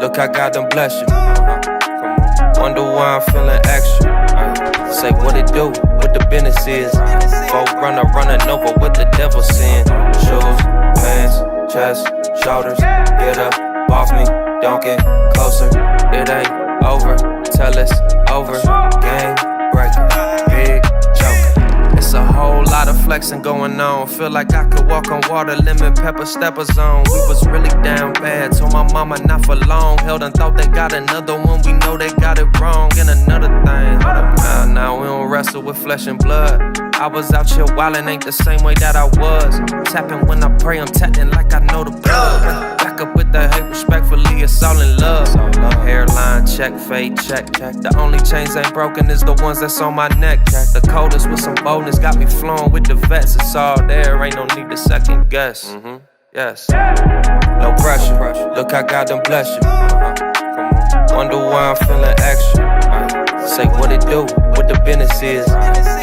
Look, I got them bless you. Wonder why I'm feeling extra. Say what it do, what the business is. Folk running over what the devil sin. Shoes, pants, chest, shoulders. Get up off me, don't get closer. It ain't over till it's over. Game breaker, big joker. It's a whole lot of flexing going on. Feel like I could walk on water, lemon pepper stepper zone. We was really down bad, told my mama not for long. Held and thought they got another one, we know they got it wrong. And another thing, hold up now we don't wrestle with flesh and blood. I was out here wildin', ain't the same way that I was. Tapping when I pray, I'm tapping like I know the blood. Back up with the hate, respectfully, it's all in love. Hairline check, fade check. The only chains ain't broken is the ones that's on my neck. The coldest with some boldness, got me flowing with the vets. It's all there, ain't no need to second guess. Yes, no pressure. Look, I got them bless you. Wonder why I'm feeling extra. Say what it do, what the business is.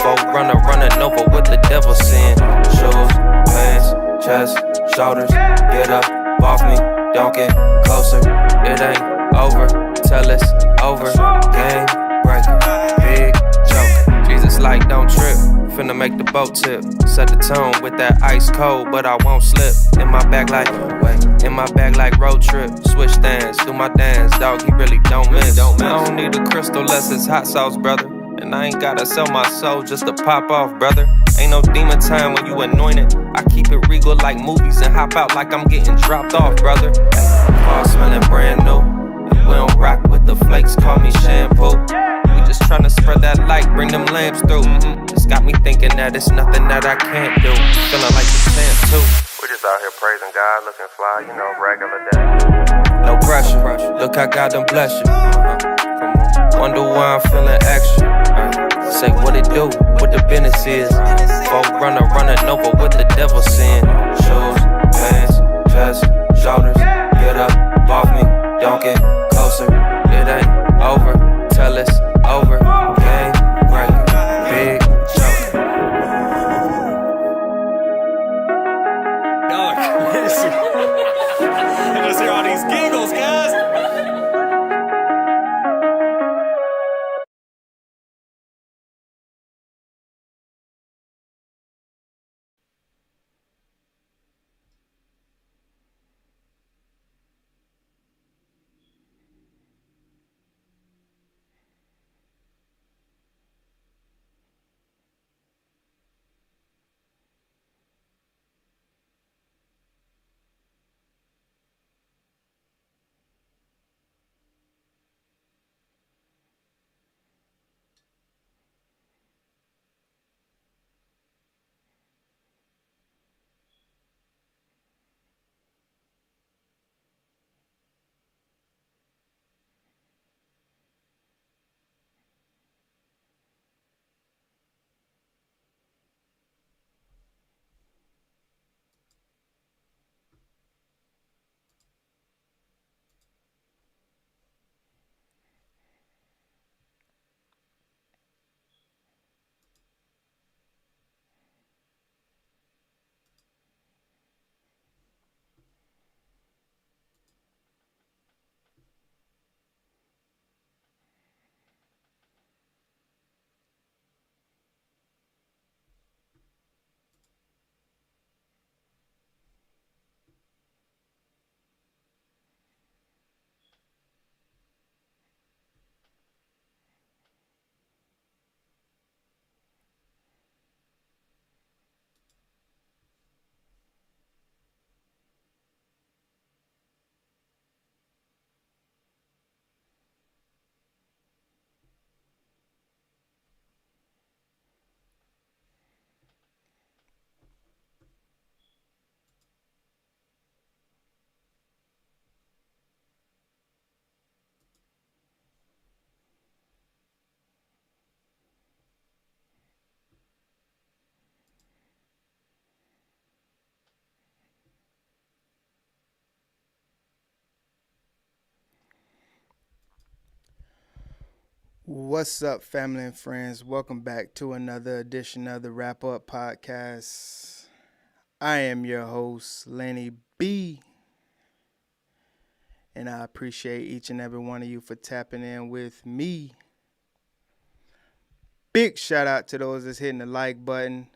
Folk running over what the devil sin. Shoes, pants, chest, shoulders. Get up off me, don't get closer. It ain't over till it's over. Game breaker, big joker. Jesus like don't trip, finna make the boat tip. Set the tone with that ice cold, but I won't slip. In my bag like road trip. Switch stands, do my dance, dog, he really don't miss. I don't need a crystal unless it's hot sauce, brother. And I ain't gotta sell my soul just to pop off, brother. Ain't no demon time when you anointed. I keep it regal like movies and hop out like I'm getting dropped off, brother. Car smelling brand new. And we don't rock with the flakes, call me shampoo. We just tryna spread that light, bring them lamps through. Just got me thinking that it's nothing that I can't do. Feeling like the champ too. We just out here praising God, looking fly, you know, regular day. No pressure, look, I got them bless you. Wonder why I'm feeling extra. Say what it do, what the business is. Folk running over what the devil sin. Shoes, pants, chest, shoulders. Get up off me, don't get closer. It ain't over till it's over. Game breaker, big joker. Y'all are crazy. I just hear all these giggles, guys. What's up, family and friends? Welcome back to another edition of the Wrap Up Podcast. I am your host, SirLennieB. And I appreciate each and every one of you for tapping in with me. Big shout out to those that's hitting the like button,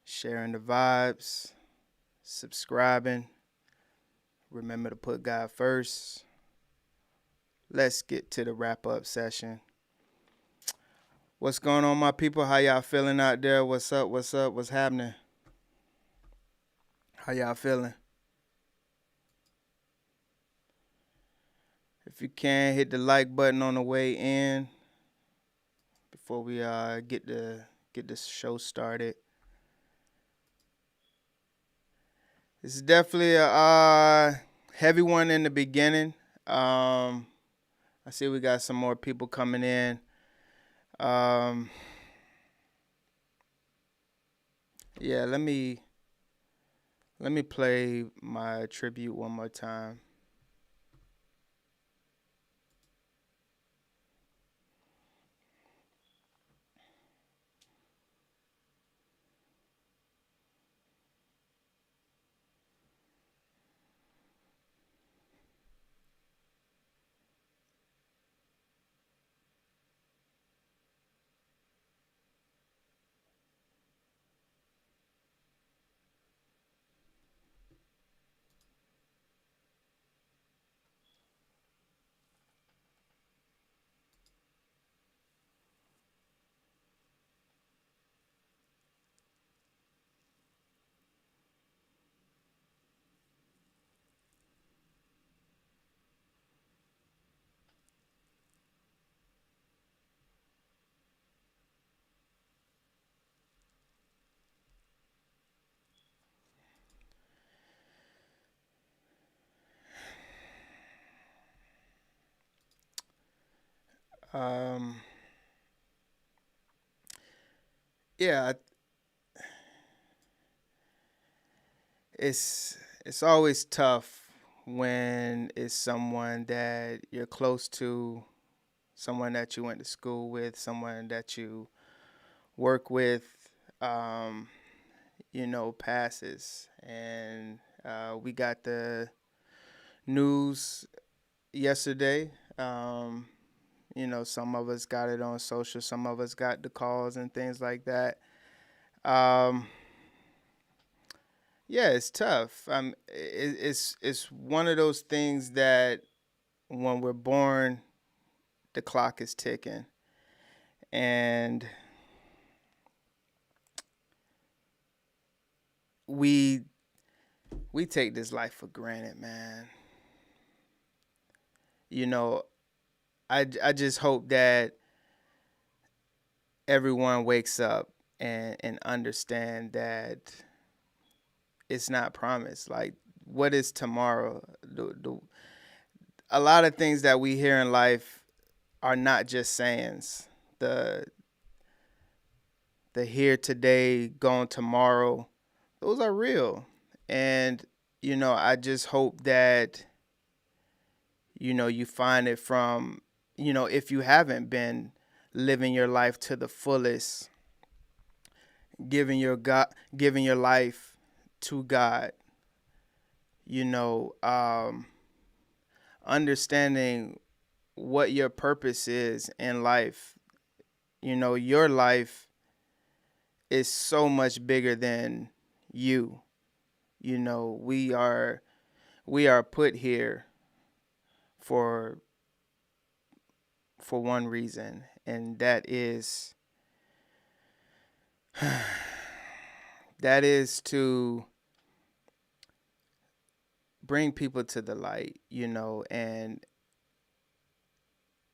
sharing the vibes, subscribing. Remember to put God first. Let's get to the wrap-up session. What's going on, my people? How y'all feeling out there? What's up? What's up? What's happening? How y'all feeling? If you can, hit the like button on the way in before we get this show started. This is definitely a heavy one in the beginning. I see we got some more people coming in. Yeah, let me play my tribute one more time. Yeah, it's always tough when it's someone that you're close to, someone that you went to school with, someone that you work with, passes. And we got the news yesterday. Some of us got it on social, some of us got the calls and things like that. Yeah, it's tough. It's one of those things that when we're born, the clock is ticking, and we take this life for granted, man. I just hope that everyone wakes up and understand that it's not promised. Like, what is tomorrow? A lot of things that we hear in life are not just sayings. The here today, gone tomorrow, those are real. And, I just hope that, you find it from, if you haven't been living your life to the fullest, giving your life to God, understanding what your purpose is in life. Your life is so much bigger than you. We are put here for one reason, and that is to bring people to the light,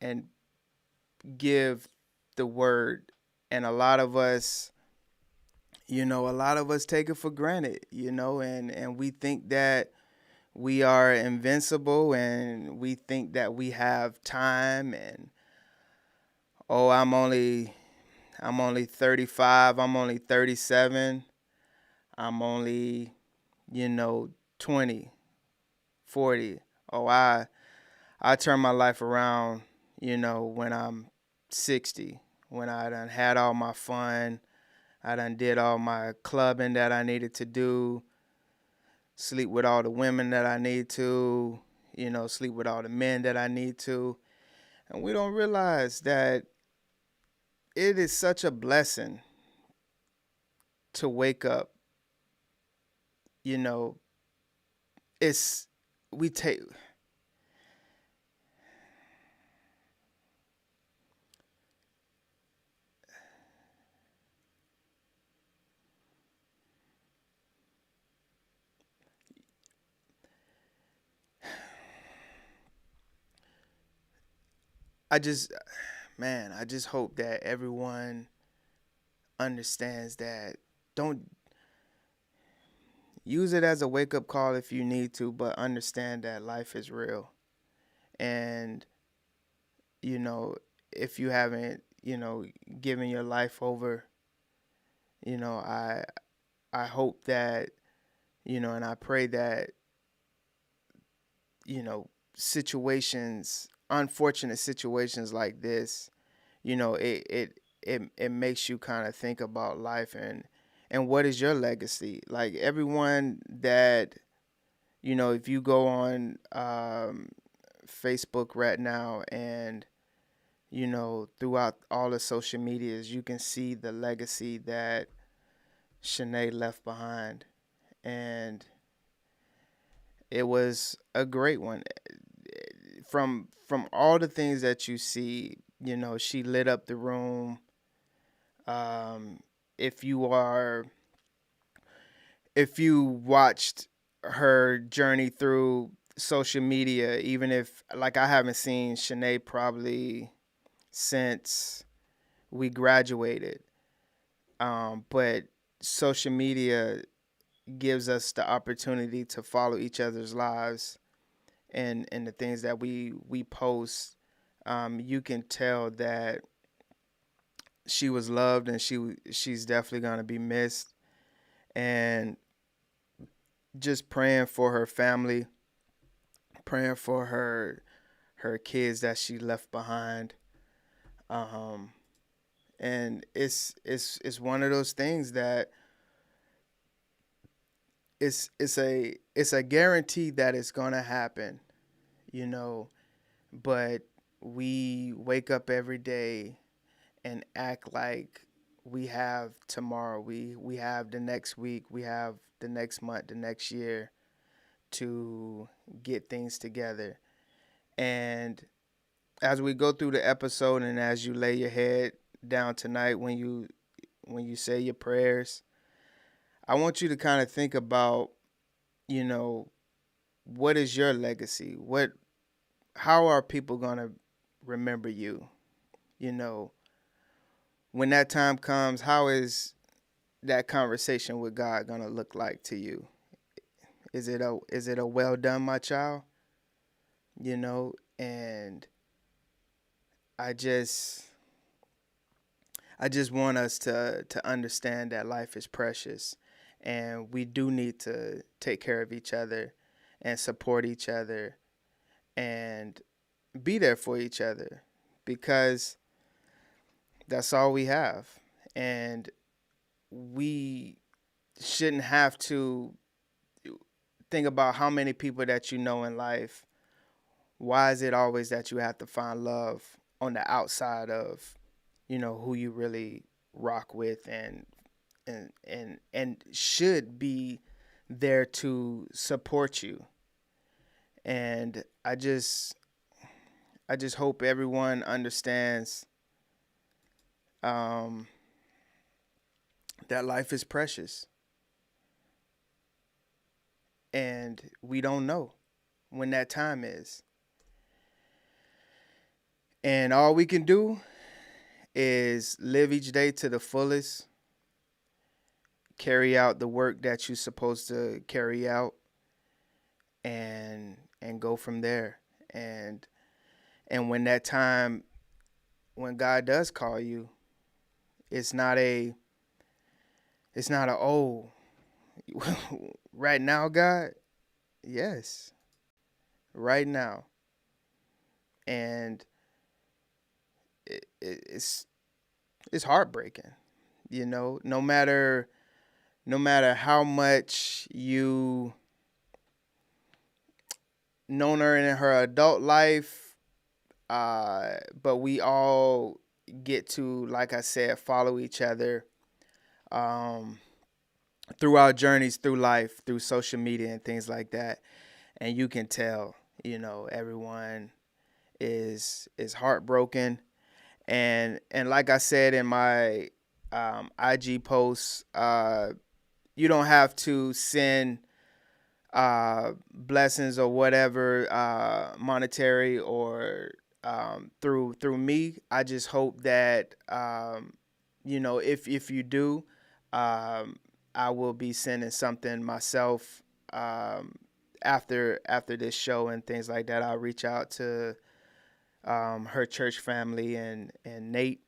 and give the word. And a lot of us take it for granted, and we think that we are invincible, and we think that we have time, and I'm only 35, I'm only 37, I'm only 20, 40. I turn my life around, when I'm 60, when I done had all my fun, I done did all my clubbing that I needed to do, sleep with all the women that I need to, sleep with all the men that I need to. And we don't realize that it is such a blessing to wake up. You know, it's, we take, I just, man, I just hope that everyone understands that. Don't use it as a wake up call if you need to, but understand that life is real. And, you know, if you haven't, given your life over, I hope that, and I pray that, unfortunate situations like this, it makes you kind of think about life and what is your legacy. Like everyone that, if you go on Facebook right now and, throughout all the social medias, you can see the legacy that Shanae left behind. And it was a great one. From all the things that you see, she lit up the room. If you watched her journey through social media, even if, like, I haven't seen Shanae probably since we graduated, but social media gives us the opportunity to follow each other's lives and the things that we post. You can tell that she was loved, and she's definitely gonna be missed. And just praying for her family, praying for her kids that she left behind. And it's one of those things that it's a guarantee that it's gonna happen, but we wake up every day and act like we have tomorrow, we have the next week, we have the next month, the next year to get things together. And as we go through the episode, and as you lay your head down tonight, when you say your prayers, I want you to kind of think about, what is your legacy? How are people gonna remember you? When that time comes, how is that conversation with God gonna look like to you? Is it a well done, my child? And I just want us to understand that life is precious, and we do need to take care of each other and support each other and be there for each other, because that's all we have. And we shouldn't have to think about how many people that you know in life. Why is it always that you have to find love on the outside of, who you really rock with and should be there to support you? And I just hope everyone understands that life is precious, and we don't know when that time is. And all we can do is live each day to the fullest, carry out the work that you're supposed to carry out, and go from there. And when that time, when God does call you, it's not a oh, right now, God. Yes, right now. And it's heartbreaking, no matter how much you known her in her adult life, but we all get to, like I said, follow each other through our journeys through life, through social media and things like that. And you can tell, everyone is heartbroken. And like I said in my IG posts, you don't have to send blessings or whatever, monetary or through me. I just hope that if you do, I will be sending something myself after this show and things like that. I'll reach out to her church family and Nate,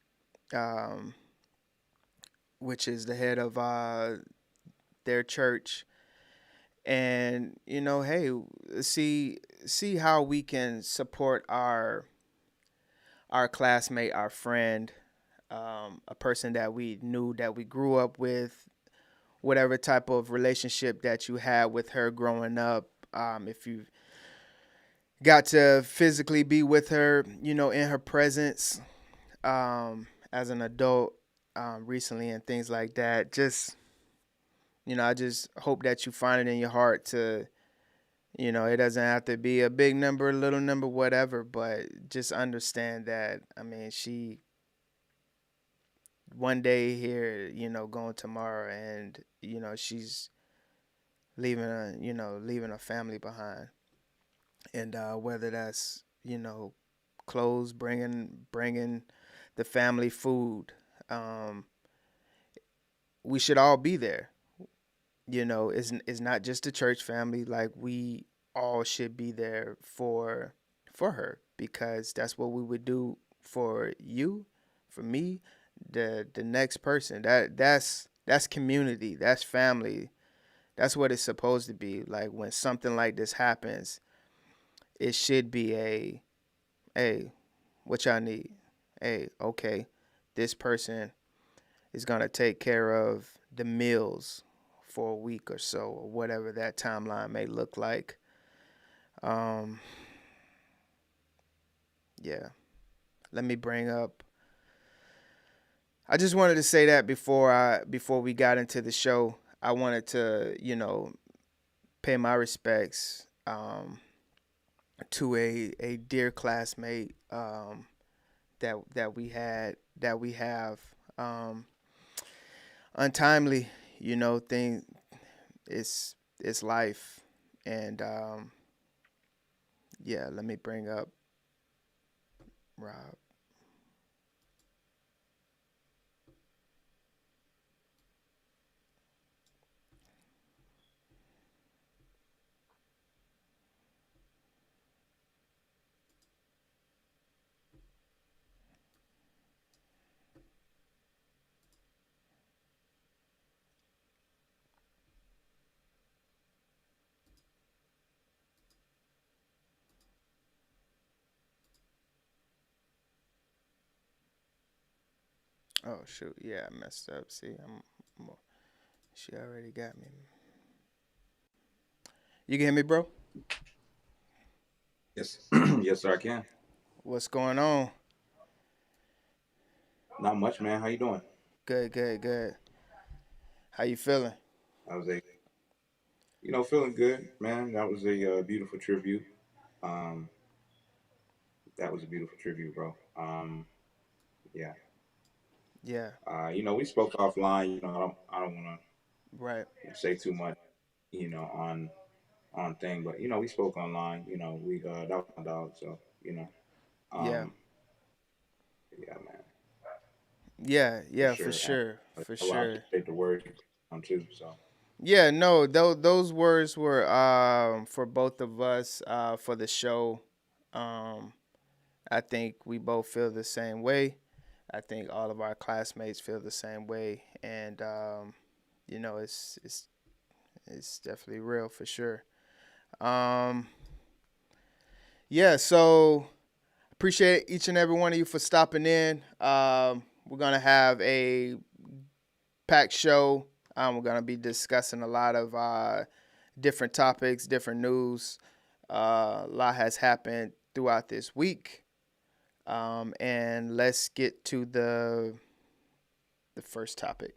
which is the head of their church, and hey, see how we can support our classmate, our friend, a person that we knew, that we grew up with, whatever type of relationship that you had with her growing up. If you got to physically be with her, in her presence as an adult recently and things like that, just I just hope that you find it in your heart to, it doesn't have to be a big number, little number, whatever, but just understand that, she one day here, going tomorrow, and, she's leaving a family behind. And whether that's, clothes, bringing the family food, we should all be there. It's not just the church family. Like, we all should be there for her, because that's what we would do for you, for me, the next person. That's community, that's family. That's what it's supposed to be. Like, when something like this happens, it should be hey, what y'all need? Hey, okay, this person is gonna take care of the meals for a week or so, or whatever that timeline may look like. Yeah. Let me bring up. I just wanted to say that before we got into the show. I wanted to, pay my respects to a dear classmate that we have. Untimely, thing. It's life. And yeah, let me bring up Rob. Oh shoot, yeah, I messed up. See, she already got me. You can hear me, bro? Yes, yes, sir, I can. What's going on? Not much, man. How you doing? Good, good, good. How you feeling? I was feeling good, man. That was a beautiful tribute. Um, that was a beautiful tribute, bro. Yeah. Yeah, We spoke offline. I don't want right. to say too much, on thing, but we spoke online. We that was my dog, so Yeah, um, yeah, man, yeah, for yeah, for sure. And sure, for I sure. appreciate the words you put on too. So Yeah, no, those words were for both of us for the show. Um, I think we both feel the same way. I think all of our classmates feel the same way, and it's definitely real for sure. Um, yeah, so appreciate each and every one of you for stopping in. We're gonna have a packed show. We're gonna be discussing a lot of different topics, different news. A lot has happened throughout this week. And let's get to the first topic.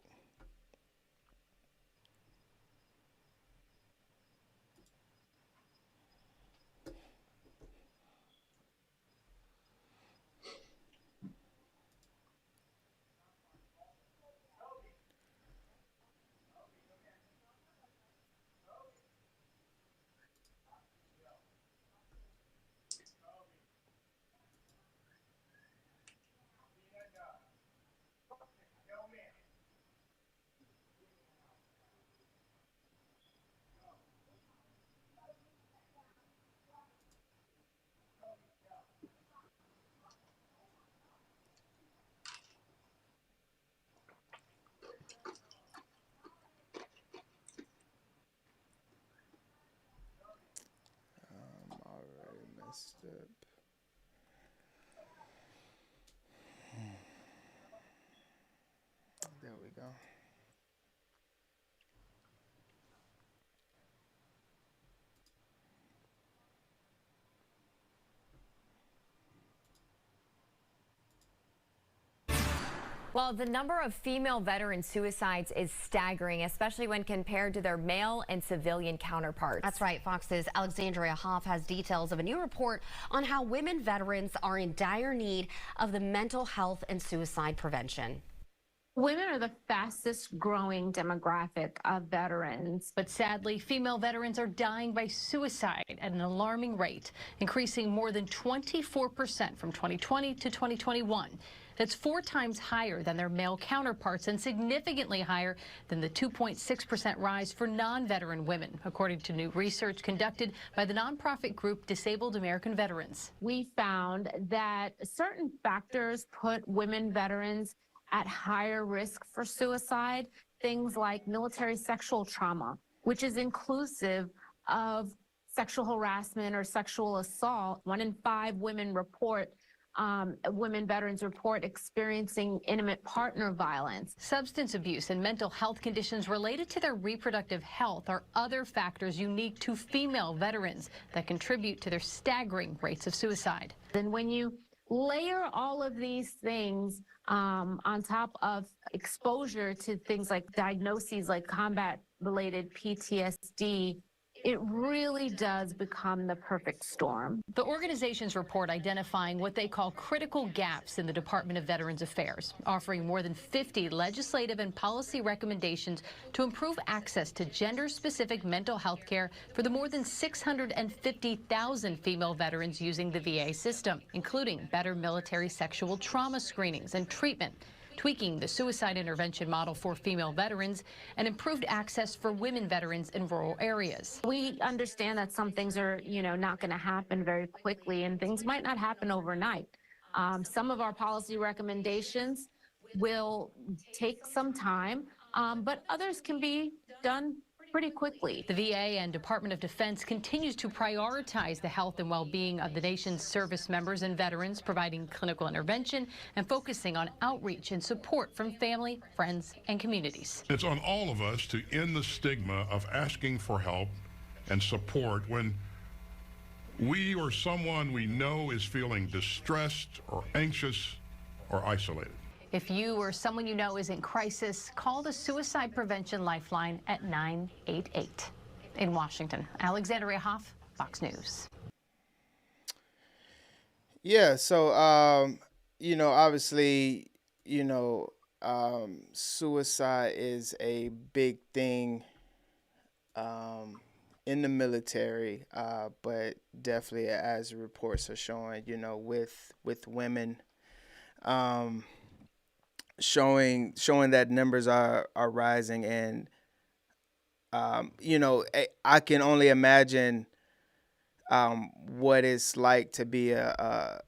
Already messed up. There we go. Well, the number of female veteran suicides is staggering, especially when compared to their male and civilian counterparts. That's right. Fox's Alexandria Hoff has details of a new report on how women veterans are in dire need of the mental health and suicide prevention. Women are the fastest growing demographic of veterans. But sadly, female veterans are dying by suicide at an alarming rate, increasing more than 24% from 2020 to 2021. That's 4 times higher than their male counterparts and significantly higher than the 2.6% rise for non-veteran women, according to new research conducted by the nonprofit group Disabled American Veterans. We found that certain factors put women veterans at higher risk for suicide, things like military sexual trauma, which is inclusive of sexual harassment or sexual assault. 1 in 5 women veterans report experiencing intimate partner violence. Substance abuse and mental health conditions related to their reproductive health are other factors unique to female veterans that contribute to their staggering rates of suicide. And when you layer all of these things on top of exposure to things like diagnoses like combat-related PTSD, it really does become the perfect storm. The organization's report identifying what they call critical gaps in the Department of Veterans Affairs, offering more than 50 legislative and policy recommendations to improve access to gender-specific mental health care for the more than 650,000 female veterans using the VA system, including better military sexual trauma screenings and treatment, tweaking the suicide intervention model for female veterans, and improved access for women veterans in rural areas. We understand that some things are, not going to happen very quickly, and things might not happen overnight. Some of our policy recommendations will take some time, but others can be done pretty quickly. The VA and Department of Defense continues to prioritize the health and well-being of the nation's service members and veterans, providing clinical intervention and focusing on outreach and support from family, friends, and communities. It's on all of us to end the stigma of asking for help and support when we or someone we know is feeling distressed or anxious or isolated. If you or someone you know is in crisis, call the Suicide Prevention Lifeline at 988. In Washington, Alexandria Hoff, Fox News. Yeah, so, obviously, suicide is a big thing in the military, but definitely as reports are showing, with women, showing that numbers are rising, and I can only imagine what it's like to be a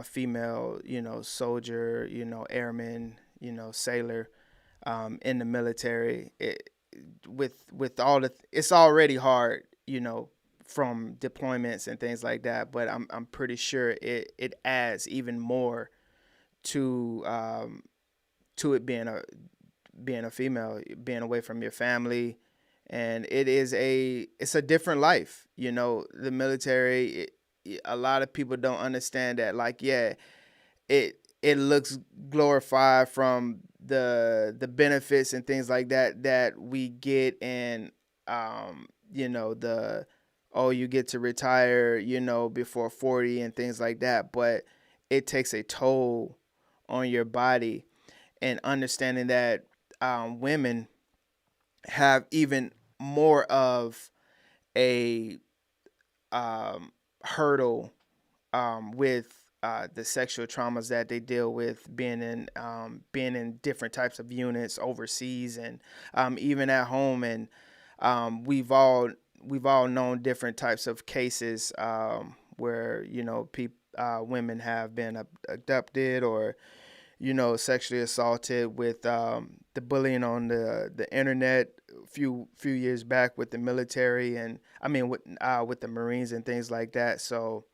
female soldier, airman, sailor in the military. With all it's already hard, from deployments and things like that, but I'm pretty sure it adds even more to it being a female, being away from your family and it's a different life. You know, the military. A lot of people don't understand that. Like, yeah, it looks glorified from the benefits and things like that we get, and you know, the you get to retire, you know, before 40 and things like that, but it takes a toll on your body. And understanding that women have even more of a hurdle with the sexual traumas that they deal with, being in different types of units overseas, and even at home. And we've all known different types of cases where, you know, women have been abducted, or, you know, sexually assaulted, with the bullying on the internet a few years back with the military, and I mean with the Marines and things like that. So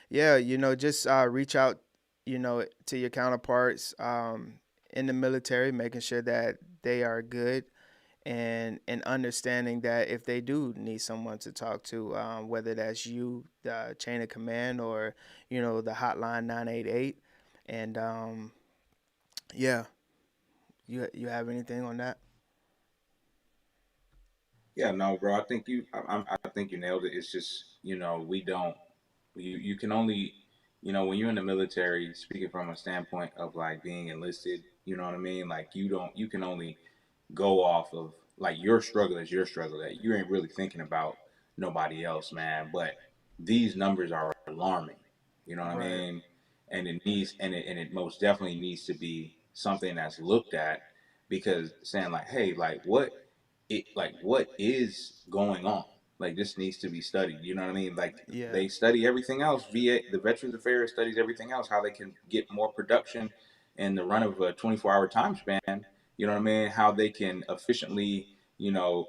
yeah, you know, just reach out, you know, to your counterparts in the military, making sure that they are good, and understanding that if they do need someone to talk to, whether that's you, the chain of command, or, you know, the hotline 988. And yeah, you have anything on that? Yeah, no, bro. I think you nailed it. It's just, you know, we don't. You can only, you know, when you're in the military, speaking from a standpoint of like being enlisted, you know what I mean? Like you can only go off of like your struggle is your struggle. That you ain't really thinking about nobody else, man. But these numbers are alarming. You know what I Right. mean? And it most definitely needs to be something that's looked at, because saying like, hey, what is going on? Like this needs to be studied. You know what I mean? Like Yeah. they study everything else. The Veterans Affairs studies everything else. How they can get more production in the run of a 24-hour time span. You know what I mean? How they can efficiently, you know,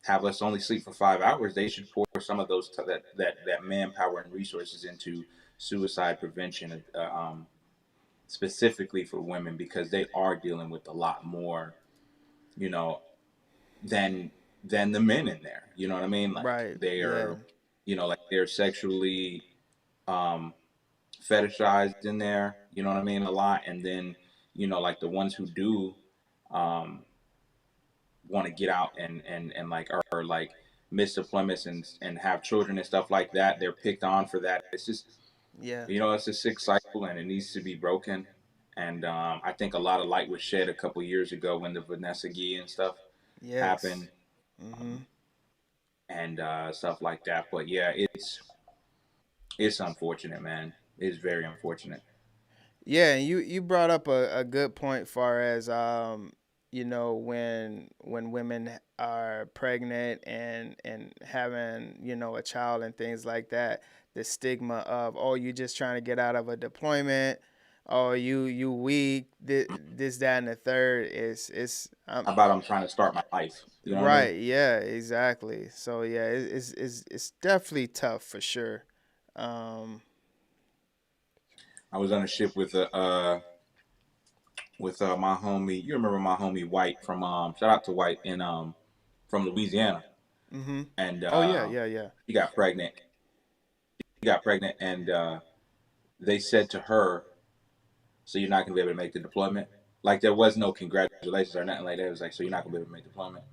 have us only sleep for 5 hours. They should pour some of those that manpower and resources into suicide prevention, specifically for women, because they are dealing with a lot more, you know, than the men in there. You know what I mean? Like Right. they Yeah. are, you know, like they're sexually um, fetishized in there. You know what I mean? A lot, and then, you know, like the ones who do um, want to get out and like are like miss deployments and have children and stuff like that. They're picked on for that. It's just, Yeah. you know, it's a sick cycle, and it needs to be broken. And I think a lot of light was shed a couple years ago when the Vanessa Guillen stuff happened, Yes. Mhm. and stuff like that. But yeah, it's unfortunate, man. It's very unfortunate. Yeah, and you brought up a good point, far as you know, when women are pregnant and having, you know, a child and things like that, the stigma of, oh, you just trying to get out of a deployment, oh, you weak, this that and the third, is How about I'm trying to start my life? You know what I mean? right. Yeah, exactly. So yeah, it's definitely tough for sure. I was on a ship with my homie. You remember my homie White from shout out to White in from Louisiana, Mhm. and Oh yeah, yeah, yeah. she got pregnant. She got pregnant, and they said to her, "So you're not gonna be able to make the deployment." Like there was no congratulations or nothing like that. It was like, "So you're not gonna be able to make the deployment."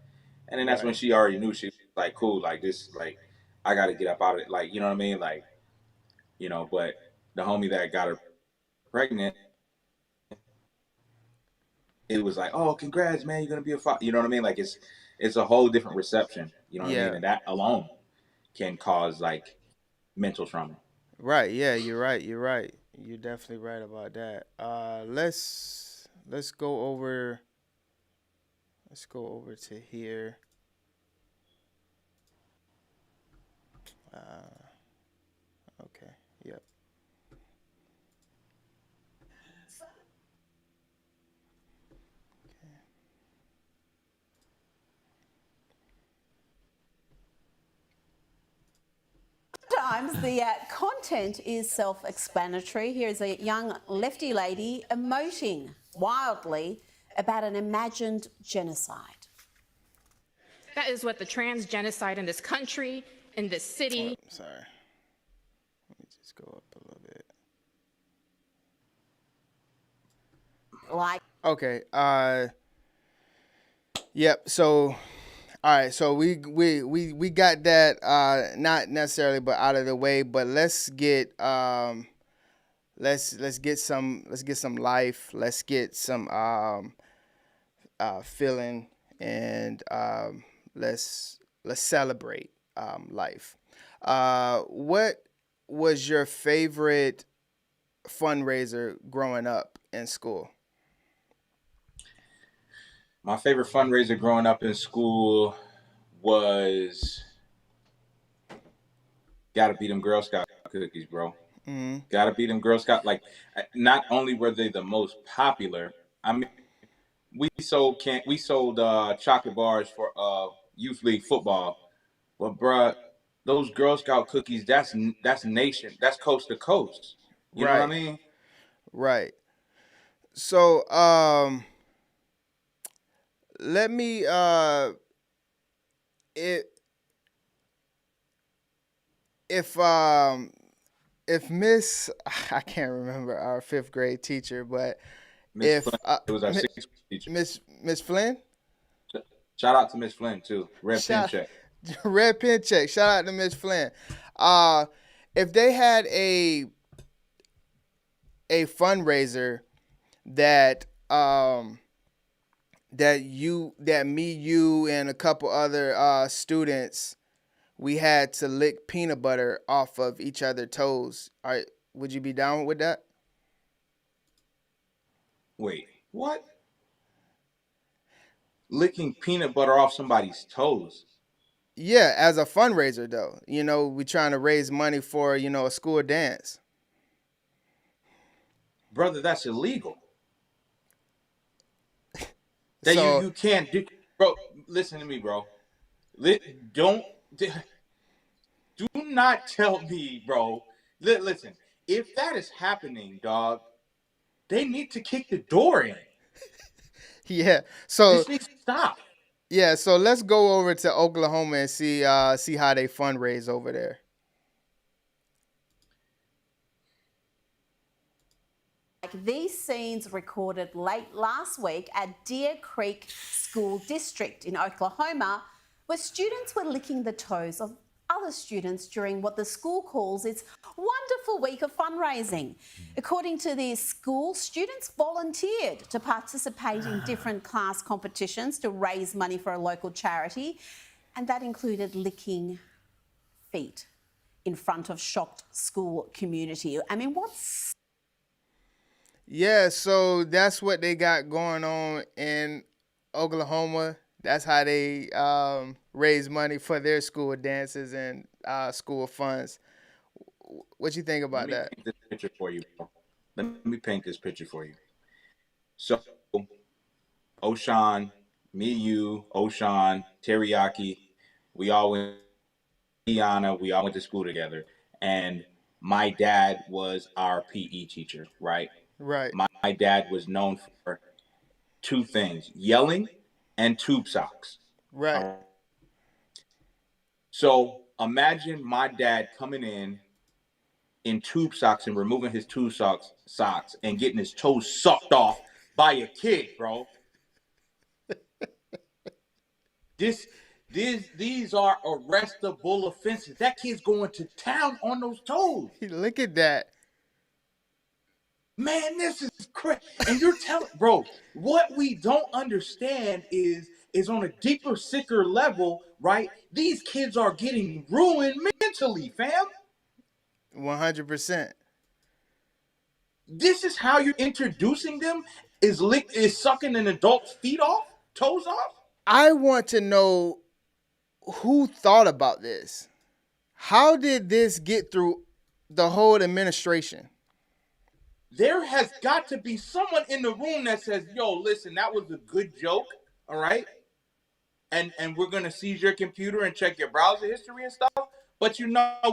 And then that's when Right. she already knew. She was like, "Cool, like this, like I got to get up out of it." Like, you know what I mean? Like, you know. But the homie that got her pregnant, it was like, "Oh, congrats, man! You're gonna be a father." You know what I mean? Like it's a whole different reception. You know what I mean? Yeah. And that alone can cause like mental trauma. Right. Yeah, you're right. You're right. You're definitely right about that. Let's go over. Let's go over to here. Uh, okay. Yep. Sometimes the content is self-explanatory. Here's a young lefty lady emoting wildly about an imagined genocide. That is what the trans genocide in this country, in this city. Oh, sorry. Let me just go up a little bit. Like. Okay. Yep. So, all right. So we got that not necessarily, but out of the way. But let's get let's get some life. Let's get some feeling, and let's celebrate life. What was your favorite fundraiser growing up in school? My favorite fundraiser growing up in school was gotta be them Girl Scout cookies, bro. Mm-hmm. Gotta be them Girl Scout. Like, not only were they the most popular, I mean, we sold chocolate bars for youth league football, but bruh, those Girl Scout cookies, that's nation, that's coast to coast. You know what I mean? Right. So let me if Miss I can't remember our 5th grade teacher, but Miss Flynn, it was our 6th grade teacher. Miss Flynn. Shout out to Miss Flynn too. Red pen check. Red pen check. Shout out to Miss Flynn. If they had a fundraiser that you and a couple other students, we had to lick peanut butter off of each other's toes. All right, would you be down with that? Wait, what? Licking peanut butter off somebody's toes? Yeah, as a fundraiser though. You know, we're trying to raise money for, a school dance. Brother, that's illegal. You can't do, bro. Listen to me, bro. Do not tell me, bro. Listen, if that is happening, dog, they need to kick the door in. Yeah. So this needs to stop. Yeah. So let's go over to Oklahoma and see how they fundraise over there. These scenes recorded late last week at Deer Creek School District in Oklahoma, where students were licking the toes of other students during what the school calls its wonderful week of fundraising. According to the school, students volunteered to participate in different class competitions to raise money for a local charity, and that included licking feet in front of shocked school community. I mean, what's... Yeah, so that's what they got going on in Oklahoma. That's how they raise money for their school dances and school funds. What you think about that? Let me paint this picture for you, bro. Let me paint this picture for you. So, Oshan, me, you, Oshan, Teriyaki, we all went to school together. And my dad was our PE teacher, right? Right. My dad was known for 2 things: yelling and tube socks. Right. So imagine my dad coming in tube socks and removing his tube socks and getting his toes sucked off by a kid, bro. These are arrestable offenses. That kid's going to town on those toes. Look at that. Man, this is crazy. And you're telling, bro, what we don't understand is on a deeper, sicker level, right? These kids are getting ruined mentally, fam. 100%. This is how you're introducing them? Is sucking an adult's feet off? Toes off? I want to know who thought about this. How did this get through the whole administration? There has got to be someone in the room that says, yo, listen, that was a good joke, all right? And we're going to seize your computer and check your browser history and stuff. But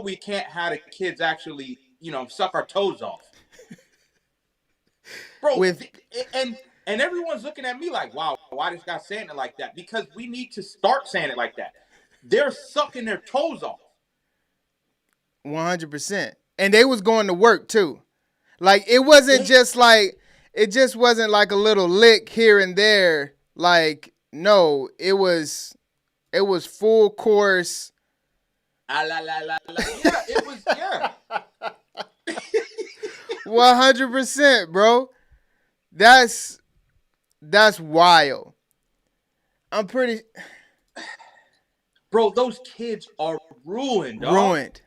we can't have the kids actually, suck our toes off. Bro, and everyone's looking at me like, wow, why this guy saying it like that? Because we need to start saying it like that. They're sucking their toes off. 100%. And they was going to work too. Like it wasn't just like it just wasn't like a little lick here and there. Like no, it was full course. Yeah, it was 100%, bro. That's wild. I'm pretty. Bro, those kids are ruined. Dog. Ruined.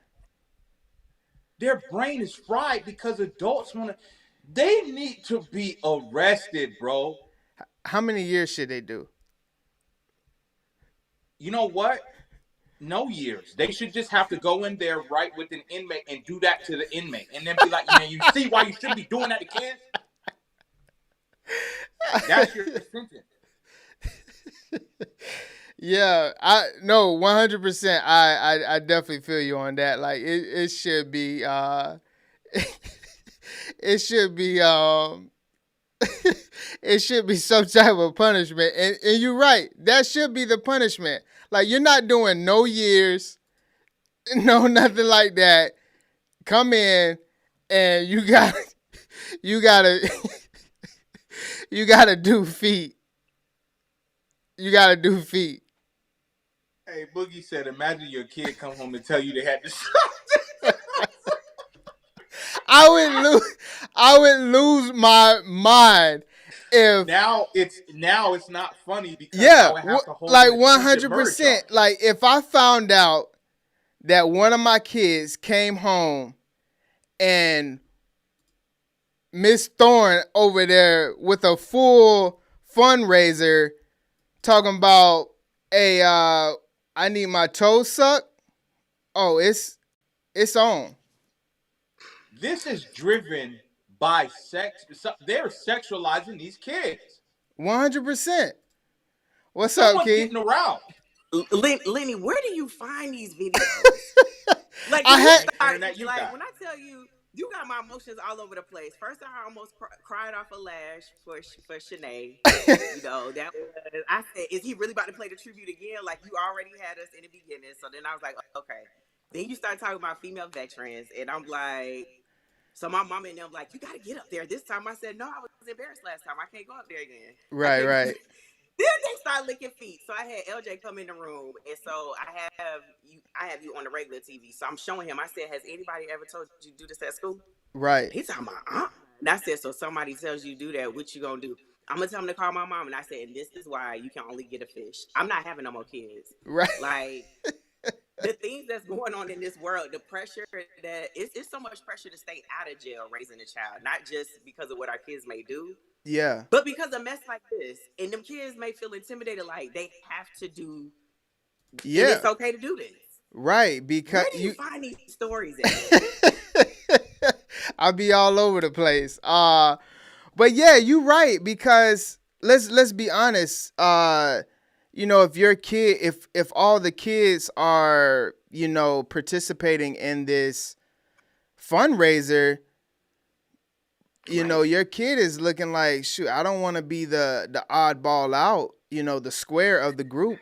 Their brain is fried because adults want to. They need to be arrested, bro. How many years should they do? You know what? No years. They should just have to go in there right with an inmate and do that to the inmate, and then be like, you see why you shouldn't be doing that to kids? That's your sentence. Yeah, 100%. I definitely feel you on that. Like it should be it should be it should be some type of punishment. And you're right. That should be the punishment. Like you're not doing no years, no nothing like that. Come in and you gotta you gotta do feet. You gotta do feet. Hey, Boogie said, imagine your kid come home and tell you they had to. I would lose my mind if now it's not funny because yeah, I would have to hold like 100%. Like if I found out that one of my kids came home and Miss Thorne over there with a full fundraiser talking about, hey, I need my toes sucked. Oh, it's on. This is driven by sex. They're sexualizing these kids. 100%. What's Someone's up, Key? Getting around. Lenny, where do you find these videos? Like, I had when I tell you, you got my emotions all over the place. First, I almost cried off a lash for Shanae. You know, that was, I said, is he really about to play the tribute again? Like, you already had us in the beginning. So then I was like, okay. Then you start talking about female veterans, and I'm like, so my mom and them like, you got to get up there. This time I said, no, I was embarrassed last time. I can't go up there again. Right. Then they start licking feet. So I had LJ come in the room, and so I have you on the regular TV. So I'm showing him. I said, has anybody ever told you to do this at school? Right. He's talking about, And I said, so somebody tells you to do that, what you gonna do? I'm gonna tell him to call my mom. And I said, and this is why you can only get a fish. I'm not having no more kids. Right. Like, the things that's going on in this world, the pressure that it's so much pressure to stay out of jail raising a child, not just because of what our kids may do. Yeah. But because of a mess like this, and them kids may feel intimidated, like they have to do. Yeah. It's okay to do this. Right. Because where do you find these stories at? I'll be all over the place. But yeah, you're right, because let's be honest. You know, if your kid, if all the kids are, you know, participating in this fundraiser, you know, your kid is looking like, shoot, I don't want to be the oddball out, you know, the square of the group.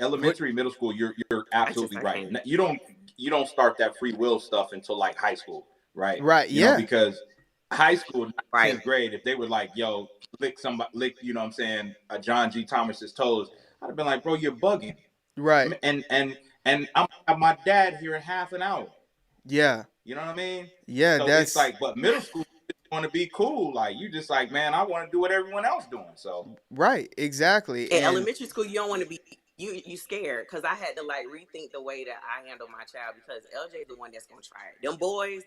Elementary, middle school, you're absolutely right. You don't start that free will stuff until like high school, right? Right. You know, because high school, 10th grade, if they were like, yo, lick, you know what I'm saying, John G. Thomas's toes, I'd have been like, bro, you're bugging. Right. And I'm have my dad here in half an hour. Yeah. You know what I mean? Yeah, so that's it's like, but middle school, you just want to be cool. Like, you just like, man, I want to do what everyone else doing. So right, exactly. In elementary school, you don't want to be you scared, because I had to like rethink the way that I handle my child, because LJ is the one that's gonna try it. Them boys,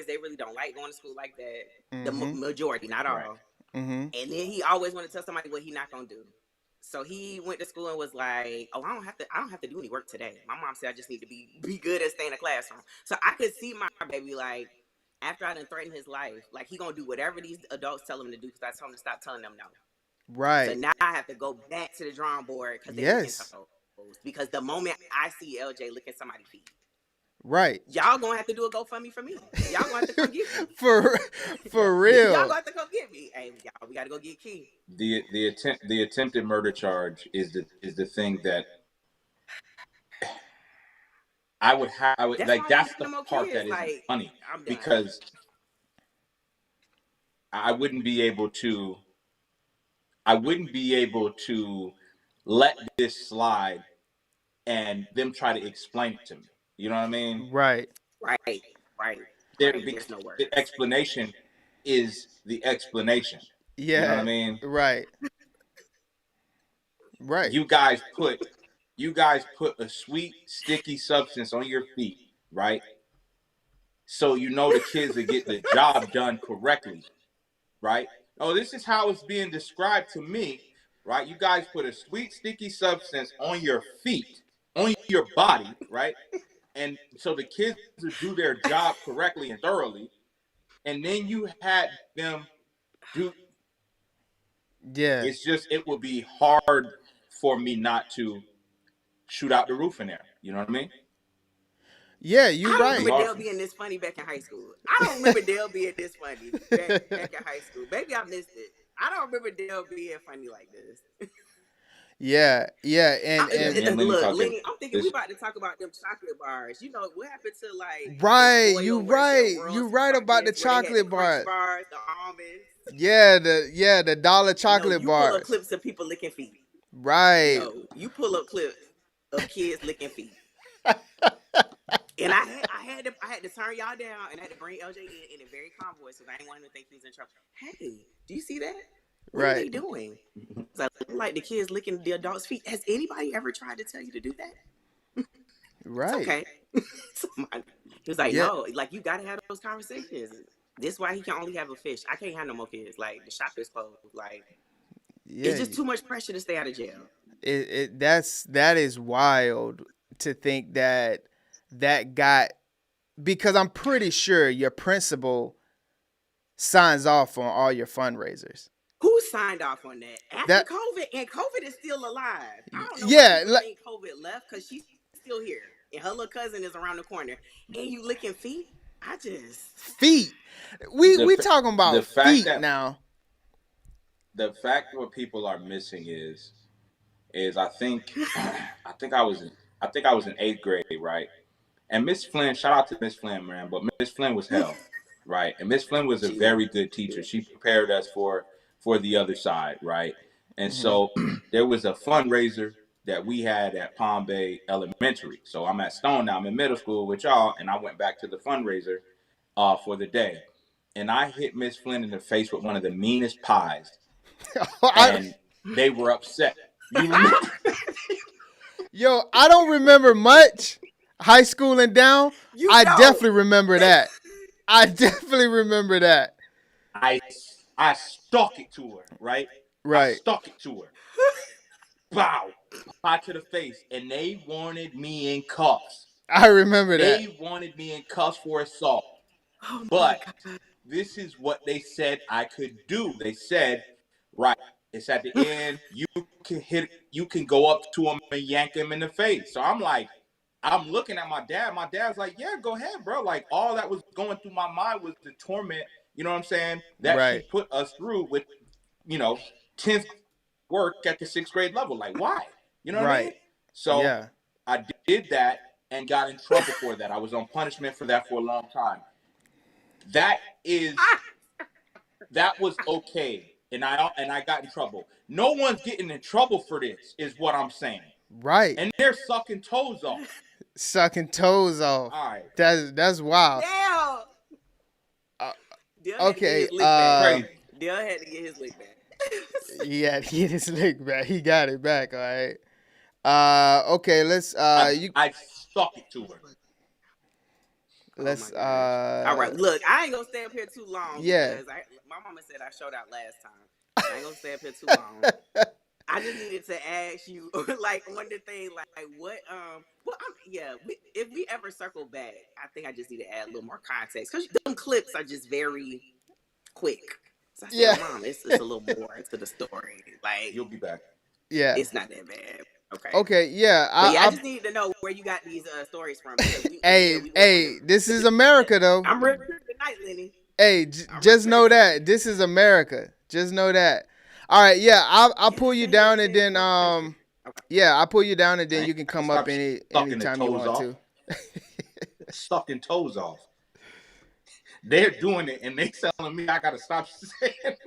they really don't like going to school like that. Mm-hmm. The majority, not all. Right. Mm-hmm. And then he always want to tell somebody what he not gonna do. So he went to school and was like, "Oh, I don't have to do any work today. My mom said I just need to be good at staying in the classroom." So I could see my baby, like, after I done threatened his life, like, he gonna do whatever these adults tell him to do, because I told him to stop telling them no. Right. So now I have to go back to the drawing board, because because the moment I see LJ licking somebody's feet, Right. Y'all gonna have to do a GoFundMe for me. Y'all gonna have to come get me. For Y'all real. gonna have to come get me. Hey, y'all, we gotta go get Key. The attempted murder charge is the thing that I would That's like. why I That's ain't the got no more part kids. that isn't Like, funny, I'm done. because I wouldn't be able to let this slide and them try to explain it to me. You know what I mean? Right. Right. Because There's no words. the explanation is the explanation. You know what I Yeah. mean? Right. Right. You guys put a sweet sticky substance on your feet, right? So you know the kids will get the job done correctly, right? Oh, this is how it's being described to me, right? You guys put a sweet sticky substance on your feet, on your body, right? And so the kids will do their job correctly and thoroughly, and then you had them do. Yeah. It's just, it would be hard for me not to shoot out the roof in there. You know what I mean? Yeah, you I don't right. remember Dale being this funny back in high school. I don't remember Dale being this funny back in high school. Maybe I missed it. I don't remember Dale being funny like this. Yeah. Yeah. And Me and Lenny Look, talking. Lenny, I'm thinking we about to talk about them chocolate bars. You know, what happened to like right. the You spoiled right. version of You World's right about the Funniest, where they had the chocolate crunch bars. bars, the almonds. Yeah. The dollar No, chocolate you pull up bars. clips of people licking feet. Right. No, you pull up clips of kids licking feet. And I had to turn y'all down, and I had to bring LJ in a very calm voice because I didn't want him to think he was in trouble. Hey, do you see that? What are they doing? So, like the kids licking the adults' feet. Has anybody ever tried to tell you to do that? Right. It's okay. He was like, no, like you gotta have those conversations. This is why he can only have a fish. I can't have no more kids. Like the shop is closed. Like it's just too much pressure to stay out of jail. That is wild to think that got, because I'm pretty sure your principal signs off on all your fundraisers. Who signed off on that? After COVID, and COVID is still alive. I don't know why people think COVID left, because she's still here, and her little cousin is around the corner. And you licking feet? Feet. We talking about feet now. The fact what people are missing is I think I was in 8th grade, right? And Miss Flynn, shout out to Miss Flynn, man, but Miss Flynn was hell, right? And Miss Flynn was a very good teacher. She prepared us for the other side, right? And so there was a fundraiser that we had at Palm Bay Elementary. So I'm at Stone now. I'm in middle school with y'all, and I went back to the fundraiser for the day. And I hit Miss Flynn in the face with one of the meanest pies. And they were upset. You remember? Yo, I don't remember much. High school and down. I definitely remember that. I stuck it to her, right? I stuck it to her. Bow. Pie to the face. And they wanted me in cuffs. I remember that. They wanted me in cuffs for assault. But this is what they said I could do. They said, right, it's at the end. You can go up to him and yank him in the face. So I'm like, I'm looking at my dad. My dad's like, yeah, go ahead, bro. Like, all that was going through my mind was the torment, you know what I'm saying, that she put us through with, 10th work at the 6th grade level. Like, why? You know what I mean? So I did that and got in trouble for that. I was on punishment for that for a long time. That was okay. And I got in trouble. No one's getting in trouble for this, is what I'm saying. Right. And they're sucking toes off. Sucking toes off. All right. That's wild. Okay. Dale had to get his lick back. He had to get his lick back. He got it back. All right. Okay. Let's. I stuck it to her. Let's. All right. Look, I ain't gonna stay up here too long. Yeah. Because my mama said I showed out last time. I ain't gonna stay up here too long. I just needed to ask you, like, one of the things, like, what, if we ever circle back, I think I just need to add a little more context, because them clips are just very quick. So I said, Mom, it's a little more to the story. Like, you'll be back. Yeah. It's not that bad. Okay, yeah. But yeah, I just need to know where you got these stories from. Hey, this is America, though. I'm ready tonight, Lenny. Hey, just know that this is America. Just know that. All right, yeah. I'll pull you down and then I'll pull you down and then you can come up anytime you want to. Sucking toes off. They're doing it and they telling me I gotta stop saying it.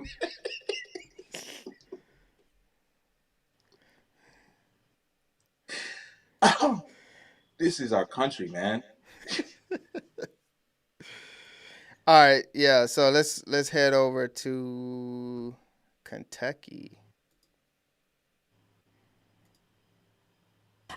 This is our country, man. All right, yeah. So let's head over to Kentucky.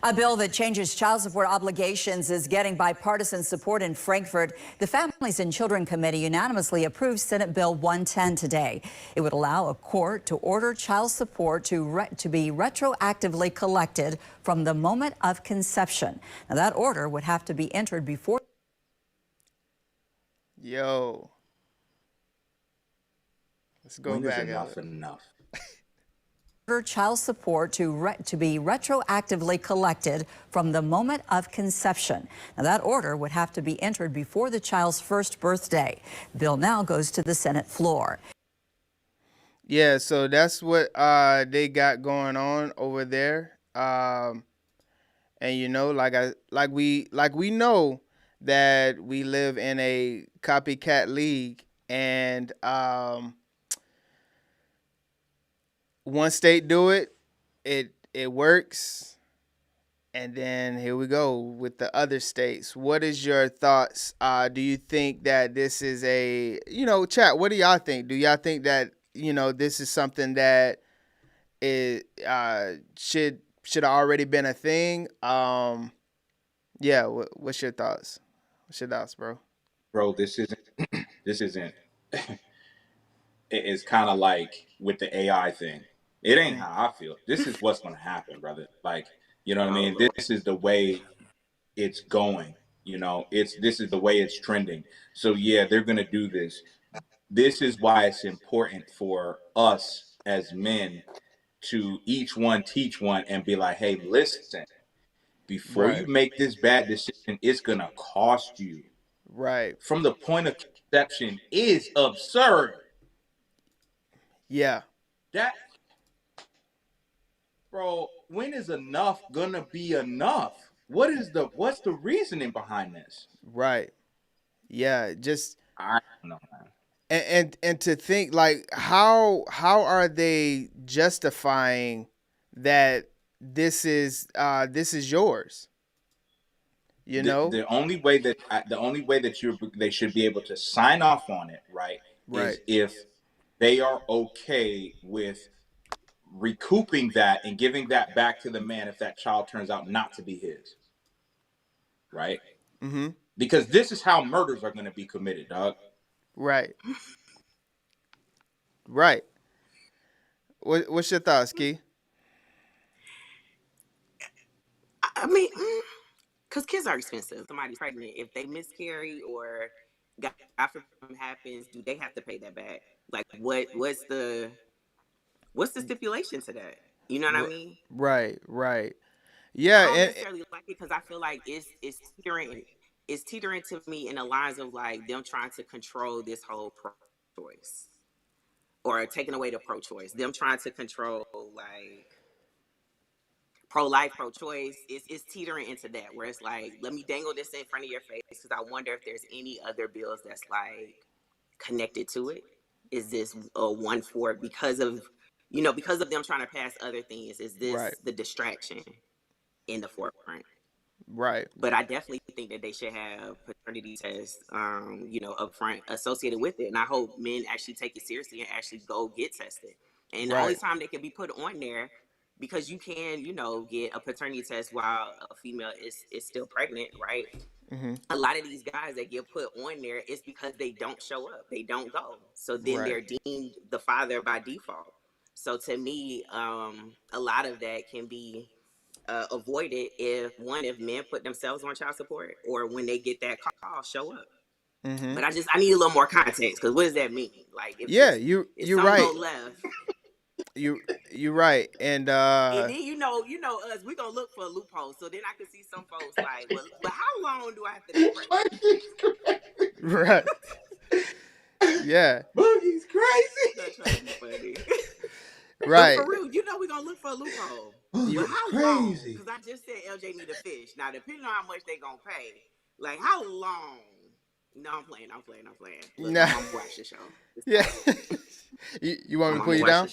A bill that changes child support obligations is getting bipartisan support in Frankfurt. The Families and Children Committee unanimously approved Senate Bill 110 today. It would allow a court to order child support to be retroactively collected from the moment of conception. Now, that order would have to be entered before. Yo. Let's go back. Enough. Order child support to be retroactively collected from the moment of conception. Now, that order would have to be entered before the child's first birthday. The bill now goes to the Senate floor. Yeah, so that's what they got going on over there. And you know, like we know that we live in a copycat league, and one state do it works, and then here we go with the other states. What is your thoughts? Do you think that this is chat, what do y'all think? Do y'all think that, this is something that it should have already been a thing? Yeah, what's your thoughts? What's your thoughts, bro? Bro, this isn't it's kind of like with the AI thing. It ain't how I feel. This is what's going to happen, brother. Like, you know what I mean? This is the way it's going. This is the way it's trending. So yeah, they're going to do this. This is why it's important for us as men to each one teach one and be like, hey, listen, before you make this bad decision, it's going to cost you. Right. From the point of conception is absurd. Yeah. Bro, when is enough gonna be enough? What's the reasoning behind this? Right. Yeah, just I don't know, man. And to think, like, how are they justifying that this is yours? The only way that they should be able to sign off on it, right? Is if they are okay with recouping that and giving that back to the man if that child turns out not to be his, right? Mm-hmm. Because this is how murders are going to be committed, dog. Right. What's your thoughts, Key? I mean, because kids are expensive. Somebody's pregnant, if they miscarry or God forbid happens, do they have to pay that back? Like, what's the stipulation to that? You know what I mean? Right. Yeah, I don't necessarily like it because I feel like it's teetering to me in the lines of like them trying to control this whole pro-choice or taking away the pro-choice. Them trying to control like pro-life, pro-choice. It's teetering into that where it's like, let me dangle this in front of your face because I wonder if there's any other bills that's like connected to it. Is this a one for it because of them trying to pass other things? Is this the distraction in the forefront? Right. But I definitely think that they should have paternity tests, up front associated with it. And I hope men actually take it seriously and actually go get tested. And the only time they can be put on there, because you can, get a paternity test while a female is still pregnant, right? Mm-hmm. A lot of these guys that get put on there is because they don't show up. They don't go. So then they're deemed the father by default. So to me, a lot of that can be avoided if men put themselves on child support or when they get that call, show up. Mm-hmm. But I need a little more context because what does that mean? Like, if you're right. Left, You're right. And And then you know us, we gonna look for a loophole. So then I can see some folks like, well, but how long do I have to be pregnant? right. Yeah. Boogie's crazy. Not trying to be funny. But Right. for real, you know we gonna look for a loophole. Boogie's But how long? crazy. Because I just said LJ need a fish. Now depending on how much they gonna pay, like how long? No, I'm playing. Look, Nah. my mom watch the show. Yeah. you want me to pull you down?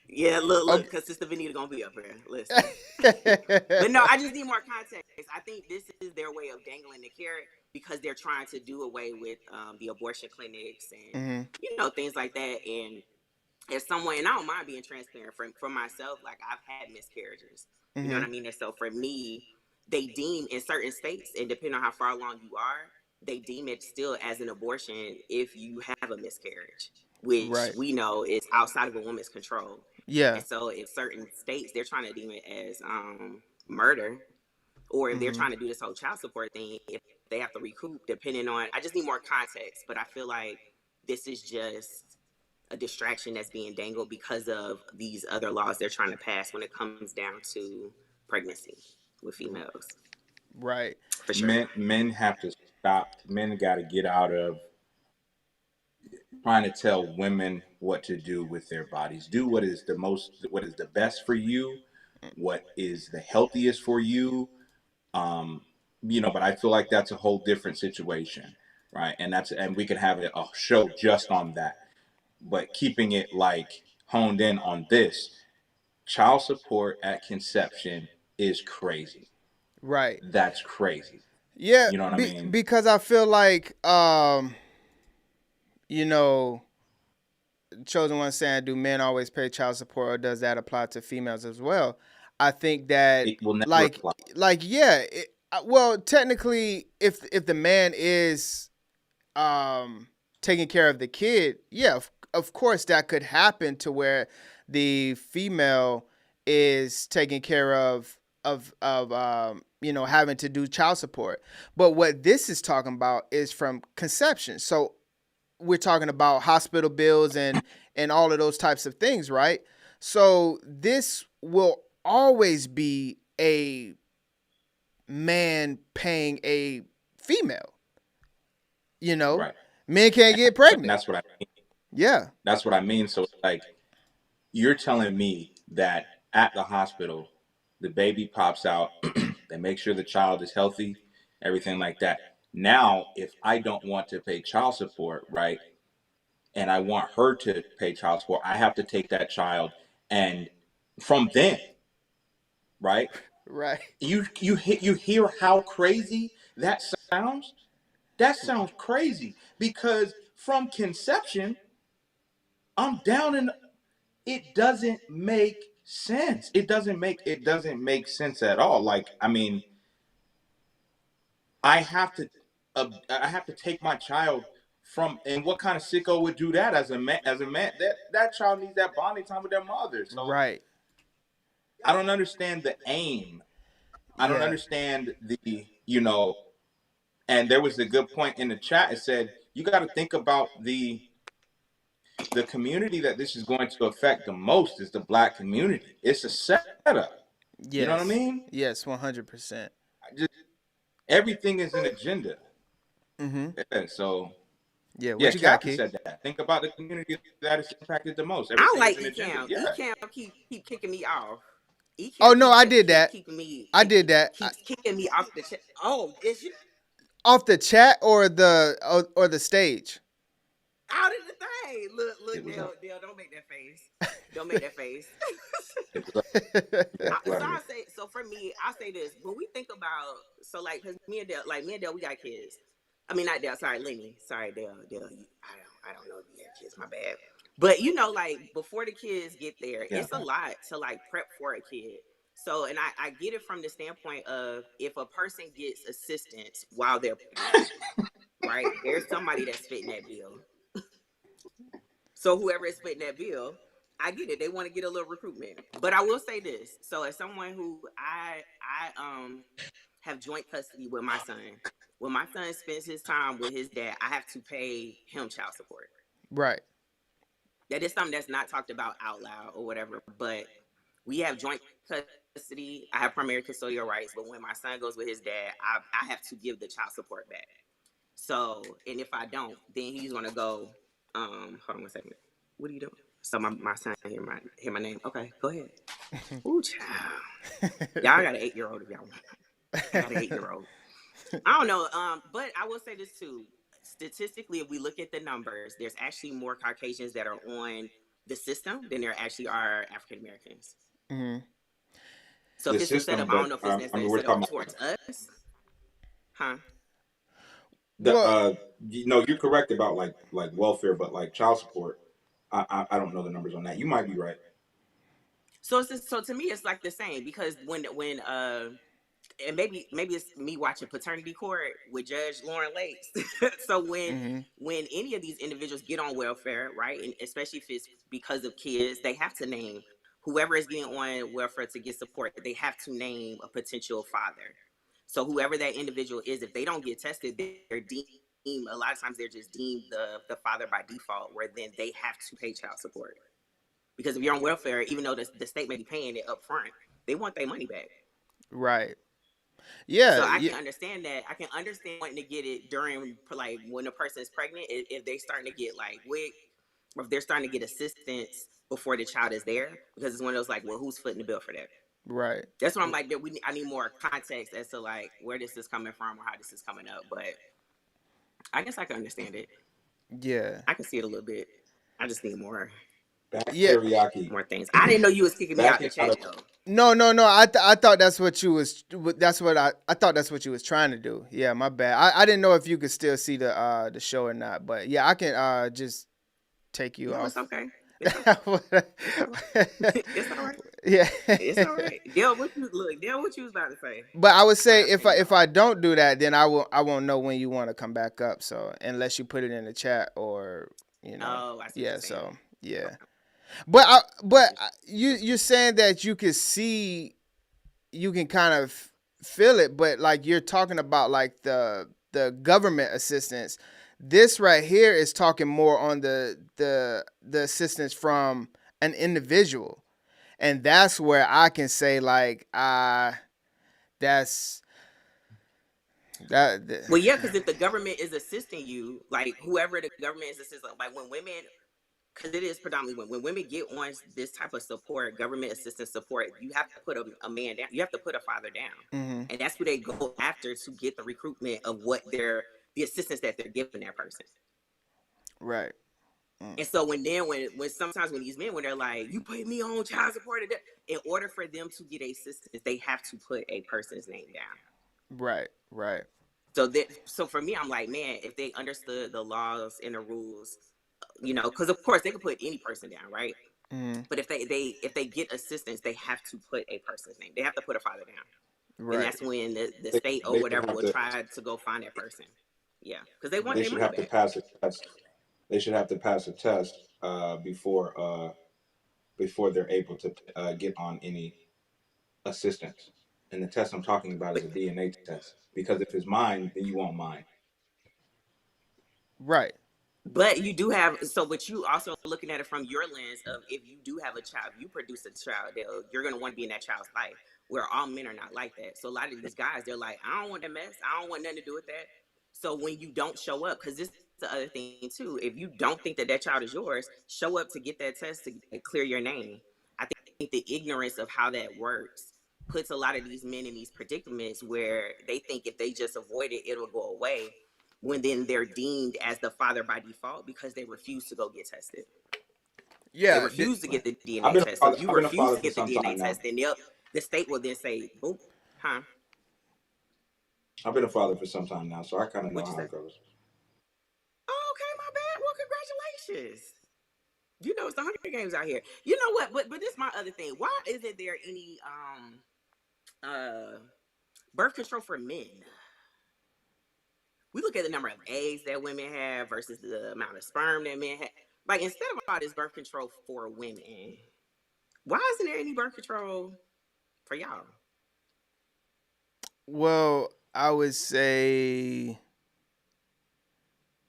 Yeah, look, because Sister Vanita gonna be up here. Listen. But no, I just need more context. I think this is their way of dangling the carrot because they're trying to do away with the abortion clinics and things like that. And as someone, and I don't mind being transparent for myself, like I've had miscarriages. You know what I mean? And so for me, they deem in certain states, and depending on how far along you are, they deem it still as an abortion if you have a miscarriage, which we know is outside of a woman's control. Yeah. And so in certain states, they're trying to deem it as murder, or if they're trying to do this whole child support thing, if they have to recoup, depending on, I just need more context. But I feel like this is just a distraction that's being dangled because of these other laws they're trying to pass when it comes down to pregnancy with females. Right. For sure. Men have to stop. Men got to get out of trying to tell women what to do with their bodies. Do what is the best for you, what is the healthiest for you. But I feel like that's a whole different situation, right? And we could have a show just on that. But keeping it like honed in on this, child support at conception is crazy. Right. That's crazy. Yeah. You know what I mean? Because I feel like Chosen One saying, do men always pay child support, or does that apply to females as well? I think that it will never apply. Well, technically, if the man is taking care of the kid, yeah, of course that could happen to where the female is taking care of having to do child support. But what this is talking about is from conception. So we're talking about hospital bills and all of those types of things, right? So this will always be a man paying a female. Right. Men can't get pregnant. That's what I mean. Yeah. That's what I mean. So like, you're telling me that at the hospital, the baby pops out, they make sure the child is healthy, everything like that. Now, if I don't want to pay child support, right, and I want her to pay child support, I have to take that child, and from then, right? Right. You hear how crazy that sounds? That sounds crazy because from conception, I'm down in. It doesn't make sense. It doesn't make sense at all. Like, I mean, I have to take my child from, and what kind of sicko would do that as a man? That child needs that bonding time with their mother. So right. I don't understand the aim. I don't understand the, and there was a good point in the chat. It said, you got to think about the community that this is going to affect the most is the Black community. It's a setup. Yes. You know what I mean? Yes, 100%. Everything is an agenda. Yeah, so what you got, Keith? Said that. Think about the community that is impacted the most. I don't like E-Cam. E-Cam keep kicking me off. Oh no, I did that. I did that. Keeps kicking me off the chat. Oh, is you off the chat or the stage? Out of the thing. Look, Dale, don't make that face. Don't make that face. So for me, I'll say this. When we think about, so like, cause me and Dale, we got kids. I mean, not Dale. Sorry, Lenny. Sorry, Dale. I don't know if you have kids. My bad. But like before the kids get there, it's a lot to like prep for a kid. So, and I get it from the standpoint of if a person gets assistance while they're pregnant, right? There's somebody that's fitting that bill. So whoever is fitting that bill, I get it. They want to get a little recruitment. But I will say this. So as someone who I have joint custody with my son, when my son spends his time with his dad, I have to pay him child support. Right. That is something that's not talked about out loud or whatever, but we have joint custody. I have primary custodial rights, but when my son goes with his dad, I have to give the child support back. So, and if I don't, then he's gonna go. Hold on one second. What are you doing? So my son hear my name. Okay, go ahead. Ooh, child. Y'all got an 8-year-old if y'all want. I got an 8-year-old. I don't know. But I will say this too. Statistically, if we look at the numbers, there's actually more Caucasians that are on the system than there actually are African Americans. Mm-hmm. So if it's a setup, I don't know if it's necessarily we're set talking up towards us. Huh? You're correct about like welfare, but like child support, I don't know the numbers on that. You might be right. So to me, it's like the same because when and maybe it's me watching Paternity Court with Judge Lauren Lakes. So when any of these individuals get on welfare, right, and especially if it's because of kids, they have to name whoever is getting on welfare to get support. They have to name a potential father. So whoever that individual is, if they don't get tested, they're deemed. A lot of times they're just deemed the father by default, where then they have to pay child support. Because if you're on welfare, even though the state may be paying it up front, they want their money back. Right. Yeah. So I can understand that. I can understand wanting to get it during, like, when a person is pregnant, if they're starting to get, like, WIC, or if they're starting to get assistance before the child is there, because it's one of those, like, well, who's footing the bill for that? Right. That's what I'm like, I need more context as to, like, where this is coming from or how this is coming up. But I guess I can understand it. Yeah. I can see it a little bit. I just need more. Teriyaki. More things. I didn't know you was kicking me out the chat though. No. I thought that's what you was. That's what I thought that's what you was trying to do. Yeah, my bad. I didn't know if you could still see the show or not. But yeah, I can just take you off. It's okay. It's all right. Yeah. It's all right. Dale, what you was about to say? But I would say if I don't do that, then I won't know when you want to come back up. So unless you put it in the chat or I see yeah. So yeah. But you're saying that you can see, you can kind of feel it, but like you're talking about like the government assistance. This right here is talking more on the assistance from an individual, and that's where I can say like that's that. Well, yeah, because if the government is assisting you, like whoever the government is assisting, like when women. Because it is predominantly when women get on this type of support, government assistance support, you have to put a man down. You have to put a father down, and that's who they go after to get the recruitment of what the assistance that they're giving that person. Right. And so when sometimes when these men, when they're like, you put me on child support, in order for them to get assistance, they have to put a person's name down. Right. So for me, I'm like, man, if they understood the laws and the rules. Because of course they could put any person down, right? But if they get assistance, they have to put a person's name. They have to put a father down, right? And that's when the state or whatever will try to go find that person. Yeah, because they want. They should have to pass a test. They should have to pass a test before they're able to get on any assistance. And the test I'm talking about is a DNA test. Because if it's mine, then you won't mind. Right. But you do have, but you also looking at it from your lens of if you do have a child, you produce a child, you're going to want to be in that child's life, where all men are not like that. So a lot of these guys, they're like, I don't want that mess. I don't want nothing to do with that. So when you don't show up, because this is the other thing too, if you don't think that child is yours, show up to get that test to clear your name. I think the ignorance of how that works puts a lot of these men in these predicaments where they think if they just avoid it, it'll go away. When then they're deemed as the father by default because they refuse to go get tested. Yeah, they refuse to get the DNA test. So if you refuse to get the DNA test, then the state will then say, "Oh, huh." I've been a father for some time now, so I kind of know how it goes. Oh, okay, my bad. Well, congratulations. It's the Hunger Games out here. You know what? But this is my other thing. Why isn't there any birth control for men? We look at the number of eggs that women have versus the amount of sperm that men have. Like, instead of all this birth control for women, why isn't there any birth control for y'all? Well, I would say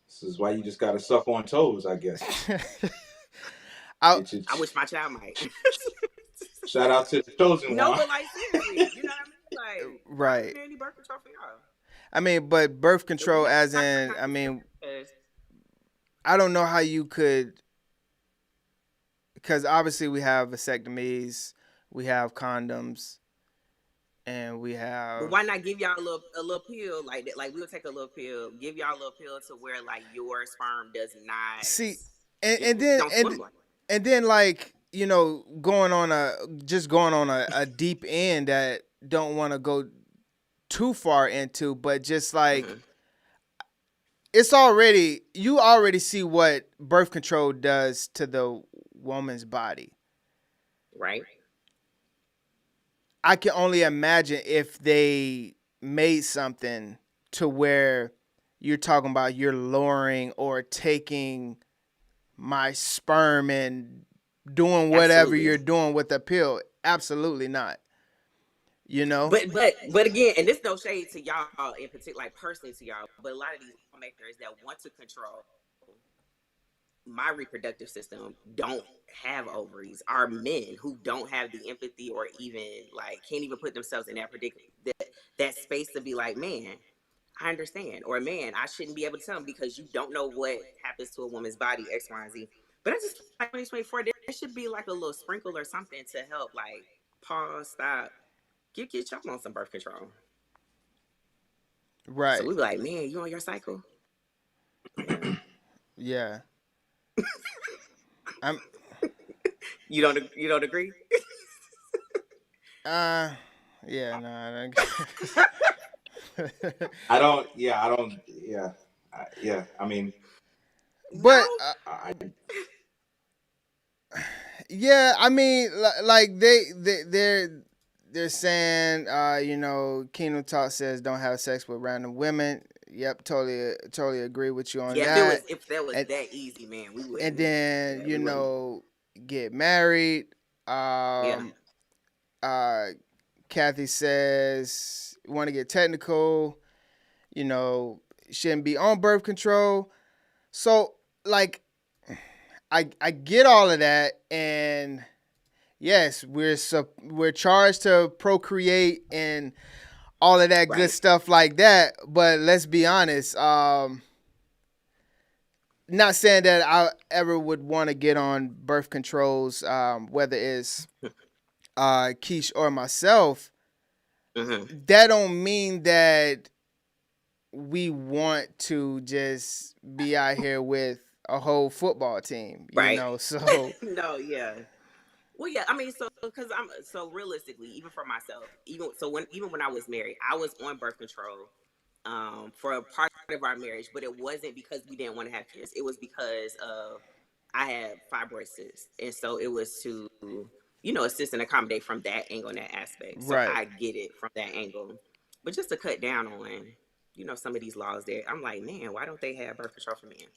this is why you just got to suck on toes, I guess. I I wish my child might. Shout out to the chosen No, one. but like seriously, you know what I mean? Like, why right. isn't there any birth control for y'all? I mean, but birth And we control, have as to in, talk I about mean, this I don't know how you could, because obviously we have vasectomies, we have condoms, and we but have. why not give y'all a little pill like that? Like we'll take a little pill, give y'all a little pill to where like your sperm does not See, just and then don't swim like. and then like going on a deep end that don't want to go too far into, but just like you already see what birth control does to the woman's body. Right. I can only imagine if they made something to where you're talking about you're lowering or taking my sperm and doing whatever Absolutely. you're doing with the pill. Absolutely not. But again, and this no shade to y'all in particular, like personally to y'all, but a lot of these makers that want to control my reproductive system don't have ovaries, are men who don't have the empathy or even like can't even put themselves in that predicament, that space to be like, man, I understand, or man, I shouldn't be able to tell them because you don't know what happens to a woman's body, X, Y, and Z. But I just like 2024, there should be like a little sprinkle or something to help, like pause, stop, get y'all on some birth control. Right. So we be like, man, you on your cycle? Yeah. You don't agree? Yeah, no. I don't. Yeah. I mean, but yeah, I mean, like they're saying, Kingdom Talk says don't have sex with random women. Yep, totally agree with you on that. If that was that easy, man, we would. And then get married. Kathy says, want to get technical, shouldn't be on birth control. So, like, I get all of that, and yes, we're charged to procreate and all of that good stuff like that. But let's be honest, not saying that I ever would want to get on birth controls, whether it's Keish or myself. That don't mean that we want to just be out here with a whole football team, so. No, yeah. Well, yeah, I mean, because realistically, even for myself, even when I was married, I was on birth control for a part of our marriage, but it wasn't because we didn't want to have kids. It was because of I had fibroid cysts, and so it was to assist and accommodate from that angle and that aspect. So I get it from that angle, but just to cut down on some of these laws there, I'm like, man, why don't they have birth control for men?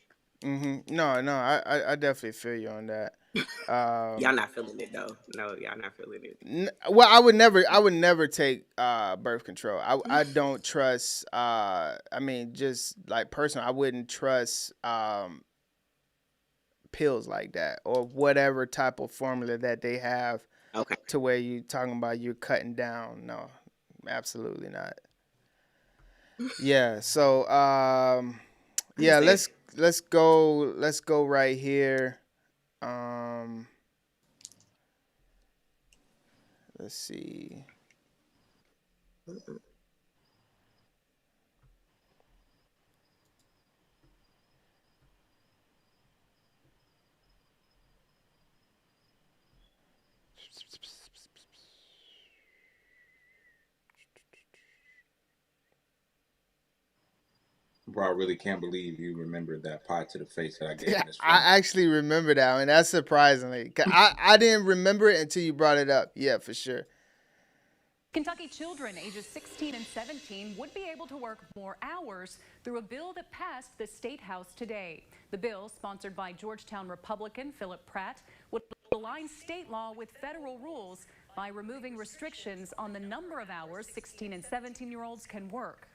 No, I definitely feel you on that. Y'all not feeling it though. No, y'all not feeling it. Well, I would never take birth control. I don't trust. I mean, just like personally, I wouldn't trust pills like that or whatever type of formula that they have. Okay. To where you talking about you're cutting down. No, absolutely not. Yeah. So yeah, let's go right here. Let's see. bro, I really can't believe you remembered that pie to the face that I gave in this film. I actually remember that, and that's surprisingly. I didn't remember it until you brought it up. Yeah, for sure. Kentucky children ages 16 and 17 would be able to work more hours through a bill that passed the State House today. The bill, sponsored by Georgetown Republican Philip Pratt, would align state law with federal rules by removing restrictions on the number of hours 16 and 17-year-olds can work.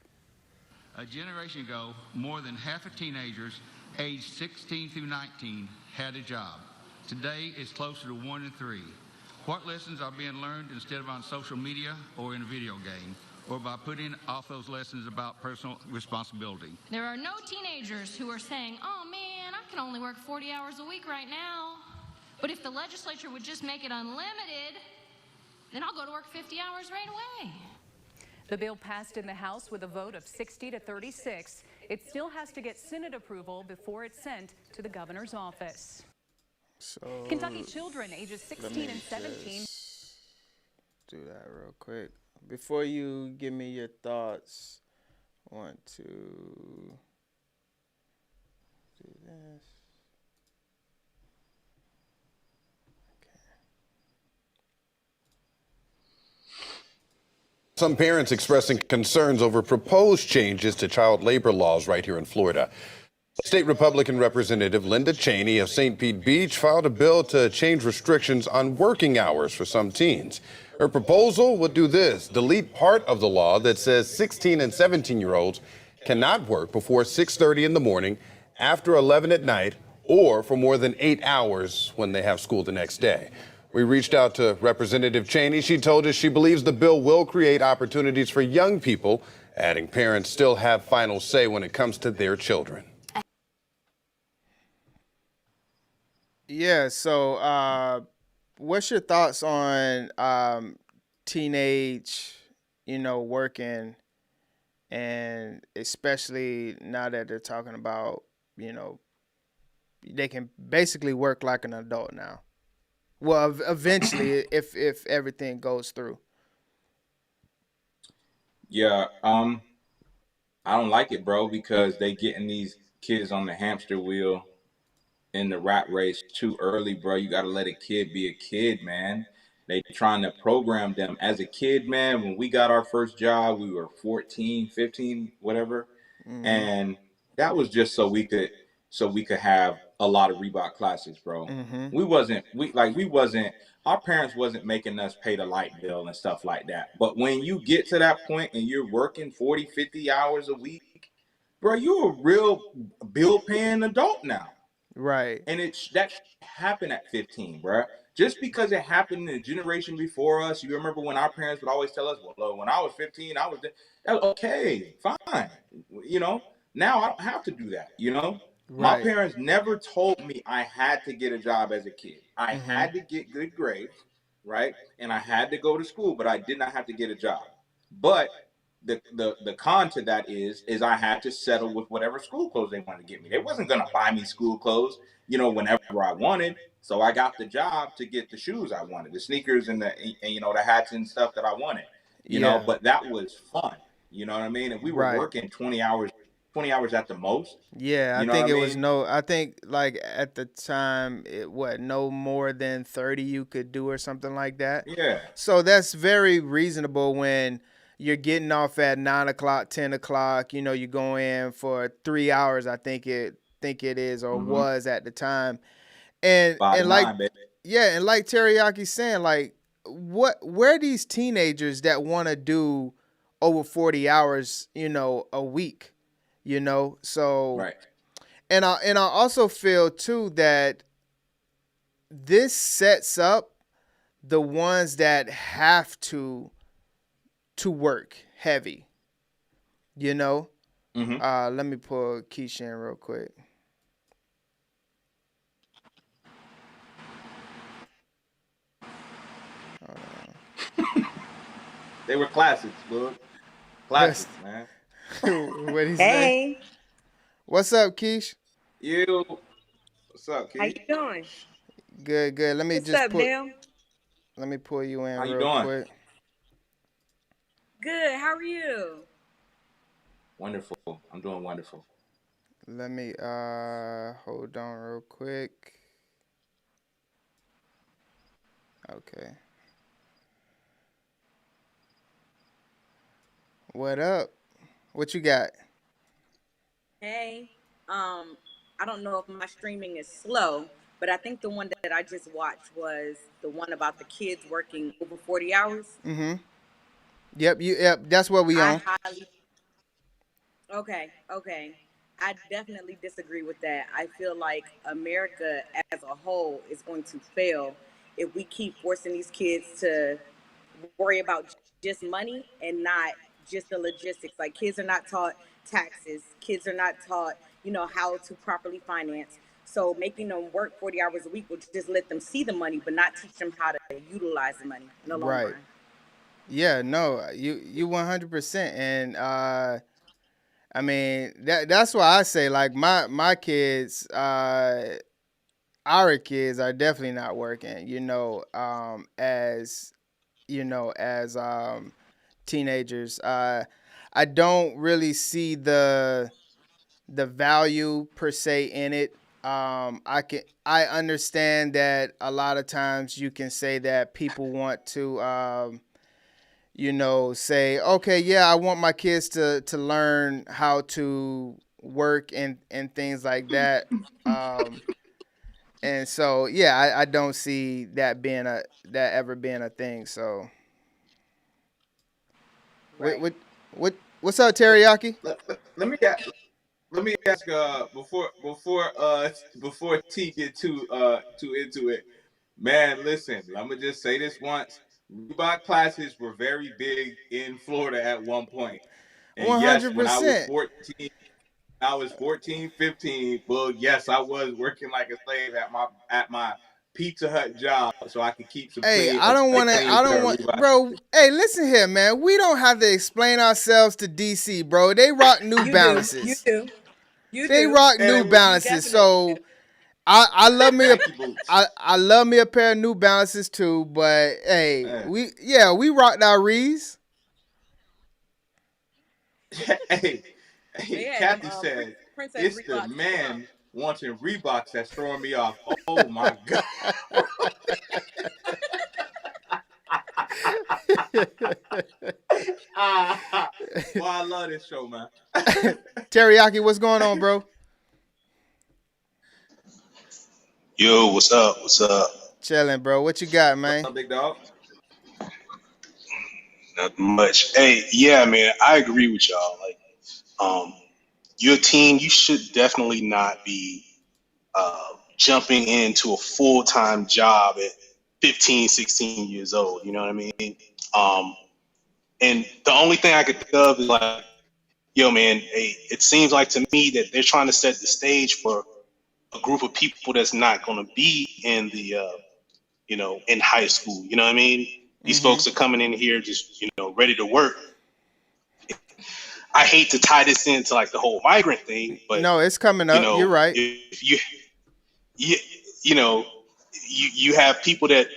A generation ago, more than half of teenagers aged 16 through 19 had a job. today is closer to 1 in 3. What lessons are being learned instead of on social media or in a video game, or by putting off those lessons about personal responsibility? There are no teenagers who are saying, oh man, I can only work 40 hours a week right now. But if the legislature would just make it unlimited, then I'll go to work 50 hours right away. The bill passed in the House with a vote of 60 to 36. It still has to get Senate approval before it's sent to the governor's office. So Kentucky children ages 16 and 17. Do that real quick. Before you give me your thoughts, I want to do this. Some parents expressing concerns over proposed changes to child labor laws right here in Florida. State Republican Representative Linda Cheney of St. Pete Beach filed a bill to change restrictions on working hours for some teens. Her proposal would do this: delete part of the law that says 16 and 17-year-olds cannot work before 6:30 in the morning, after 11 at night, or for more than 8 hours when they have school the next day. We reached out to Representative Cheney. She told us she believes the bill will create opportunities for young people, adding parents still have final say when it comes to their children. Yeah, so what's your thoughts on teenage, working, and especially now that they're talking about, they can basically work like an adult now? Well, eventually, if everything goes through. Yeah, I don't like it, bro, because they getting these kids on the hamster wheel in the rat race too early, bro. You got to let a kid be a kid, man. They trying to program them. As a kid, man, when we got our first job, we were 14, 15, whatever. Mhm. And that was just so we could have a lot of Reebok classes, bro. Mhm. We wasn't our parents wasn't making us pay the light bill and stuff like that. But when you get to that point and you're working 40, 50 hours a week, bro, you're a real bill paying adult now. Right. And that happened at 15, bro. Just because it happened in the generation before us, you remember when our parents would always tell us, well, when I was 15, I was okay, fine. Now I don't have to do that, My Right. parents never told me I had to get a job as a kid. I Mhm. had to get good grades, right? And I had to go to school, but I did not have to get a job. But the con to that is I had to settle with whatever school clothes they wanted to get me. They wasn't gonna buy me school clothes, whenever I wanted. So I got the job to get the shoes I wanted, the sneakers and the hats and stuff that I wanted. Yeah. But that was fun. You know what I mean? And we were Right. working 20 hours at the most. Yeah, You I know think what it I was mean? I think like at the time, no more than 30 you could do or something like that. Yeah. So that's very reasonable when you're getting off at 9 o'clock, 10 o'clock, you go in for 3 hours, I think it is or Mhm. was at the time. And Bottom like, line, baby. yeah, and like Teriyaki's saying, like, where are these teenagers that want to do over 40 hours, a week, So Right. and I also feel too that this sets up the ones that have to work heavy, Mhm. Let me pull Keisha in real quick. Hold on. They were classics, bud. Classics, man. What'd he say? Hey, What's up, Keish? You. What's up, how Keith? you doing? Good. Let me What's just up, Dale? let me pull you in How you real doing? quick. Good. How are you? Wonderful. I'm doing wonderful. Let me hold on real quick. Okay. What up? What you got? Hey, I don't know if my streaming is slow, but I think the one that I just watched was the one about the kids working over 40 hours. Mm-hmm. Yep, that's what we I on. highly, okay. I definitely disagree with that. I feel like America as a whole is going to fail if we keep forcing these kids to worry about just money and not just the logistics. Like kids are not taught taxes. Kids are not taught, how to properly finance. So making them work 40 hours a week will just let them see the money, but not teach them how to utilize the money in the long Right. run. Yeah, no, you 100%. And I mean that's why I say like my kids, our kids are definitely not working, as teenagers. I don't really see the value per se in it. I understand that a lot of times you can say that people want to say, okay, yeah, I want my kids to learn how to work and things like that. And so yeah, I don't see that ever being a thing. So Right. what's up, Teriyaki? Let me let me ask before T get too into it, man. Listen, I'm gonna just say this once. Reebok classes were very big in Florida at one point. And yes, when I was 100%. 14, 15. Well, yes, I was working like a slave at my Pizza Hut job so I could keep some Hey, clean I don't a want to. clean I pair don't of want, Reebok. bro. Hey, listen here, man. We don't have to explain ourselves to DC, bro. They rock New You do. You Balances. do. You They do. rock And New it was Balances. Definitely. So I love me a Nike boots. I love me a pair of New Balances too. But hey, Man. we rocked our Rees. hey, They had them Kathy said Princess it's the Reeboks too, huh? man wanting Reeboks that's throwing me off. Oh my god. Well, I love this show, man. Teriyaki, what's going on, bro? Yo, what's up? What's up? Chilling, bro. What you got, man? Big dog. Not much. Hey, yeah, man, I agree with y'all. Like, your team, you should definitely not be jumping into a full-time job at 15, 16 years old. You know what I mean? And the only thing I could think of is like, yo, man, hey, it seems like to me that they're trying to set the stage for a group of people that's not going to be in the in high school. You know what I mean? These folks are coming in here just, ready to work. I hate to tie this into like the whole migrant thing, but No, it's coming up. You're right. if you, you know, you have people that,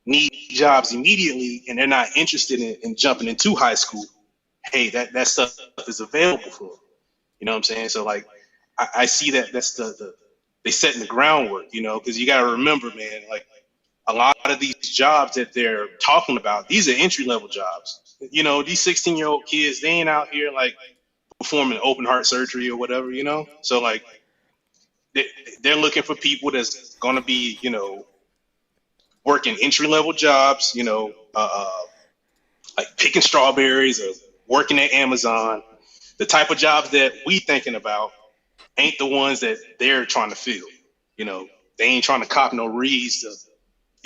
need jobs immediately and they're not interested in jumping into high school. Hey, that stuff is available for them. You know what I'm saying? So like, I see that's they setting the groundwork, because you got to remember, man, like a lot of these jobs that they're talking about, these are entry level jobs. These 16-year-old kids, they ain't out here like performing open heart surgery or whatever, So like, they're looking for people that's gonna be, working entry level jobs, like picking strawberries or working at Amazon. The type of jobs that we thinking about ain't the ones that they're trying to fill. They ain't trying to cop no reeds to,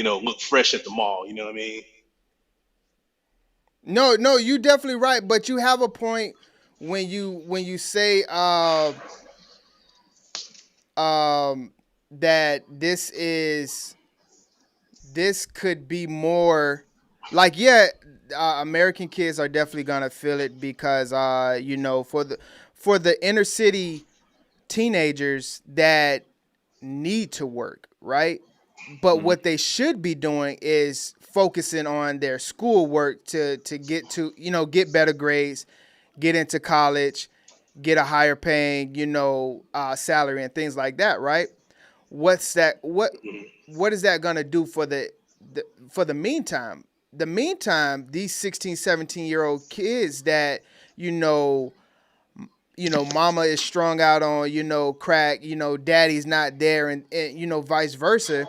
look fresh at the mall. You know what I mean? No, you definitely right. But you have a point when you say that this could be more like, yeah, American kids are definitely gonna feel it because for the inner city teenagers that need to work, right? But what they should be doing is focusing on their schoolwork to get to get better grades, get into college, get a higher paying salary and things like that, right? What is that gonna do for the meantime? The meantime, these 16, 17-year-old kids that mama is strung out on crack, daddy's not there, and vice versa.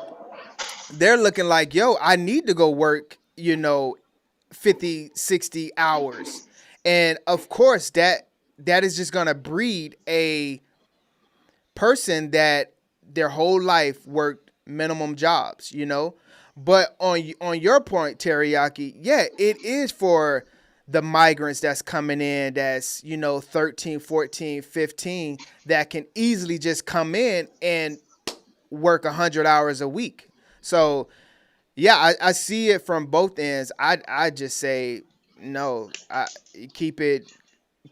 They're looking like, yo, I need to go work 50, 60 hours. And of course that that is just gonna breed a person that their whole life worked minimum jobs, you know. But on your point, Teriyaki, yeah, it is for the migrants that's coming in that's, 13, 14, 15 that can easily just come in and work 100 hours a week. So yeah, I see it from both ends. I just say no. Keep it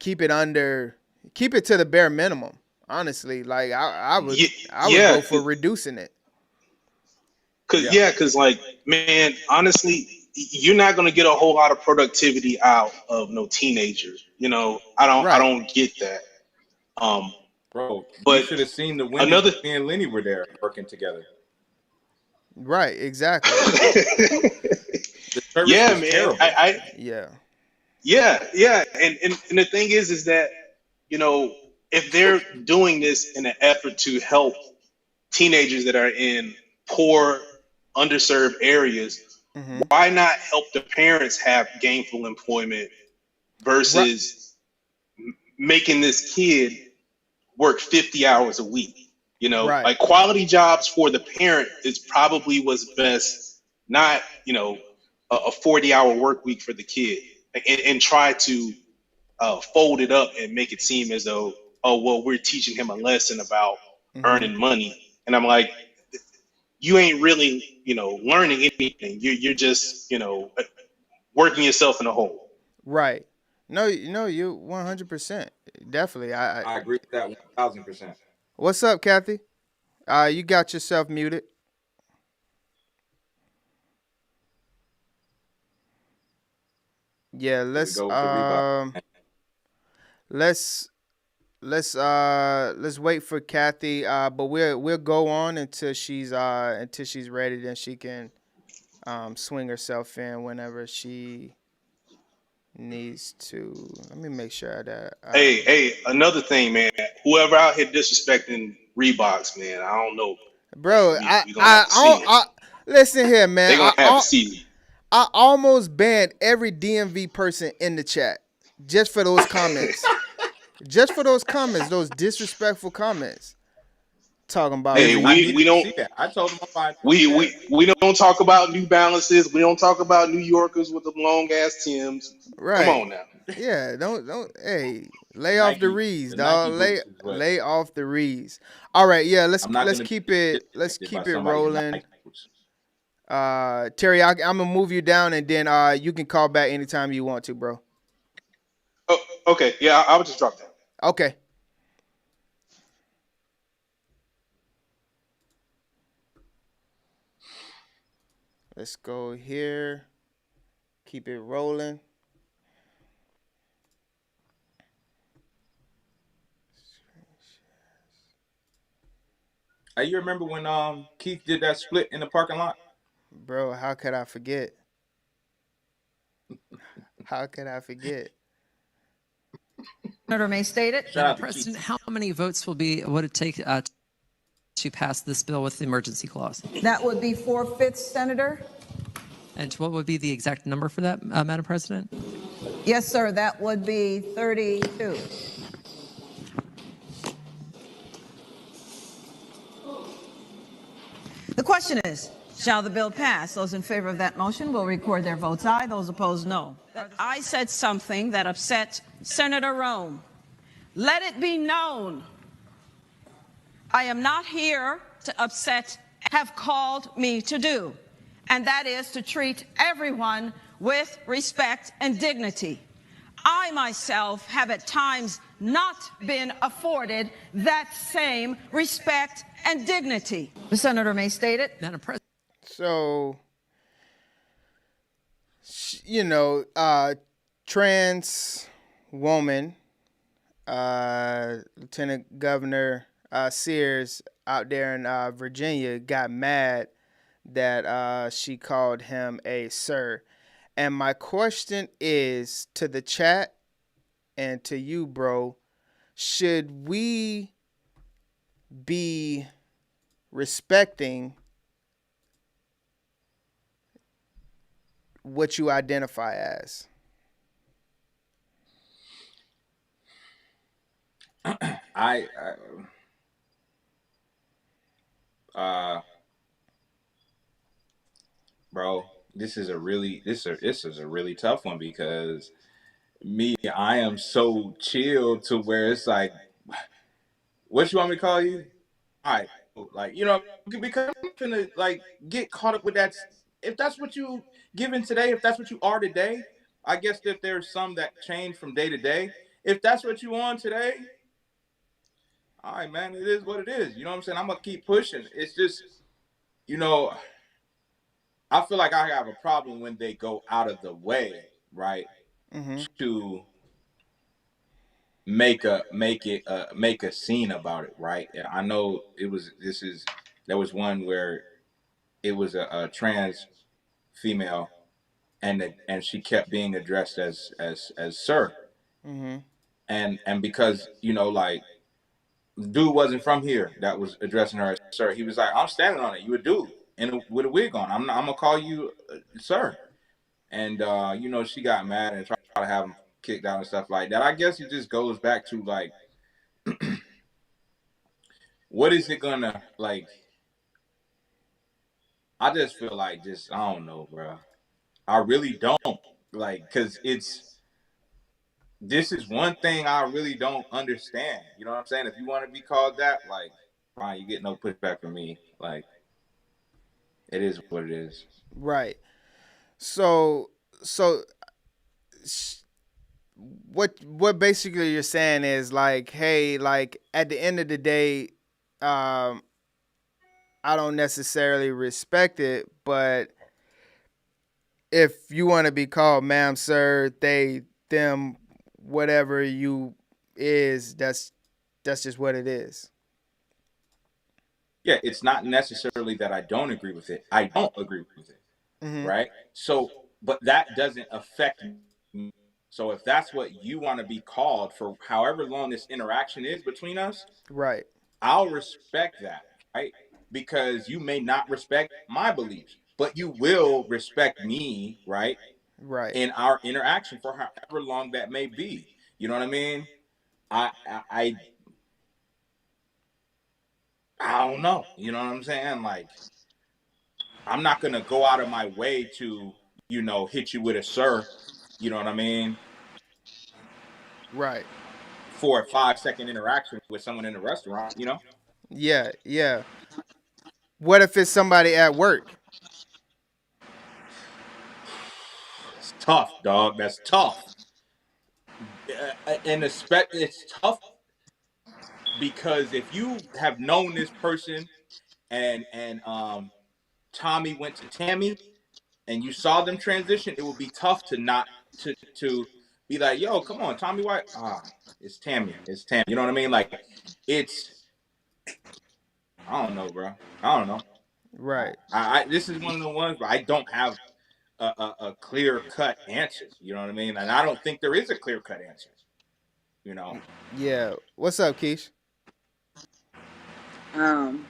keep it under keep it to the bare minimum. Honestly, like I would Yeah, go for reducing it. cause like, man, honestly, you're not gonna get a whole lot of productivity out of no teenager. I Right. don't get that. Bro, you But should have seen the Wendy's another, when me and Lenny were there working together. Right. Exactly. The service yeah, was man, terrible. Yeah. yeah, and the thing is that if they're doing this in an effort to help teenagers that are in poor, underserved areas, Mm-hmm. why not help the parents have gainful employment versus making this kid work 50 hours a week? Right. Like, quality jobs for the parent is probably what's best, not, a 40-hour work week for the kid, and try to fold it up and make it seem as though, oh, well, we're teaching him a lesson about Mm-hmm. earning money. And I'm like, you ain't really, learning anything. You're just, working yourself in a hole. Right. No, you 100%. Definitely. I agree with that 1,000%. What's up, Kathy? You got yourself muted. Yeah, Here we go with the Reebok. let's wait for Kathy. But we'll go on until she's ready. Then she can swing herself in whenever she needs to. Let me make sure that. Hey, another thing, man. Whoever out here disrespecting Reeboks, man, I don't know. Bro, We gonna have to see it. Listen here, man. They gonna have to see it. I almost banned every DMV person in the chat just for those comments. Just for those comments, those disrespectful comments. Talking about Hey, we don't see that. I told him about we don't talk about New Balances. We don't talk about New Yorkers with the long ass Timbs. Right. Come on now. Yeah, don't hey, lay off the rees, dog. Lay off the rees. All right, yeah, let's keep it rolling. Terry, I'm gonna move you down and then you can call back anytime you want to, bro. Oh, okay. Yeah, I would just drop that. Okay. Let's go here. Keep it rolling. Hey, you remember when Keith did that split in the parking lot? Bro, how could I forget? How could I forget? Senator May stated. Madam President, how many votes would it take to pass this bill with the emergency clause? That would be 4/5, Senator. And what would be the exact number for that, Madam President? Yes, sir. That would be 32. The question is, shall the bill pass? Those in favor of that motion will record their votes aye. Those opposed, no. I said something that upset Senator Rome. Let it be known, I am not here to upset, have called me to do, and that is to treat everyone with respect and dignity. I myself have at times not been afforded that same respect and dignity. The senator may state it. Madam President. So, trans woman, Lieutenant Governor Sears out there in Virginia got mad that she called him a sir. And my question is to the chat and to you, bro, should we be respecting what you identify as? I bro, this is a really tough one because I am so chill to where it's like, what you want me to call you? All right, cool. Like, because I'm gonna like get caught up with that. If that's what you given today, if that's what you are today, I guess that there's some that change from day to day. If that's what you on today, all right, man, it is what it is. You know what I'm saying? I'm gonna keep pushing. It's just, you know, I feel like I have a problem when they go out of the way, right, Mm-hmm. to make a scene about it, right? And I know there was one where it was a trans female, and she kept being addressed as sir, Mm-hmm. and because like dude wasn't from here that was addressing her as sir. He was like, I'm standing on it. You a dude with a wig on. I'm gonna call you sir. And she got mad and tried to have him kicked out and stuff like that. I guess it just goes back to like, what is it gonna like? I just feel like I don't know, bro. I really don't like because this is one thing I really don't understand. You know what I'm saying? If you want to be called that, like, fine, you get no pushback from me. Like, it is what it is. Right. So what basically you're saying is like, hey, like at the end of the day, I don't necessarily respect it, but if you want to be called ma'am, sir, they, them, whatever you is, that's just what it is. Yeah, it's not necessarily that I don't agree with it. I don't agree with it. Mm-hmm. Right? So, but that doesn't affect me. So if that's what you want to be called for however long this interaction is between us, Right. I'll respect that, right? Because you may not respect my beliefs, but you will respect me, right? Right. In our interaction for however long that may be. You know what I mean? I don't know. You know what I'm saying? Like, I'm not gonna go out of my way to, hit you with a sir. You know what I mean? Right. For a 5-second interaction with someone in a restaurant, Yeah. Yeah. What if it's somebody at work? It's tough, dog. That's tough. And it's tough because if you have known this person and Tommy went to Tammy and you saw them transition, it would be tough to not to be like, yo, come on, Tommy White. It's Tammy. It's Tammy. You know what I mean? Like, it's I don't know, bro. I don't know. Right. I this is one of the ones where I don't have a clear cut answer. You know what I mean? And I don't think there is a clear cut answer. You know. Yeah. What's up, Keish? I'm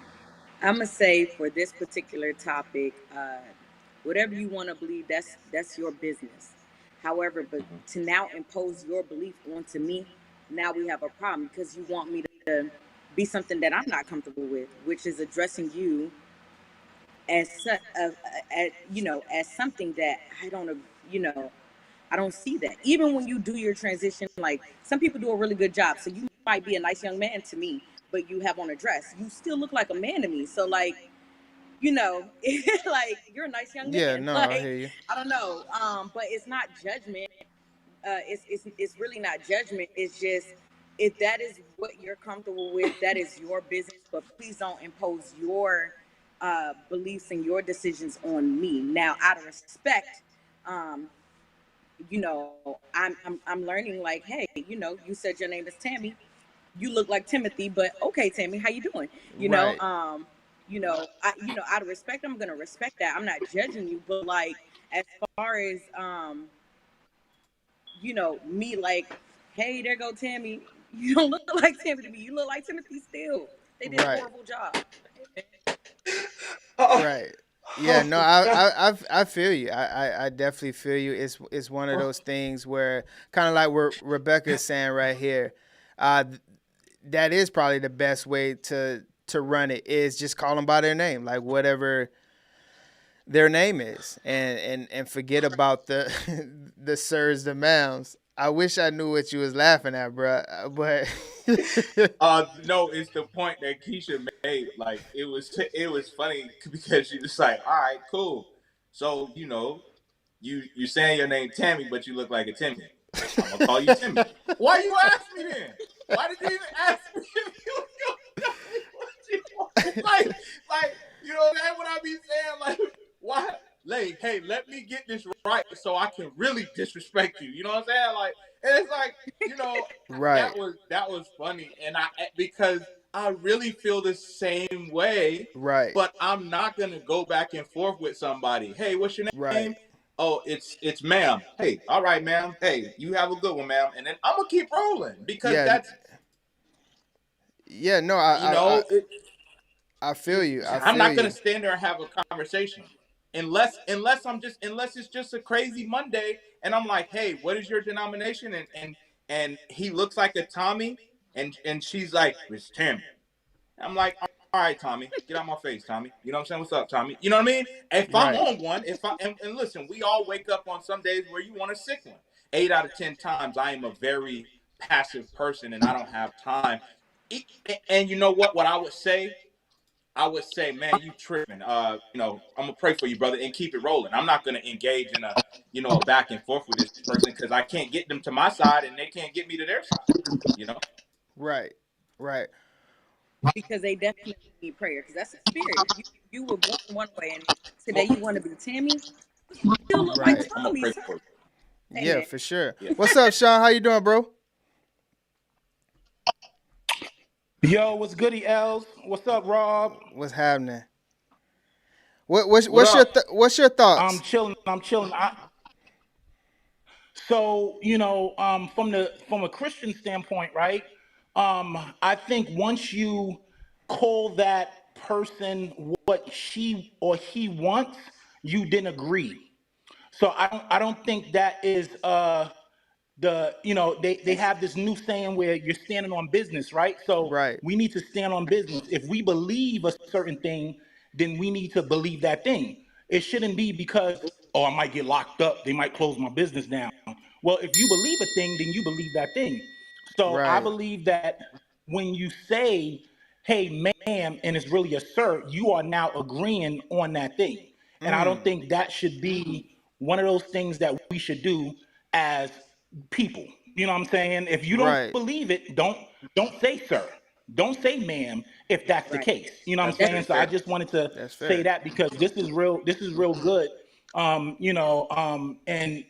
gonna say for this particular topic, whatever you want to believe, that's your business. However, but to now impose your belief onto me, now we have a problem because you want me to be something that I'm not comfortable with, which is addressing you as as something that I don't, I don't see that. Even when you do your transition, like some people do a really good job. So you might be a nice young man to me, but you have on a dress. You still look like a man to me. So like, like you're a nice young Yeah. man. No, I Like hear you. I don't know. But it's not judgment. It's really not judgment. It's just if that is what you're comfortable with, that is your business. But please don't impose your beliefs and your decisions on me. Now, out of respect, um, I'm learning like, hey, you said your name is Tammy. You look like Timothy, but okay, Tammy, how you doing? Right. Out of respect, I'm gonna respect that. I'm not judging you, but like as far as me like, hey, there go Tammy. You don't look like Tammy to me. You look like Timothy still. They did a Right. horrible job. Right. Yeah, no, I feel you. I definitely feel you. It's one of those things where kind of like what Rebecca is saying right here. that is probably the best way to run it, is just call them by their name, like whatever their name is, and forget about the the sirs, the ma'ams. I wish I knew what you was laughing at, bro. But No, it's the point that Keisha made. Like it was funny because she was like, all right, cool. So you saying your name Tammy, but you look like a Timmy. I'm gonna call you Timmy. Why you ask me then? Why did you even ask me if you were gonna tell me what you want? Like that's what I be saying. Like, why? Like, hey, let me get this right so I can really disrespect you. You know what I'm saying? Like, and it's like, right, that was funny, and because I really feel the same way. right, But I'm not gonna go back and forth with somebody. Hey, what's your right. name? Oh, it's ma'am. Hey, all right, ma'am. Hey, you have a good one, ma'am. And then I'm gonna keep rolling because that's no, I feel you. I'm not gonna stand there and have a conversation unless it's just a crazy Monday and I'm like, hey, what is your denomination? And he looks like a Tommy and she's like, it's Tammy. I'm like, all right, Tommy, get out my face, Tommy. You know what I'm saying? What's up, Tommy? You know what I mean? If I'm on one, and listen, we all wake up on some days where you want a sick one. 8 out of 10 times, I am a very passive person and I don't have time. And you know what? What I would say, man, you tripping. I'm gonna pray for you, brother, and keep it rolling. I'm not gonna engage in a back and forth with this person because I can't get them to my side and they can't get me to their side. Right. Because they definitely need prayer. Because that's a spirit. You were born one way, and today you want to be Tammy. You still look like Tommy. Yeah, for sure. Yeah. What's up, Sean? How you doing, bro? Yo, what's goody, Els? What's up, Rob? What's happening? What's your thoughts? I'm chilling. So from a Christian standpoint, right? I think once you call that person what she or he wants, you didn't agree. So I don't think that is they have this new saying where you're standing on business, right? So we need to stand on business. If we believe a certain thing, then we need to believe that thing. It shouldn't be because, I might get locked up, they might close my business down. Well, if you believe a thing, then you believe that thing. So I believe that when you say, hey, ma'am, and it's really a sir, you are now agreeing on that thing. And I don't think that should be one of those things that we should do as people. You know what I'm saying? If you don't believe it, don't say sir. Don't say ma'am if that's the case. You know what I'm saying? So I just wanted to say that because this is real good. And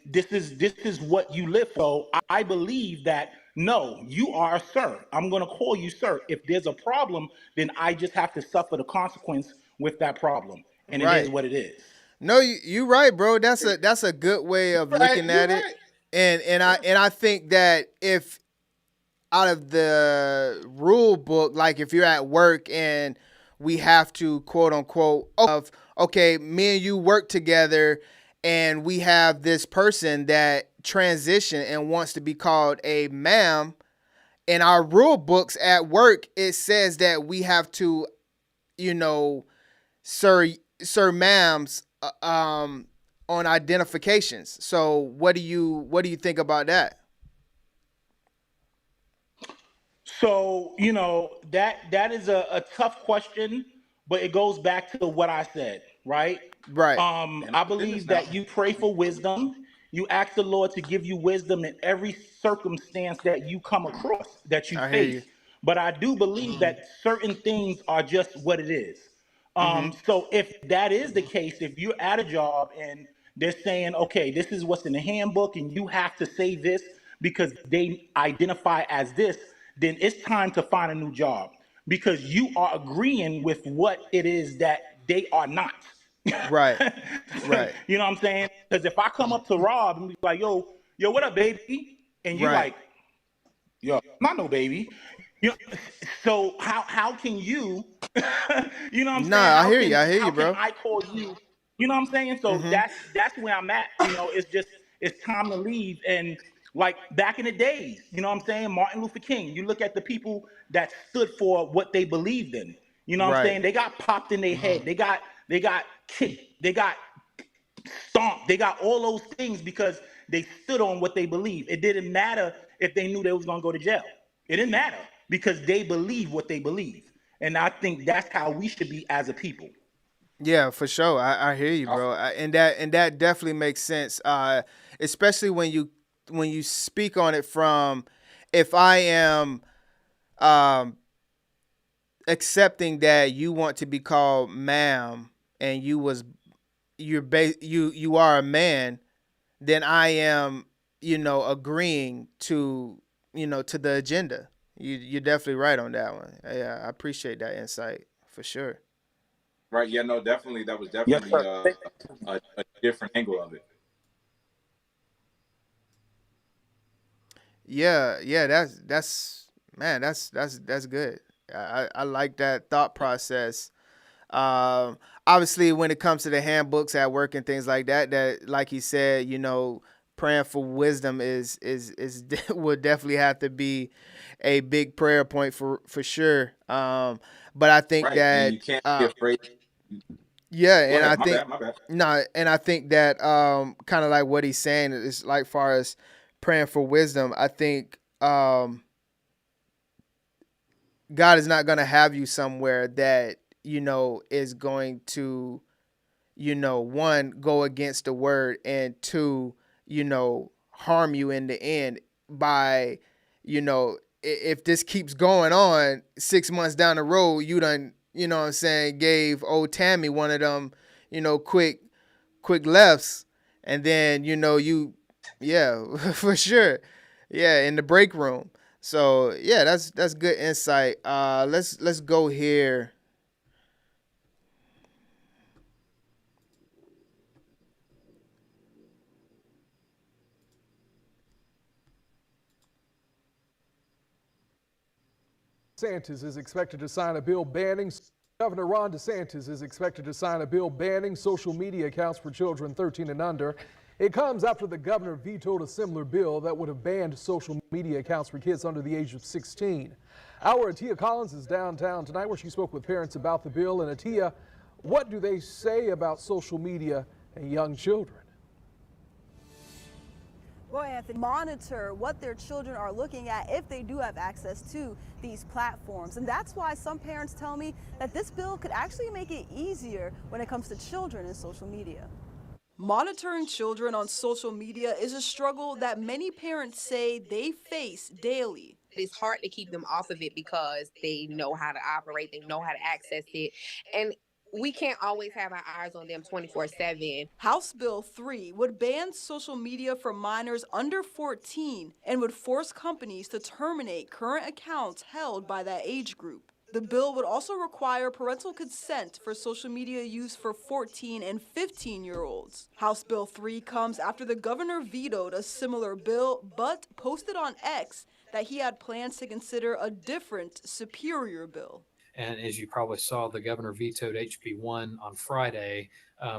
this is what you live for. I believe that no, you are a sir. I'm gonna call you sir. If there's a problem, then I just have to suffer the consequence with that problem. And it is what it is. No, you right, bro. That's a good way of looking at it. And I think that if out of the rule book, like if you're at work and we have to quote unquote okay, me and you work together and we have this person that transition and wants to be called a ma'am, in our rule books at work it says that we have to, sir ma'ams on identifications. So what do you think about that? So, that is a tough question, but it goes back to what I said, right? Right. I believe that you pray for wisdom. You ask the Lord to give you wisdom in every circumstance that you come across, that you face. But I do believe that certain things are just what it is. So if that is the case, if you're at a job and they're saying, okay, this is what's in the handbook and you have to say this because they identify as this, then it's time to find a new job because you are agreeing with what it is that they are not. Right. You know what I'm saying? Because if I come up to Rob and be like, yo, what up, baby? And you like, yo, I'm not no baby. So how can you, you know what I'm saying? I hear you, bro. How can I call you? You know what I'm saying? So that's where I'm at. It's time to leave. And like back in the days, you know what I'm saying? Martin Luther King, you look at the people that stood for what they believed in. You know what I'm Right. saying? They got popped in their head. They got kicked. They got stomped. They got all those things because they stood on what they believed. It didn't matter if they knew they was gonna go to jail. It didn't matter because they believe what they believe. And I think that's how we should be as a people. Yeah, for sure. I hear you, bro. And that definitely makes sense. Especially when you speak on it from, if I am um accepting that you want to be called ma'am and you are a man, then I am, agreeing to, to the agenda. You're definitely right on that one. Yeah, I appreciate that insight for sure. Right. Yeah. No. Definitely. That was Yes, definitely sir. a different angle of it. Yeah, that's man, that's good. I like that thought process. Obviously, when it comes to the handbooks at work and things like that, that like he said, praying for wisdom is would definitely have to be a big prayer point for sure. But I think Right. And that you can't be afraid. yeah, Go and I ahead. My think bad. My bad. no, and I think that kind of like what he's saying is like far as praying for wisdom. I think God is not going to have you somewhere that is going to one, go against the word, and two, harm you in the end by if this keeps going on 6 months down the road, you done, what I'm saying, gave old Tammy one of them, quick lefts, and then yeah, for sure, yeah, in the break room. So yeah, that's good insight. Let's go here. DeSantis is expected to sign a bill banning Governor Ron DeSantis is expected to sign a bill banning social media accounts for children 13 and under. It comes after the governor vetoed a similar bill that would have banned social media accounts for kids under the age of 16. Our Atia Collins is downtown tonight where she spoke with parents about the bill. And Atia, what do they say about social media and young children? Well, Anthony, monitor what their children are looking at if they do have access to these platforms. And that's why some parents tell me that this bill could actually make it easier when it comes to children and social media. Monitoring children on social media is a struggle that many parents say they face daily. It's hard to keep them off of it because they know how to operate, they know how to access it, and we can't always have our eyes on them 24/7. House Bill 3 would ban social media for minors under 14 and would force companies to terminate current accounts held by that age group. The bill would also require parental consent for social media use for 14 and 15-year-olds. House Bill 3 comes after the governor vetoed a similar bill, but posted on X that he had plans to consider a different, superior bill. And as you probably saw, the governor vetoed HB 1 on Friday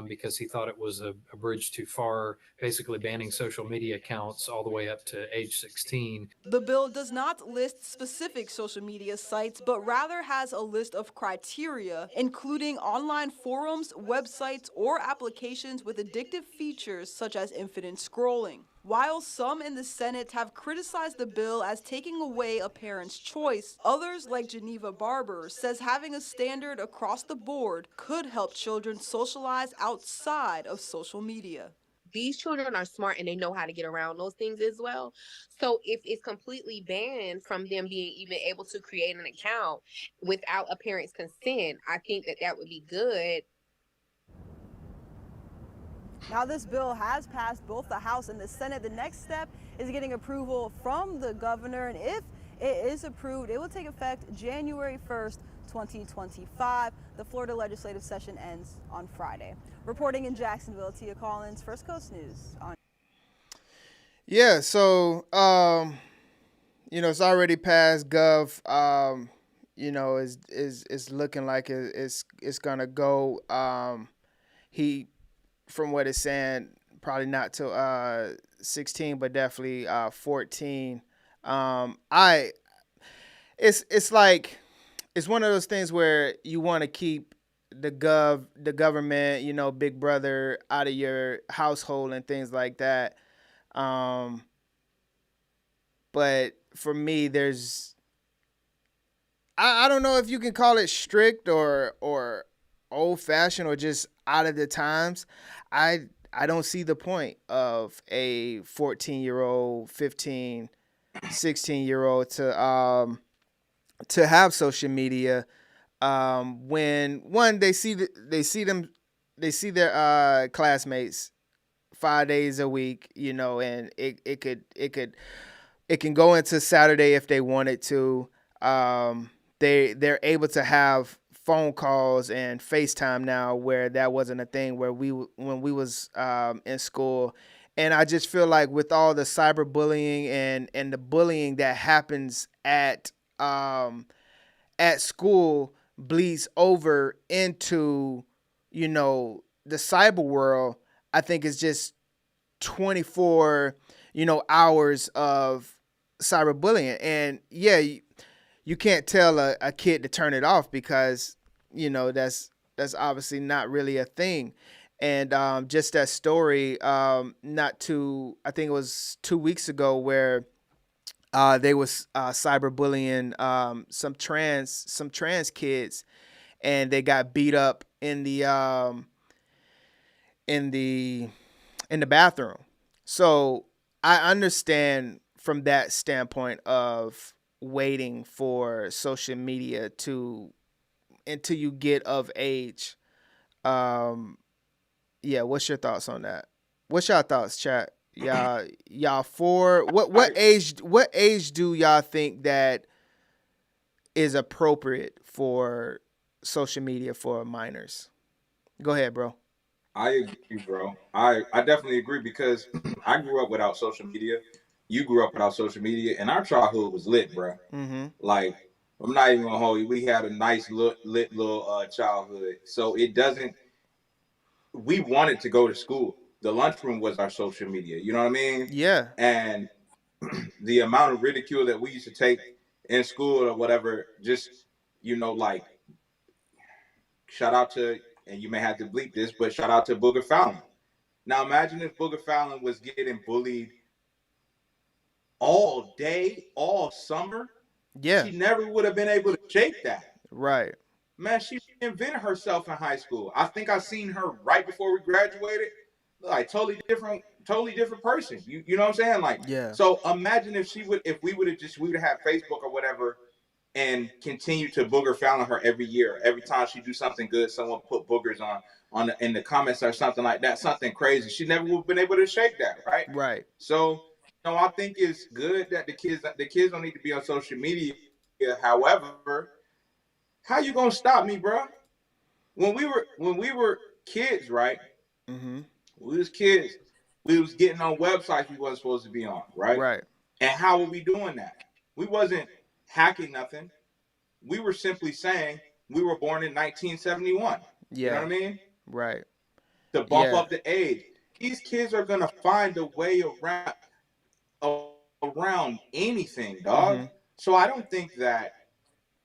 because he thought it was a bridge too far, basically banning social media accounts all the way up to age 16. The bill does not list specific social media sites, but rather has a list of criteria, including online forums, websites, or applications with addictive features such as infinite scrolling. While some in the Senate have criticized the bill as taking away a parent's choice, others, like Geneva Barber, says having a standard across the board could help children socialize outside of social media. These children are smart and they know how to get around those things as well. So if it's completely banned from them being even able to create an account without a parent's consent, I think that would be good. Now, this bill has passed both the House and the Senate. The next step is getting approval from the governor, and if it is approved, it will take effect January 1st, 2025. The Florida legislative session ends on Friday. Reporting in Jacksonville, Tia Collins, First Coast News. Yeah, so it's already passed. Gov, is looking like it's gonna go. From what it's saying, probably not till 16, but definitely 14. it's like it's one of those things where you want to keep the government, Big Brother out of your household and things like that. Um, but for me, I don't know if you can call it strict or old fashioned or just out of the times. I don't see the point of a 14-year-old, 15, 16-year-old to have social media when one they see their classmates 5 days a week, and it can go into Saturday if they wanted to. They're able to have phone calls and FaceTime now, where that wasn't a thing where when we was in school. And I just feel like with all the cyberbullying and the bullying that happens at school bleeds over into the cyber world. I think it's just 24 hours of cyberbullying. And yeah, you can't tell a kid to turn it off because that's obviously not really a thing. And just that story, I think it was 2 weeks ago, where they was cyberbullying some trans kids, and they got beat up in the bathroom. So I understand from that standpoint of waiting for social media until you get of age. Yeah, what's your thoughts on that? What's y'all thoughts, chat? Y'all for what age do y'all think that is appropriate for social media for minors? Go ahead, bro. I agree, bro. I definitely agree because I grew up without social media. You grew up without social media, and our childhood was lit, bro. Mm-hmm. Like, I'm not even gonna hold you. We had a nice lit little childhood. So it doesn't. We wanted to go to school. The lunchroom was our social media. You know what I mean? Yeah. And the amount of ridicule that we used to take in school or whatever, just like, shout out to, and you may have to bleep this, but shout out to Booger Fallon. Now imagine if Booger Fallon was getting bullied all day, all summer. Yeah. She never would have been able to shake that. Right. Man, she invented herself in high school. I think I seen her right before we graduated. Like totally different person. You know what I'm saying? Like, yeah. So imagine if we would have had Facebook or whatever and continue to Booger Fallon her every year. Every time she do something good, someone put boogers in the comments or something like that, something crazy. She never would have been able to shake that, right? Right. So, I think it's good that the kids don't need to be on social media. However, how you gonna stop me, bro? When we were kids, right? Mm-hmm. When we was kids, we was getting on websites we wasn't supposed to be on, right? Right. And how were we doing that? We wasn't hacking nothing. We were simply saying we were born in 1971. Yeah. You know what I mean? Right. To bump up the age. These kids are gonna find a way around anything, dog. Mm-hmm. So I don't think that.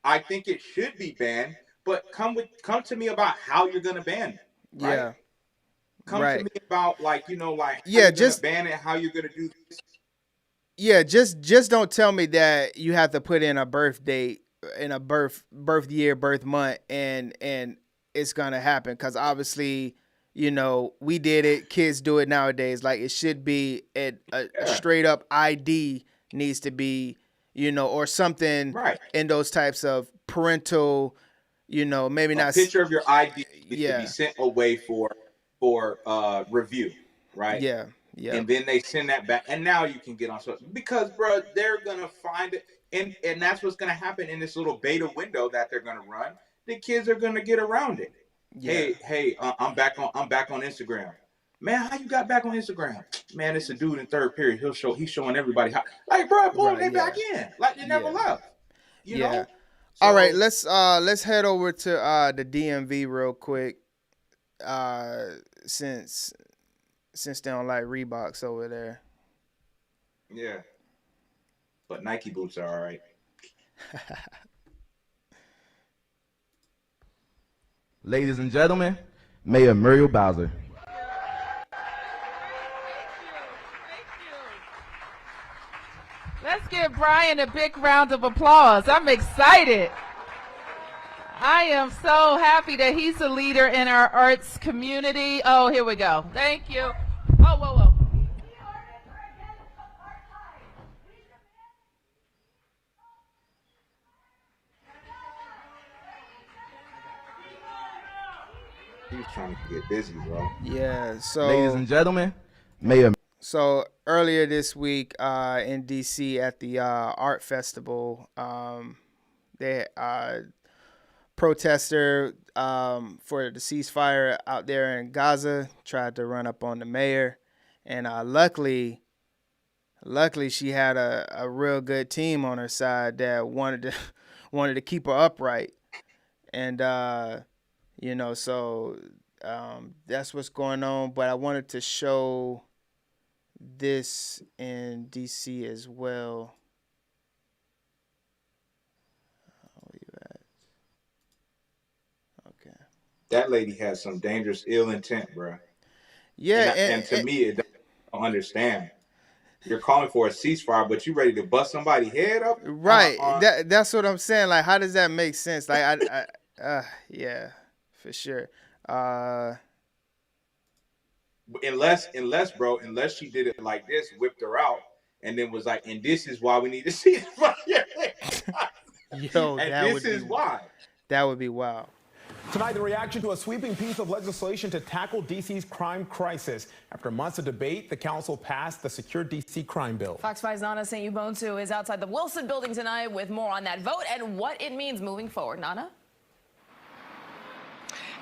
I think it should be banned, but come to me about how you're gonna ban it, right? Yeah. Come to me about how yeah, you're gonna ban it, how you're gonna do this. Yeah, just don't tell me that you have to put in a birth date, in a birth year, birth month, and it's gonna happen, because obviously, we did it. Kids do it nowadays. Like, it should be a straight up ID needs to be, or something, right, in those types of parental, maybe not. A picture of your ID needs to be sent away for review, right? Yeah. Yeah. And then they send that back, and now you can get on social, because, bro, they're gonna find it, and that's what's gonna happen in this little beta window that they're gonna run. The kids are gonna get around it. Yeah. Hey, I'm back on Instagram. Man, how you got back on Instagram? Man, it's a dude in third period. He's showing everybody how. Like, bro, boom, they back in. Like, they never left. You know. So, all right, let's head over to the DMV real quick. Since they don't like Reeboks over there. Yeah. But Nike boots are all right. Ladies and gentlemen, Mayor Muriel Bowser. Let's give Brian a big round of applause. I'm excited. I am so happy that he's a leader in our arts community. Oh, here we go. Thank you. Oh, whoa, whoa. He's trying to get busy, bro. Yeah. So, ladies and gentlemen, Mayor. So earlier this week in DC at the art festival, they protester for the ceasefire out there in Gaza tried to run up on the mayor, and luckily she had a real good team on her side that wanted to keep her upright, and so that's what's going on. But I wanted to show this in DC as well. Where you at? Okay. That lady has some dangerous, ill intent, bro. Yeah, and to me, I don't understand. You're calling for a ceasefire, but you ready to bust somebody's head up? Right. That's what I'm saying. Like, how does that make sense? Like, yeah, for sure. Unless she did it like this, whipped her out, and then was like, and this is why we need to see it. Yo, and this is why. That would be wild. Tonight, the reaction to a sweeping piece of legislation to tackle D.C.'s crime crisis. After months of debate, the council passed the Secure D.C. Crime Bill. Fox 5's Nana St. Ubuntu is outside the Wilson building tonight with more on that vote and what it means moving forward. Nana?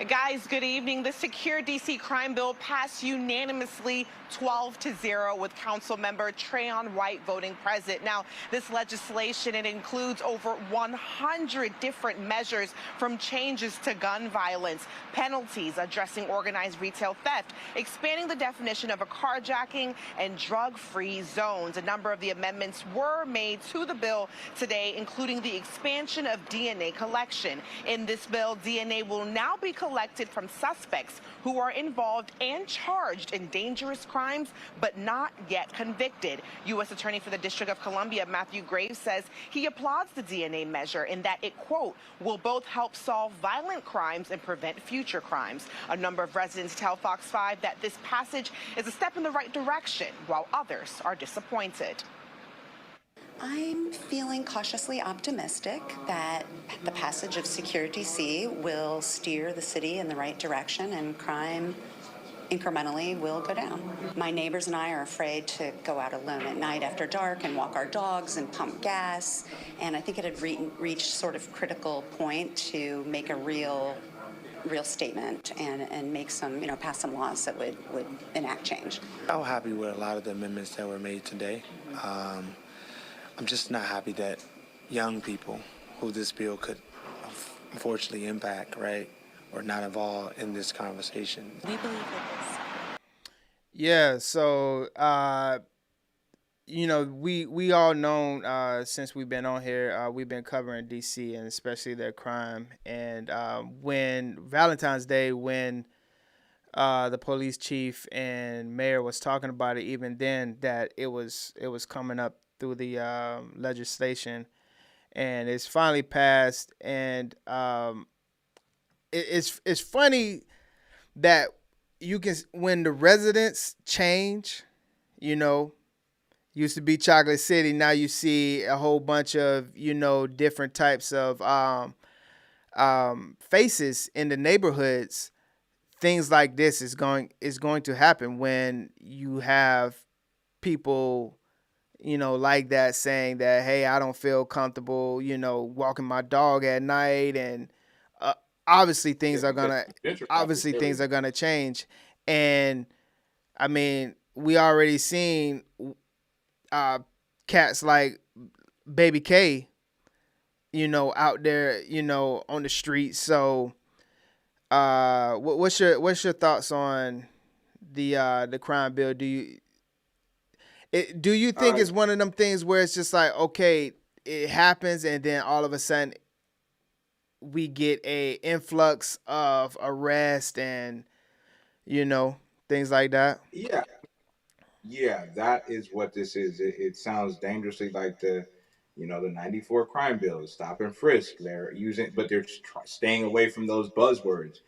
Guys, good evening. The Secure D.C. Crime Bill passed unanimously 12-0 with Council Member Trayon White voting present. Now, this legislation, it includes over 100 different measures from changes to gun violence, penalties addressing organized retail theft, expanding the definition of a carjacking, and drug-free zones. A number of the amendments were made to the bill today, including the expansion of DNA collection. In this bill, DNA will now be collected from suspects who are involved and charged in dangerous crimes, but not yet convicted. U.S. Attorney for the District of Columbia, Matthew Graves, says he applauds the DNA measure in that it, quote, will both help solve violent crimes and prevent future crimes. A number of residents tell Fox 5 that this passage is a step in the right direction, while others are disappointed. I'm feeling cautiously optimistic that the passage of Secure DC will steer the city in the right direction and crime incrementally will go down. My neighbors and I are afraid to go out alone at night after dark and walk our dogs and pump gas. And I think it had reached sort of critical point to make a real statement and make some, pass some laws that would enact change. I'm happy with a lot of the amendments that were made today. I'm just not happy that young people who this bill could unfortunately impact, right, or not involved in this conversation. We believe that Yeah, so we all know since we've been on here, we've been covering DC and especially their crime. And when Valentine's Day, when the police chief and mayor was talking about it, even then that it was coming up through the legislation, and it's finally passed. And it's funny that you can, when the residents change, used to be Chocolate City, now you see a whole bunch of different types of faces in the neighborhoods. Things like this is going to happen when you have people like that saying that, hey, I don't feel comfortable, walking my dog at night. And obviously things are gonna change. And I mean, we already seen cats like Baby K, out there, on the streets. So what's your thoughts on the crime bill? Do you think it's one of them things where it's just like, okay, it happens, and then all of a sudden we get a influx of arrest and things like that. Yeah, that is what this is. It sounds dangerously like the 94 crime bill, stop and frisk. They're using, but they're staying away from those buzzwords.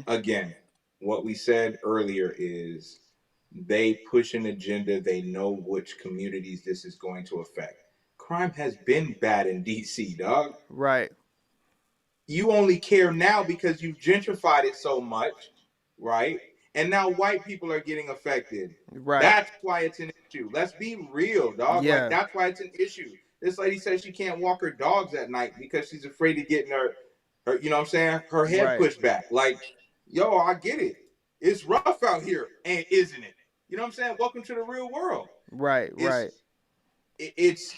Again, what we said earlier is they push an agenda. They know which communities this is going to affect. Crime has been bad in DC, dog. Right. You only care now because you've gentrified it so much, right? And now white people are getting affected. Right. That's why it's an issue. Let's be real, dog. Yeah. Like, that's why it's an issue. This lady says she can't walk her dogs at night because she's afraid of getting her you know what I'm saying, her head pushed back. Like, yo, I get it. It's rough out here, and isn't it? You know what I'm saying? Welcome to the real world. Right. It's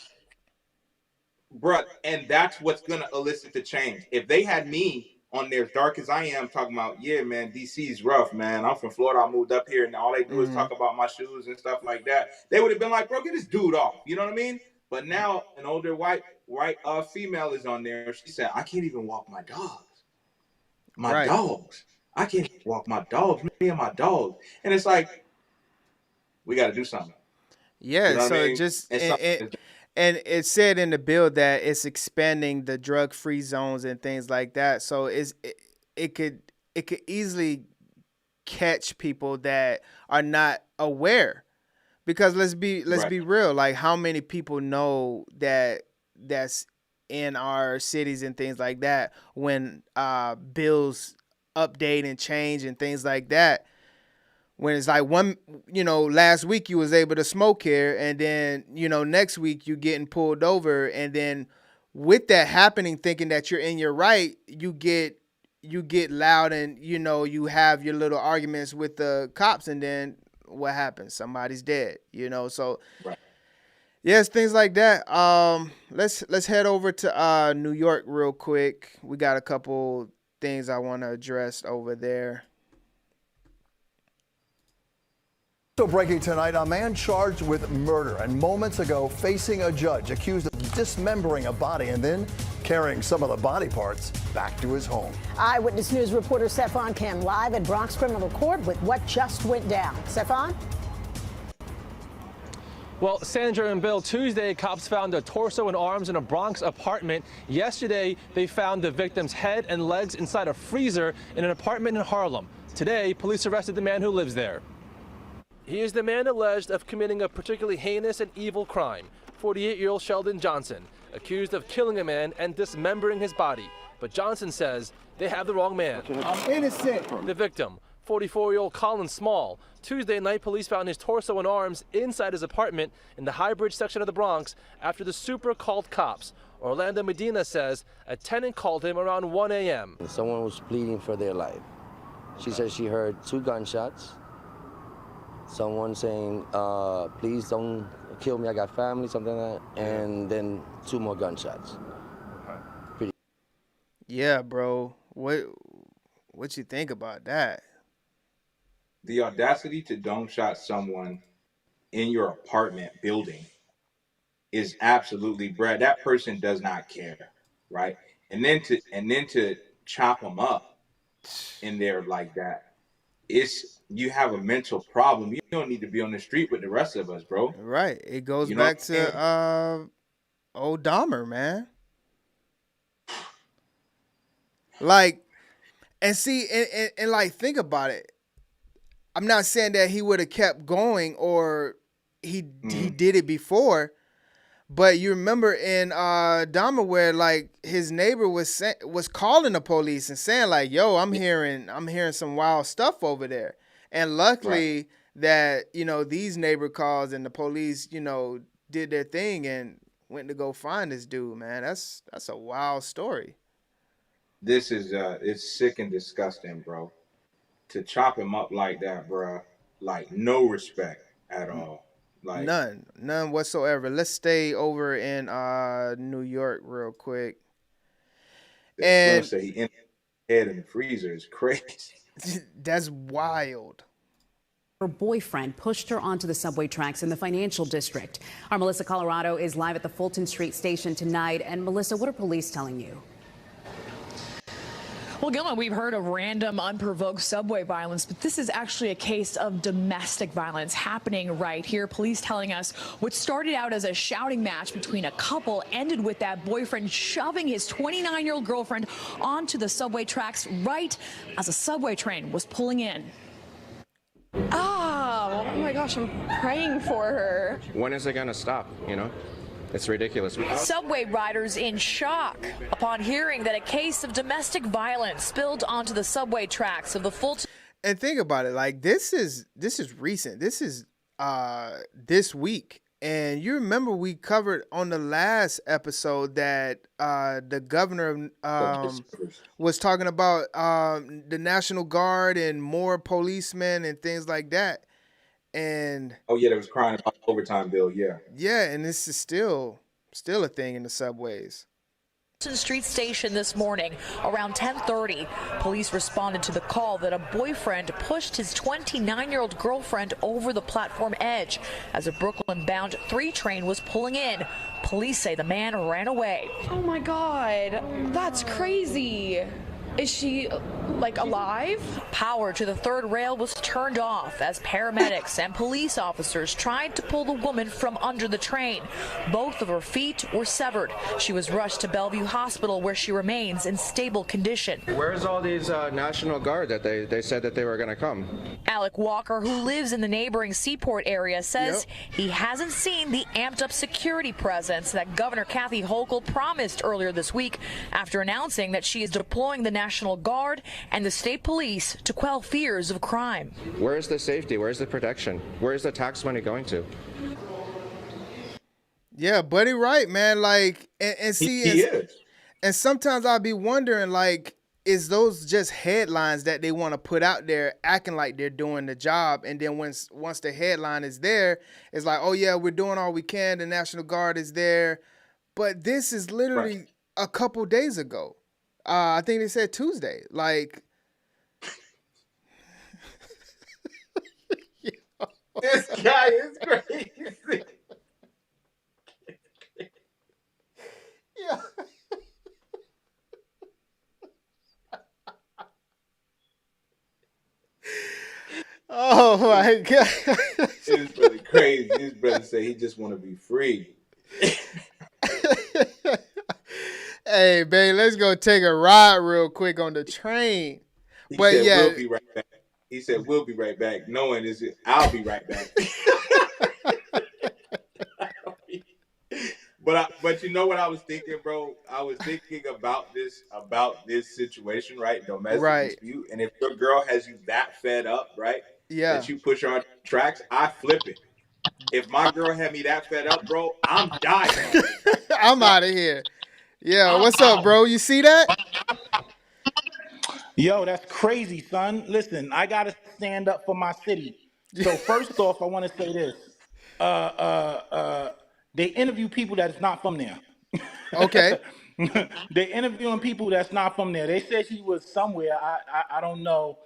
bruh, and that's what's gonna elicit the change. If they had me on there as dark as I am talking about, yeah, man, DC's rough, man. I'm from Florida. I moved up here, and all they do is talk about my shoes and stuff like that. They would have been like, bro, get this dude off. You know what I mean? But now an older white female is on there. She said, I can't even walk my dogs. My dogs. I can't walk my dogs. Me and my dogs. And it's like, we got to do something. Yeah. You know so what I mean? just and it said in the bill that it's expanding the drug-free zones and things like that. So it could easily catch people that are not aware, because let's be real. Like, how many people know that's in our cities and things like that when bills update and change and things like that? When it's like last week you was able to smoke here, and then, next week you getting pulled over. And then with that happening, thinking that you're in your right, you get loud and, you have your little arguments with the cops, and then what happens? Somebody's dead, so yes, things like that. Let's head over to New York real quick. We got a couple things I want to address over there. So breaking tonight, a man charged with murder and moments ago facing a judge accused of dismembering a body and then carrying some of the body parts back to his home. Eyewitness News reporter Stefan Kim live at Bronx Criminal Court with what just went down. Stefan? Well, Sandra and Bill, Tuesday, cops found a torso and arms in a Bronx apartment. Yesterday, they found the victim's head and legs inside a freezer in an apartment in Harlem. Today, police arrested the man who lives there. He is the man alleged of committing a particularly heinous and evil crime, 48-year-old Sheldon Johnson, accused of killing a man and dismembering his body. But Johnson says they have the wrong man. I'm innocent. The victim, 44-year-old Colin Small. Tuesday night, police found his torso and arms inside his apartment in the High Bridge section of the Bronx after the super called cops. Orlando Medina says a tenant called him around 1 a.m. Someone was pleading for their life. She said she heard 2 gunshots. Someone saying, please don't kill me, I got family, something like that. And then 2 more gunshots. Yeah, bro. What you think about that? The audacity to dome shot someone in your apartment building is absolutely, Brad. That person does not care, right? And then to chop them up in there like that, you have a mental problem. You don't need to be on the street with the rest of us, bro. Right. It goes back to old Dahmer, man. Like, and see, and like, think about it. I'm not saying that he would have kept going or he did it before, but you remember in Dahmer where like his neighbor was calling the police and saying like, "Yo, I'm hearing some wild stuff over there," and luckily that these neighbor calls and the police did their thing and went to go find this dude. Man, that's a wild story. This is it's sick and disgusting, bro. To chop him up like that, bro, like no respect at all. Like none whatsoever. Let's stay over in New York real quick. And say he in head in the freezer is crazy. That's wild. Her boyfriend pushed her onto the subway tracks in the financial district. Our Melissa Colorado is live at the Fulton Street station tonight. And Melissa, what are police telling you? Well, Gilma, we've heard of random, unprovoked subway violence, but this is actually a case of domestic violence happening right here. Police telling us what started out as a shouting match between a couple ended with that boyfriend shoving his 29-year-old girlfriend onto the subway tracks right as a subway train was pulling in. Oh my gosh, I'm praying for her. When is it going to stop, you know? It's ridiculous. Subway riders in shock upon hearing that a case of domestic violence spilled onto the subway tracks of the Fulton. And think about it, like this is recent. This is this week. And you remember we covered on the last episode that the governor was talking about the National Guard and more policemen and things like that. And oh yeah, they was crying about the overtime bill. Yeah, and this is still a thing in the subways. Fulton Street Station this morning around 10:30. Police responded to the call that a boyfriend pushed his 29-year-old girlfriend over the platform edge as a Brooklyn-bound 3 train was pulling in. Police say the man ran away. Oh my God, that's crazy. Is she, like, alive? Power to the third rail was turned off as paramedics and police officers tried to pull the woman from under the train. Both of her feet were severed. She was rushed to Bellevue Hospital, where she remains in stable condition. Where's all these National Guard that they said that they were going to come? Alec Walker, who lives in the neighboring Seaport area, says he hasn't seen the amped-up security presence that Governor Kathy Hochul promised earlier this week after announcing that she is deploying the National Guard and the state police to quell fears of crime. Where's the safety? Where's the protection? Where's the tax money going to? Yeah, Buddy, right, man. Like, and see, he is. And sometimes I'll be wondering, like, is those just headlines that they want to put out there, acting like they're doing the job, and then once the headline is there, it's like, oh yeah, we're doing all we can. The National Guard is there, but this is literally a couple days ago. I think they said Tuesday. Like, this guy is crazy. Yeah. Oh my God. It's really crazy. His brother say he just want to be free. Hey, babe, let's go take a ride real quick on the train. He But said, yeah, we'll be right back. He said, we'll be right back. Knowing is it, I'll be right back. But you know what I was thinking, bro? I was thinking about this situation, right? Domestic dispute. And if your girl has you that fed up, right? Yeah. That you push her on tracks, I flip it. If my girl had me that fed up, bro, I'm dying. I'm out of here. Yeah, what's up, bro? You see that? Yo, that's crazy, son. Listen, I gotta stand up for my city. So first off, I want to say this. They interview people that's not from there. Okay. They interviewing people that's not from there. They said she was somewhere. I don't know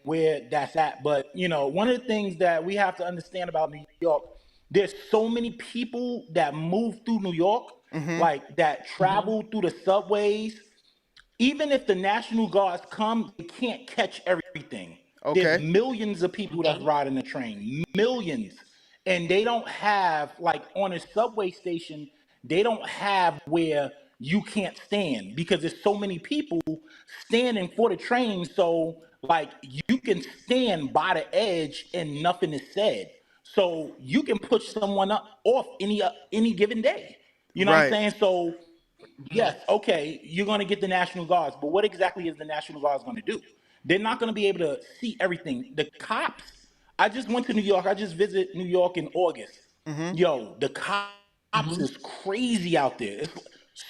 where that's at. But, you know, one of the things that we have to understand about New York, there's so many people that move through New York, like that travel through the subways. Even if the National Guards come, they can't catch everything. Okay. There's millions of people that's riding the train. Millions. And they don't have, like on a subway station, they don't have where you can't stand because there's so many people standing for the train. So, like, you can stand by the edge and nothing is said. So you can push someone off any given day. You know what I'm saying? So, yes, okay, you're going to get the National Guards, but what exactly is the National Guards going to do? They're not going to be able to see everything. The cops, I just went to New York. I just visited New York in August. Yo, the cops is crazy out there. It's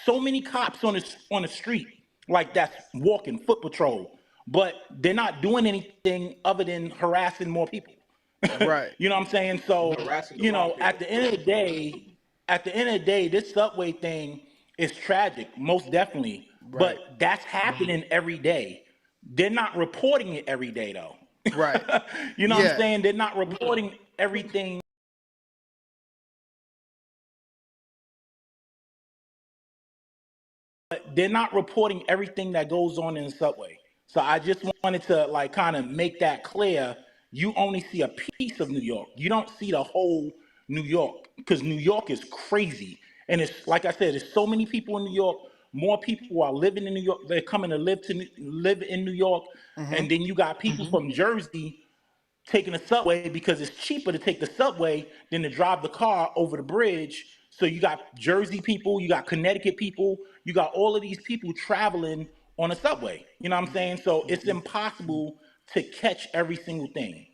so many cops on the street, like that's walking, foot patrol, but they're not doing anything other than harassing more people. Right. You know what I'm saying? So, you know, at the end of the day, this subway thing is tragic, most definitely. But that's happening every day. They're not reporting it every day, though. Right. You know what I'm Yeah. saying? They're not reporting everything. They're not reporting everything that goes on in the subway. So I just wanted to like kind of make that clear. You only see a piece of New York. You don't see the whole New York because New York is crazy. And it's like I said, there's so many people in New York. More people are living in New York. They're coming to live in New York. Mm-hmm. And then you got people from Jersey taking the subway because it's cheaper to take the subway than to drive the car over the bridge. So you got Jersey people, you got Connecticut people, you got all of these people traveling on a subway. You know what I'm saying? So it's impossible to catch every single thing.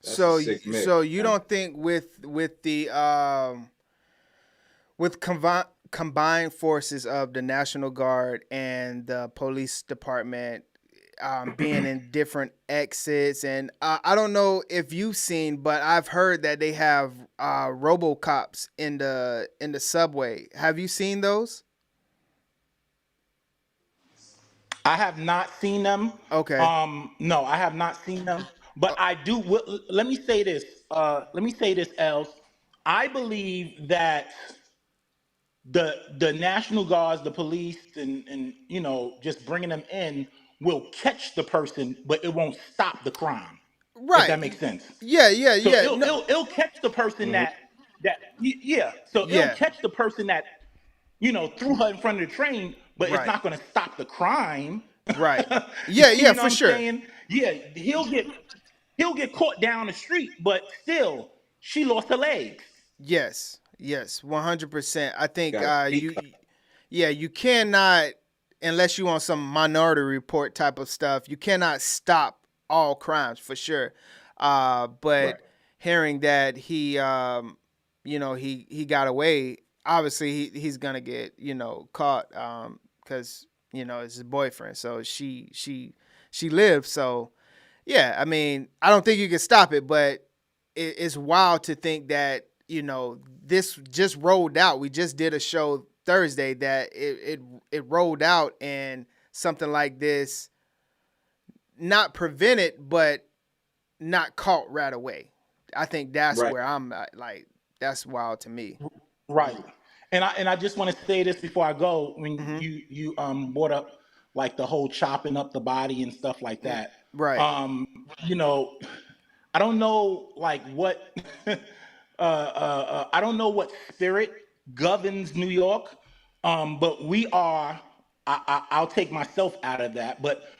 That's a So sick mix. so you don't think with the with combined forces of the National Guard and the police department being in different exits, and I don't know if you've seen, but I've heard that they have RoboCops in the subway. Have you seen those? I have not seen them. Okay. No, I have not seen them. But I do. Let me say this. Let me say this, Els. I believe that the National Guards, the police, and you know, just bringing them in will catch the person, but it won't stop the crime. If that Right. makes sense. Yeah. Yeah. So Yeah. it'll No. it'll, it'll catch the person yeah. So it'll Yeah. catch the person that threw her in front of the train, but it's Right. not going to stop the crime. Right. Yeah. You Yeah. know For what I'm sure. saying? Yeah, he'll get caught down the street, but still, she lost her legs. Yes. Yes. 100%. I think Got you cannot, unless you on some Minority Report type of stuff, you cannot stop all crimes for sure. But Right. hearing that he he got away, obviously he's gonna get caught because it's his boyfriend. So she lived. So yeah, I mean, I don't think you can stop it, but it's wild to think that this just rolled out. We just did a show Thursday that it rolled out, and something like this not prevented but not caught right away. I think that's Right. where I'm like, that's wild to me. Right. And I just want to say this before I go. When you brought up like the whole chopping up the body and stuff like that. Right. You know, I don't know like what I don't know what spirit governs New York. But we are I'll take myself out of that, but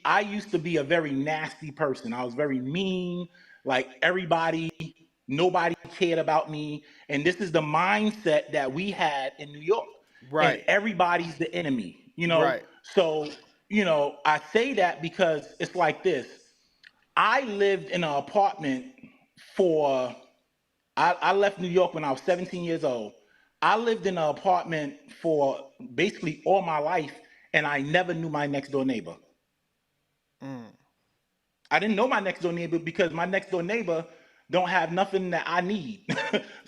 I used to be a very nasty person. I was very mean, like nobody cared about me. And this is the mindset that we had in New York. And Right. everybody's the enemy. Right. So, I say that because it's like this. I lived in an apartment for I left New York when I was 17 years old. I lived in an apartment for basically all my life, and I never knew my next door neighbor. I didn't know my next door neighbor because my next door neighbor don't have nothing that I need.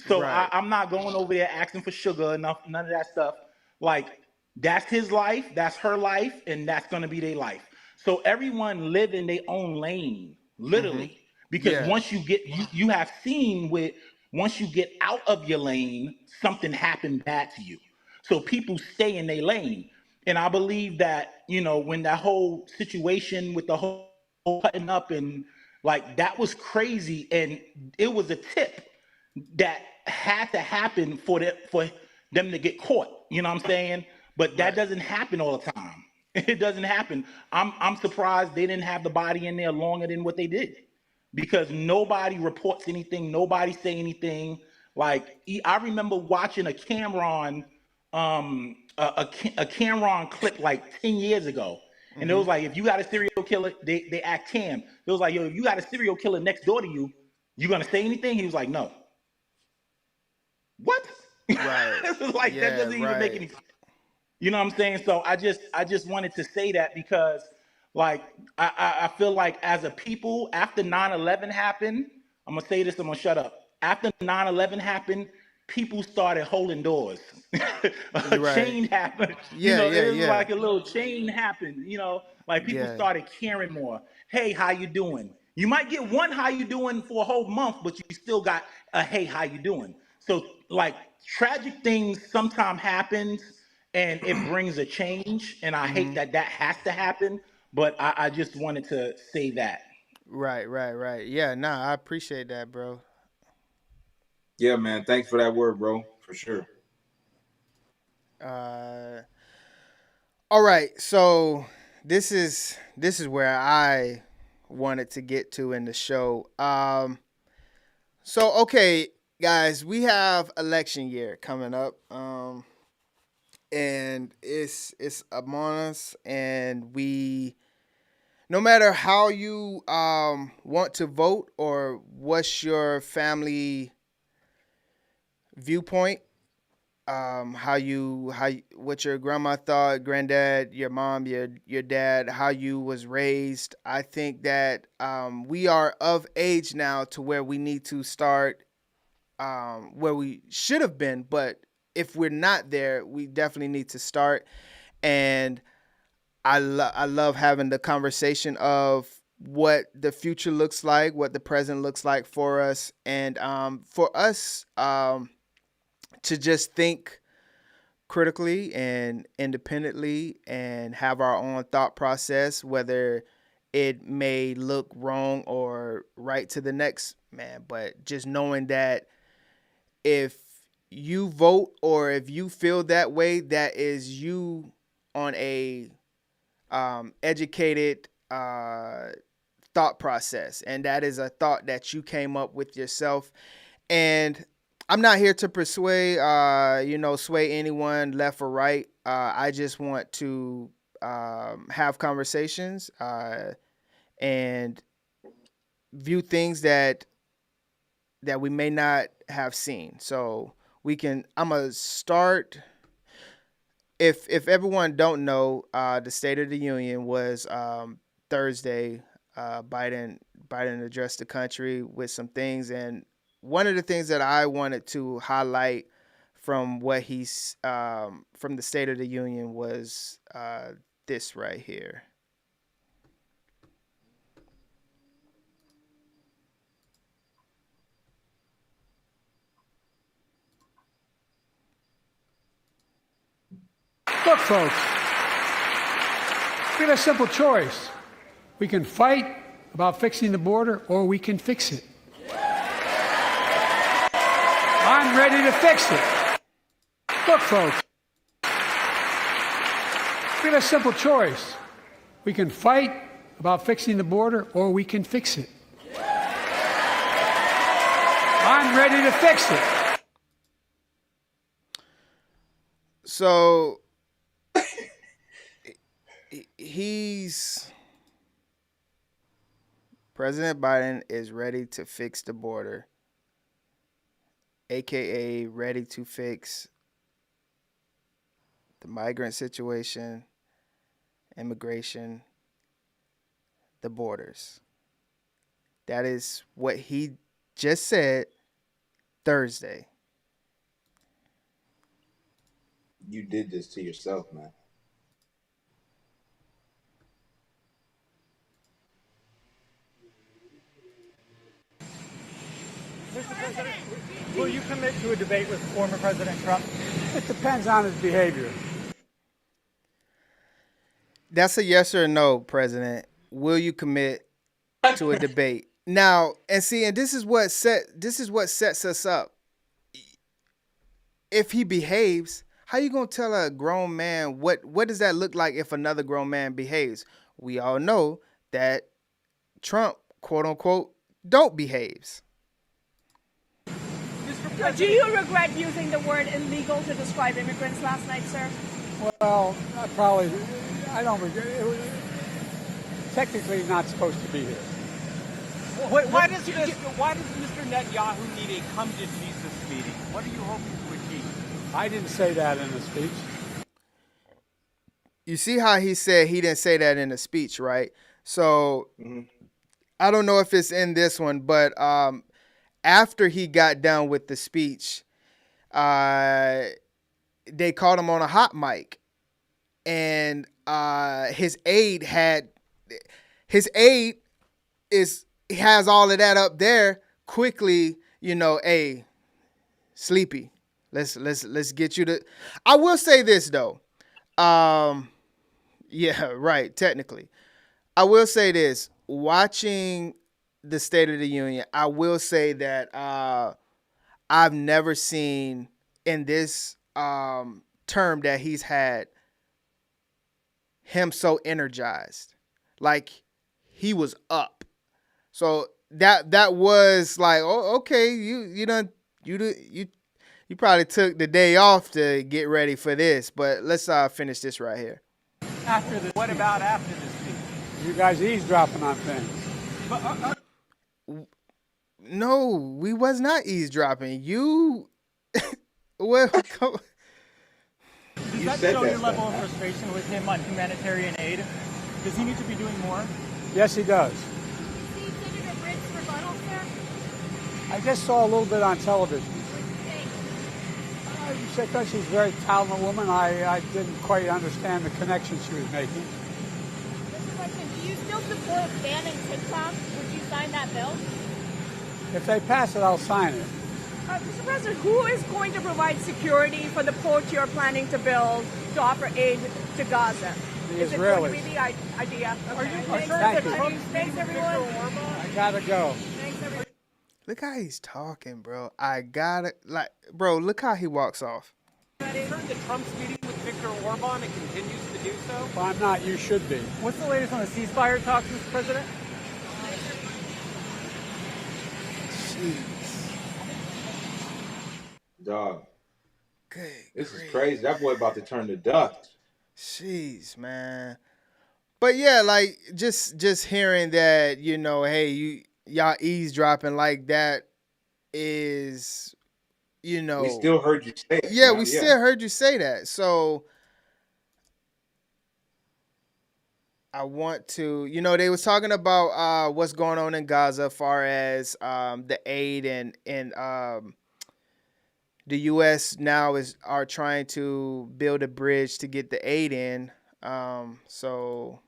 So Right. I'm not going over there asking for sugar, none of that stuff. Like, that's his life, that's her life, and that's gonna be their life. So everyone live in their own lane, literally. Because Yeah. once you have seen with once you get out of your lane, something happened bad to you. So people stay in their lane. And I believe that, when that whole situation with the whole cutting up and like that was crazy, and it was a tip that had to happen for them to get caught. You know what I'm saying? But that doesn't happen all the time. It doesn't happen. I'm surprised they didn't have the body in there longer than what they did, because nobody reports anything, nobody say anything. Like I remember watching a Cameron a Cameron clip like 10 years ago. And it was like, if you got a serial killer, they act Cam. It was like, yo, if you got a serial killer next door to you, you gonna say anything? He was like, no. What? Right. This is like, that Yeah. doesn't even make Right. any sense. You know what I'm saying? So I just wanted to say that because like I feel like as a people, after 9/11 happened, I'm gonna say this, I'm gonna shut up. After 9/11 happened, people started holding doors. A You're right. chain happened. Yeah, yeah, It was yeah. like a little chain happened. Like people Yeah. started caring more. Hey, how you doing? You might get one "how you doing" for a whole month, but you still got a "hey, how you doing." So like tragic things sometimes happens, and it brings a change. And I hate Mm-hmm. that has to happen. But I just wanted to say that. Right, right, right. Yeah, nah, I appreciate that, bro. Yeah, man. Thanks for that word, bro. For sure. Uh, all right. So this is where I wanted to get to in the show. So okay, guys, we have election year coming up. And it's among us, and we, no matter how you want to vote or what's your family viewpoint, what your grandma thought, granddad, your mom, your dad, how you was raised. I think that we are of age now to where we need to start where we should have been, but if we're not there, we definitely need to start. And I love having the conversation of what the future looks like, what the present looks like for us, and for us to just think critically and independently and have our own thought process, whether it may look wrong or right to the next man. But just knowing that if you vote or if you feel that way, that is you on a educated thought process, and that is a thought that you came up with yourself. And I'm not here to persuade, sway anyone left or right. I just want to have conversations and view things that we may not have seen. So I'm gonna start. If everyone don't know, the State of the Union was Thursday. Biden addressed the country with some things, and one of the things that I wanted to highlight from what he's from the State of the Union was this right here. Look, folks, we have a simple choice. We can fight about fixing the border, or we can fix it. I'm ready to fix it. Look, folks, we have a simple choice. We can fight about fixing the border, or we can fix it. I'm ready to fix it. So President Biden is ready to fix the border, aka ready to fix the migrant situation, immigration, the borders. That is what he just said Thursday. You did this to yourself, man. Mr. President, will you commit to a debate with former President Trump? It depends on his behavior. That's a yes or no, President. Will you commit to a debate? Now, and this is what sets us up. If he behaves, how you gonna tell a grown man what does that look like if another grown man behaves? We all know that Trump, quote unquote, don't behaves. Do you regret using the word illegal to describe immigrants last night, sir? Well, I don't regret it. Technically not supposed to be here. Why does Mr. Netanyahu need a come to Jesus meeting? What are you hoping to achieve? I didn't say that in the speech. You see how he said he didn't say that in the speech, right? So I don't know if it's in this one, but after he got done with the speech, they called him on a hot mic, and his aide has all of that up there. Quickly, hey, Sleepy, let's get you to. I will say this though, yeah, right. Technically, I will say this. Watching the State of the Union, I will say that I've never seen in this term that he's had him so energized, like he was up. So that was like, oh, okay, you probably took the day off to get ready for this. But let's finish this right here. After this, what about after this speech? You guys eavesdropping on things. But, no, we was not eavesdropping. You, well, does that show your level of frustration with him on humanitarian aid? Does he need to be doing more? Yes, he does. I just saw a little bit on television. Because she's a very talented woman, I didn't quite understand the connection she was making. Do you still support banning TikTok? Would you sign that bill? If they pass it, I'll sign it. Mr. President, who is going to provide security for the port you're planning to build to offer aid to Gaza? The is Israelis. It going to be the idea? Okay. Are you concerned Thanks, that thanks, everyone. I gotta go. Thanks, everyone. Look how he's talking, bro. Bro, look how he walks off. Concerned that Trump's meeting with Viktor Orban and continues to do so? Well, I'm not. You should be. What's the latest on the ceasefire talks, Mr. President? Dog. Good. This is crazy. That boy about to turn to dust. Jeez, man. But yeah, like just hearing that, hey, y'all eavesdropping like that is, we still heard you say it. Yeah, we still heard you say that. So I want to, they was talking about what's going on in Gaza as far as the aid and the U.S. now are trying to build a bridge to get the aid in. So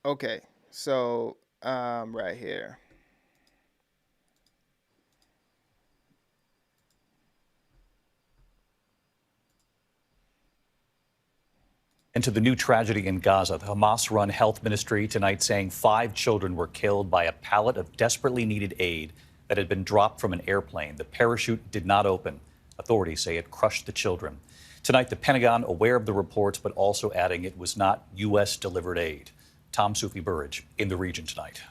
okay, so right here. Into the new tragedy in Gaza, the Hamas-run health ministry tonight saying 5 children were killed by a pallet of desperately needed aid that had been dropped from an airplane. The parachute did not open. Authorities say it crushed the children. Tonight, the Pentagon aware of the reports, but also adding it was not U.S.-delivered aid. Tom Sufi-Burridge in the region tonight.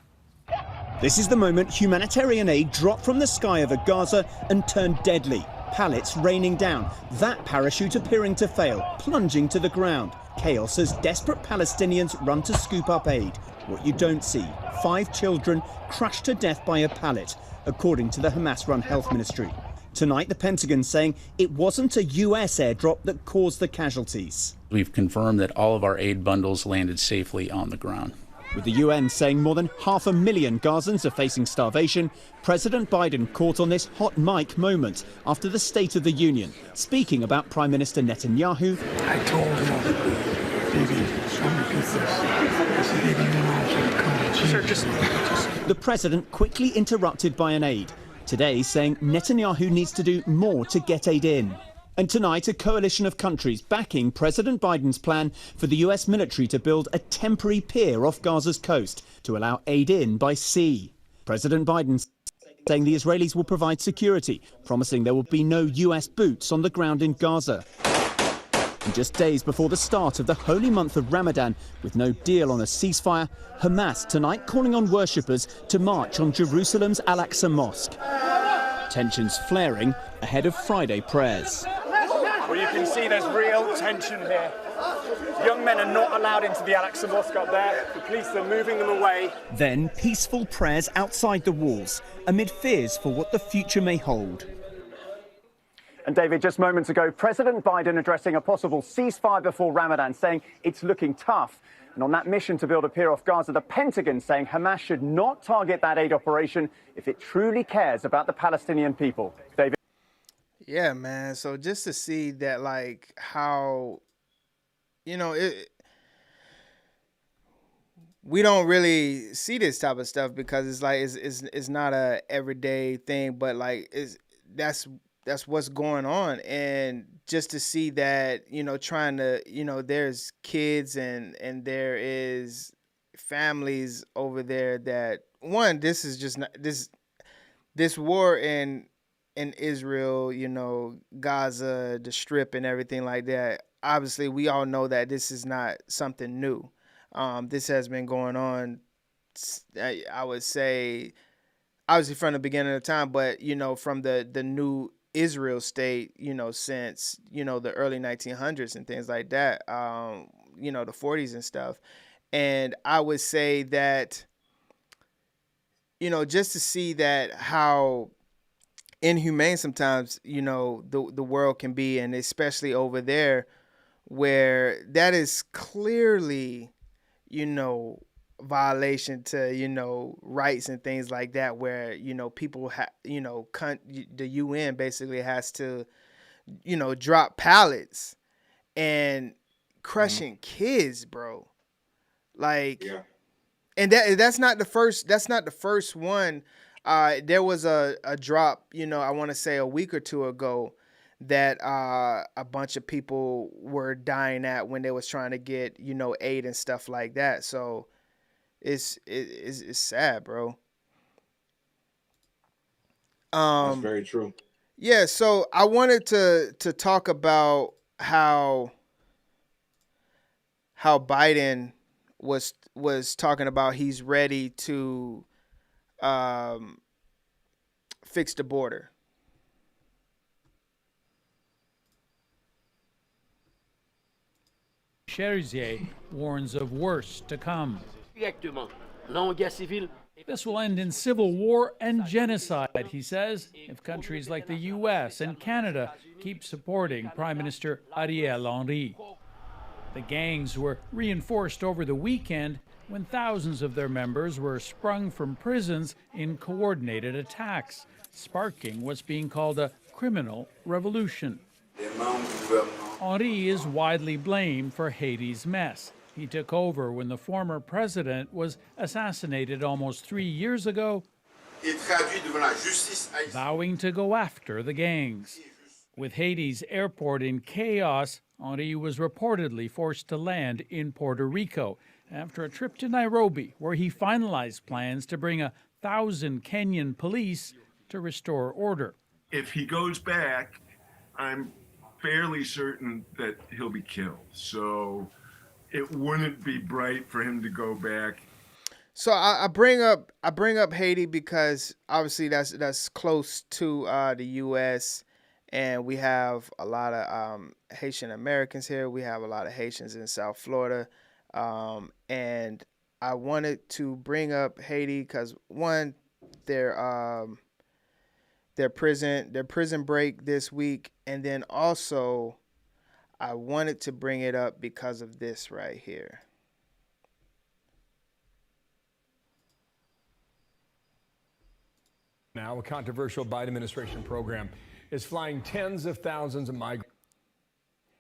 This is the moment humanitarian aid dropped from the sky over Gaza and turned deadly. Pallets raining down, that parachute appearing to fail, plunging to the ground. Chaos as desperate Palestinians run to scoop up aid. What you don't see, 5 children crushed to death by a pallet, according to the Hamas-run health ministry. Tonight, the Pentagon saying it wasn't a U.S. airdrop that caused the casualties. We've confirmed that all of our aid bundles landed safely on the ground. With the UN saying more than 500,000 Gazans are facing starvation, President Biden caught on this hot mic moment after the State of the Union, speaking about Prime Minister Netanyahu. I told him, baby, so many people. I said, baby, you know, I'm going to come to Jesus. Sir, just... The president quickly interrupted by an aide, today saying Netanyahu needs to do more to get aid in. And tonight, a coalition of countries backing President Biden's plan for the U.S. military to build a temporary pier off Gaza's coast to allow aid in by sea. President Biden saying the Israelis will provide security, promising there will be no U.S. boots on the ground in Gaza. And just days before the start of the holy month of Ramadan, with no deal on a ceasefire, Hamas tonight calling on worshippers to march on Jerusalem's Al-Aqsa Mosque. Tensions flaring ahead of Friday prayers. Were you can see there's real tension here. Young men are not allowed into the Al-Aqsa Mosque up there. The police are moving them away. Then peaceful prayers outside the walls amid fears for what the future may hold. And David, just moments ago, President Biden addressing a possible ceasefire before Ramadan, saying it's looking tough. And on that mission to build a pier off Gaza, the Pentagon saying Hamas should not target that aid operation if it truly cares about the Palestinian people. David? Yeah, man. So just to see that, like, how, you know, we don't really see this type of stuff because it's like it's not a everyday thing, but like that's what's going on. And just to see that, you know, trying to, you know, there's kids and there is families over there that, one, this is just not this war in Israel, you know, Gaza, the Strip and everything like that. Obviously, we all know that this is not something new. This has been going on, I would say, obviously from the beginning of time, but, you know, from the new Israel state, you know, since, you know, the early 1900s and things like that, you know, the 40s and stuff. And I would say that, you know, just to see that how inhumane sometimes, you know, the world can be, and especially over there where that is clearly, you know, violation to, you know, rights and things like that, where, you know, people you know, the UN basically has to, you know, drop pallets and crushing kids, bro. Like, yeah. And that's not the first one. There was a drop, you know, I want to say a week or two ago, that a bunch of people were dying at when they was trying to get, you know, aid and stuff like that. So it's sad, bro. That's very true. Yeah, so I wanted to talk about how Biden was talking about he's ready to fix the border. Cherizier warns of worse to come. This will end in civil war and genocide, he says, if countries like the U.S. and Canada keep supporting Prime Minister Ariel Henry. The gangs were reinforced over the weekend when thousands of their members were sprung from prisons in coordinated attacks, sparking what's being called a criminal revolution. Henry is widely blamed for Haiti's mess. He took over when the former president was assassinated almost 3 years ago, vowing to go after the gangs. With Haiti's airport in chaos, Henry was reportedly forced to land in Puerto Rico after a trip to Nairobi, where he finalized plans to bring 1,000 Kenyan police to restore order. If he goes back, I'm fairly certain that he'll be killed. So it wouldn't be bright for him to go back. So I bring up Haiti because obviously that's close to the U.S. and we have a lot of Haitian Americans here. We have a lot of Haitians in South Florida, and I wanted to bring up Haiti because one, their prison break this week, and then also I wanted to bring it up because of this right here. Now, a controversial Biden administration program is flying tens of thousands of migrants.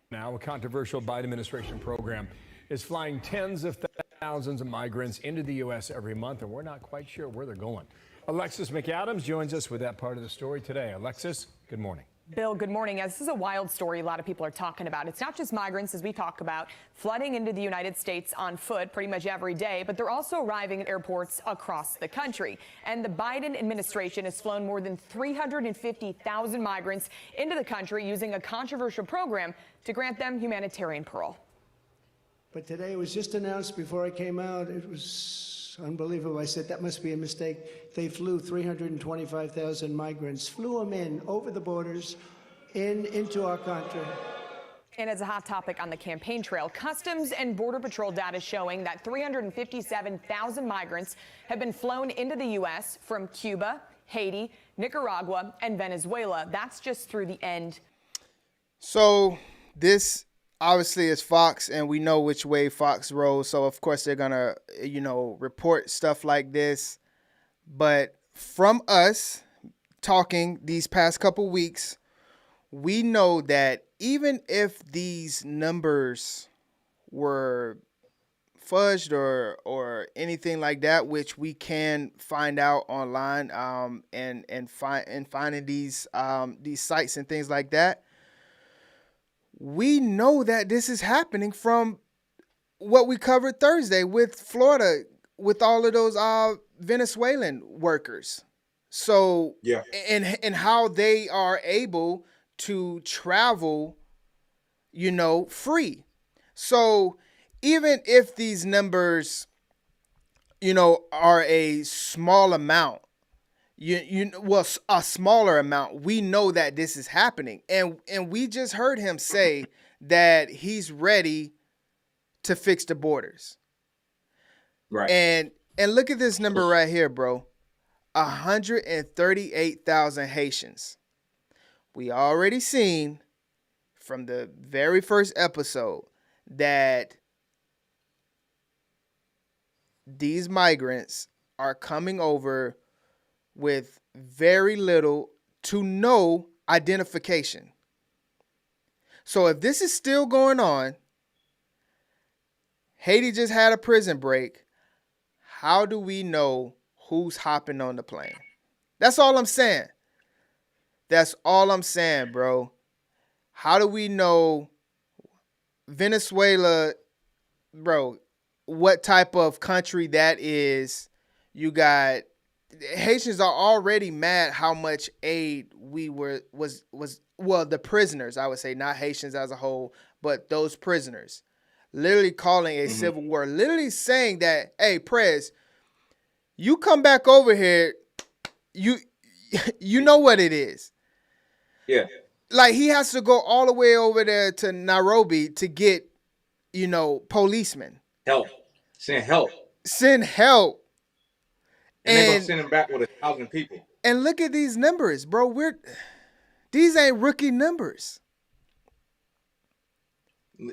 Now, a controversial Biden administration program is flying tens of thousands of migrants into the U.S. every month, and we're not quite sure where they're going. Alexis McAdams joins us with that part of the story today. Alexis, good morning. Bill, good morning. This is a wild story a lot of people are talking about. It's not just migrants, as we talk about, flooding into the United States on foot pretty much every day, but they're also arriving at airports across the country. And the Biden administration has flown more than 350,000 migrants into the country using a controversial program to grant them humanitarian parole. But today it was just announced before I came out. It was unbelievable. I said, that must be a mistake. They flew 325,000 migrants, flew them in over the borders into our country. And as a hot topic on the campaign trail, Customs and Border Patrol data showing that 357,000 migrants have been flown into the U.S. from Cuba, Haiti, Nicaragua, and Venezuela. That's just through the end. So this obviously is Fox, and we know which way Fox rolls. So of course they're gonna, report stuff like this. But from us talking these past couple weeks, we know that even if these numbers were fudged or anything like that, which we can find out online, and finding these sites and things like that, we know that this is happening from what we covered Thursday with Florida, with all of those Venezuelan workers. So yeah, and how they are able to travel, free. So even if these numbers, are a small amount, a smaller amount, we know that this is happening. And we just heard him say that he's ready to fix the borders. Right. And look at this number right here, bro. 138,000 Haitians. We already seen from the very first episode that these migrants are coming over with very little to no identification. So if this is still going on, Haiti just had a prison break, how do we know who's hopping on the plane? That's all I'm saying. That's all I'm saying, bro. How do we know Venezuela, bro, what type of country that is? You got Haitians are already mad how much aid the prisoners, I would say, not Haitians as a whole, but those prisoners literally calling a civil war, literally saying that, hey, Prez, you come back over here, you know what it is. Yeah. Like, he has to go all the way over there to Nairobi to get, policemen. Help. Send help. Send help. And they're going to send him back with 1,000 people. And look at these numbers, bro. These ain't rookie numbers.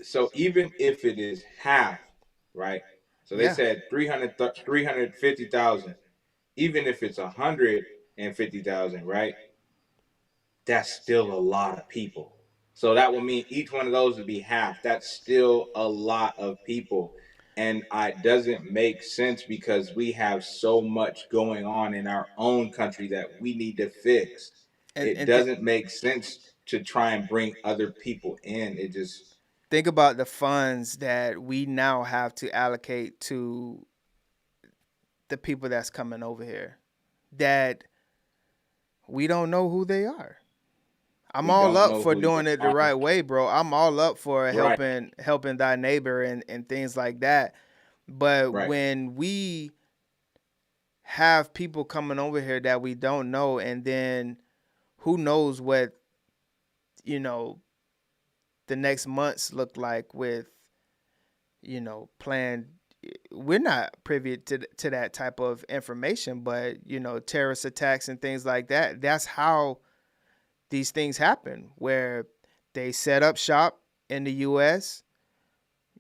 So even if it is half, right? So they said 350,000. Even if it's 150,000, right? That's still a lot of people. So that would mean each one of those would be half. That's still a lot of people. And it doesn't make sense because we have so much going on in our own country that we need to fix. It doesn't make sense to try and bring other people in. It just... Think about the funds that we now have to allocate to the people that's coming over here that we don't know who they are. I'm all up for doing it the right way, bro. I'm all up for helping thy neighbor and things like that. But when we have people coming over here that we don't know, and then who knows what, the next months look like with, planned. We're not privy to that type of information, but, terrorist attacks and things like that. That's how these things happen, where they set up shop in the U.S.,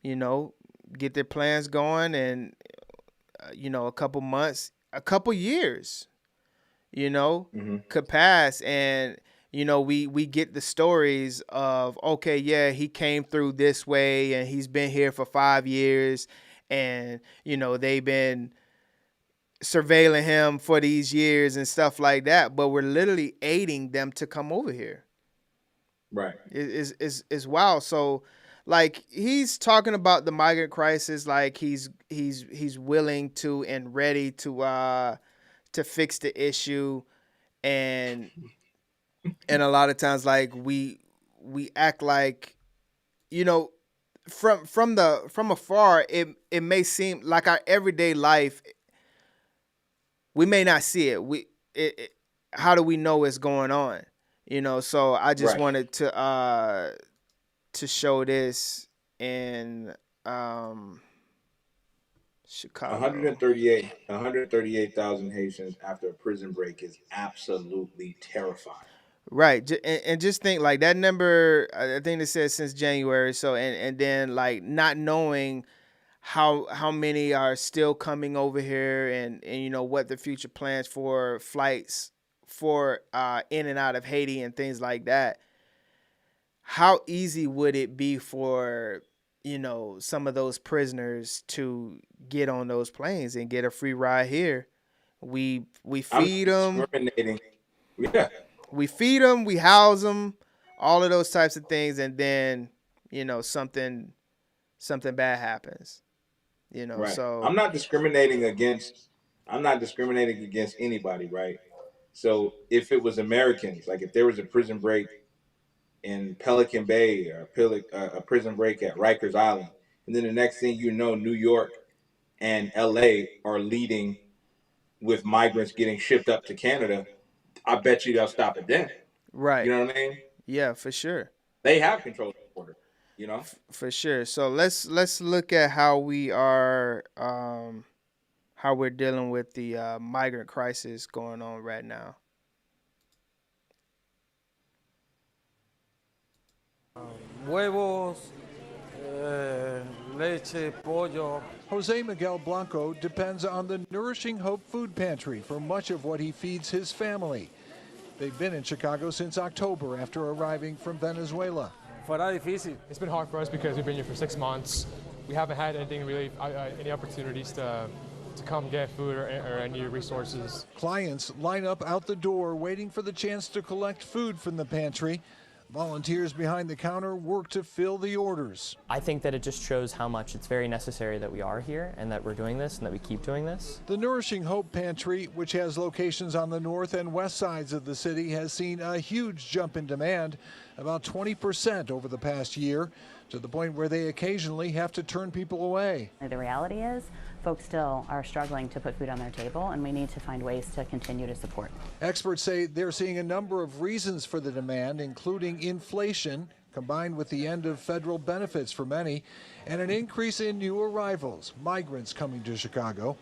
get their plans going, and, a couple months, a couple years, could pass. And, we get the stories of, okay, yeah, he came through this way and he's been here for 5 years, and, they've been surveilling him for these years and stuff like that. But we're literally aiding them to come over here. Right. It's wild. So, like, he's talking about the migrant crisis, like he's willing to and ready to fix the issue, and a lot of times, like, we act like, from afar, it may seem like our everyday life, we may not see it. How do we know what's going on? So I just wanted to to show this in Chicago. 138,000 Haitians after a prison break is absolutely terrifying. Right, and just think like that number. I think it says since January. So and then like not knowing how many are still coming over here, and you know what the future plans for flights for in and out of Haiti and things like that. How easy would it be for, you know, some of those prisoners to get on those planes and get a free ride here? We feed them. Yeah. We feed them, we house them, all of those types of things, and then, you know, something bad happens. You know, right. so I'm not discriminating against anybody, right? So if it was Americans, like if there was a prison break in Pelican Bay or a prison break at Rikers Island, and then the next thing you know, New York and LA are leading with migrants getting shipped up to Canada, I bet you they'll stop it then. Right. You know what I mean? Yeah, for sure. They have control of the border, you know? For sure. So let's look at how we are how we're dealing with the migrant crisis going on right now. Huevos, leche, pollo. Jose Miguel Blanco depends on the Nourishing Hope Food Pantry for much of what he feeds his family. They've been in Chicago since October after arriving from Venezuela. Fuera difícil. It's been hard for us because we've been here for 6 months. We haven't had anything really, any opportunities to come get food or any resources. Clients line up out the door waiting for the chance to collect food from the pantry. Volunteers behind the counter work to fill the orders. I think that it just shows how much it's very necessary that we are here and that we're doing this and that we keep doing this. The Nourishing Hope Pantry, which has locations on the north and west sides of the city, has seen a huge jump in demand, about 20% over the past year, to the point where they occasionally have to turn people away. The reality is, folks still are struggling to put food on their table, and we need to find ways to continue to support. Experts say they're seeing a number of reasons for the demand, including inflation, combined with the end of federal benefits for many, and an increase in new arrivals, migrants coming to Chicago.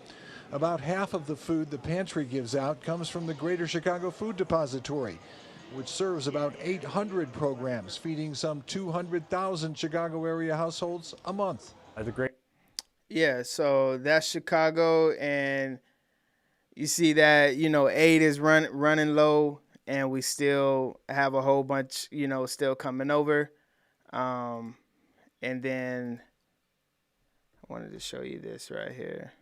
About half of the food the pantry gives out comes from the Greater Chicago Food Depository, which serves about 800 programs, feeding some 200,000 Chicago area households a month. Yeah, so that's Chicago, and you see that, you know, aid is running low, and we still have a whole bunch, you know, still coming over. And then I wanted to show you this right here.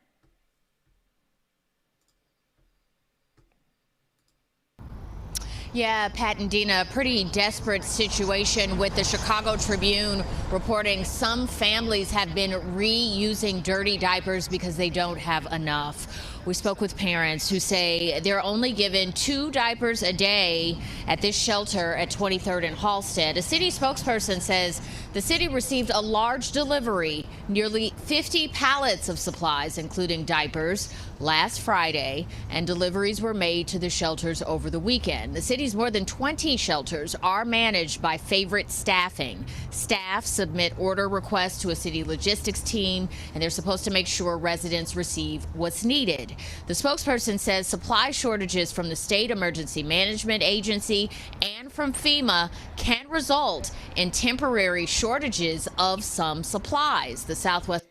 Yeah, Pat and Dina, pretty desperate situation with the Chicago Tribune reporting some families have been reusing dirty diapers because they don't have enough. We spoke with parents who say they're only given 2 diapers a day at this shelter at 23rd and Halsted. A city spokesperson says the city received a large delivery, nearly 50 pallets of supplies, including diapers, last Friday, and deliveries were made to the shelters over the weekend. The city's more than 20 shelters are managed by Favorite Staffing. Staff submit order requests to a city logistics team, and they're supposed to make sure residents receive what's needed. The spokesperson says supply shortages from the State Emergency Management Agency and from FEMA can result in temporary shortages of some supplies. The Southwest.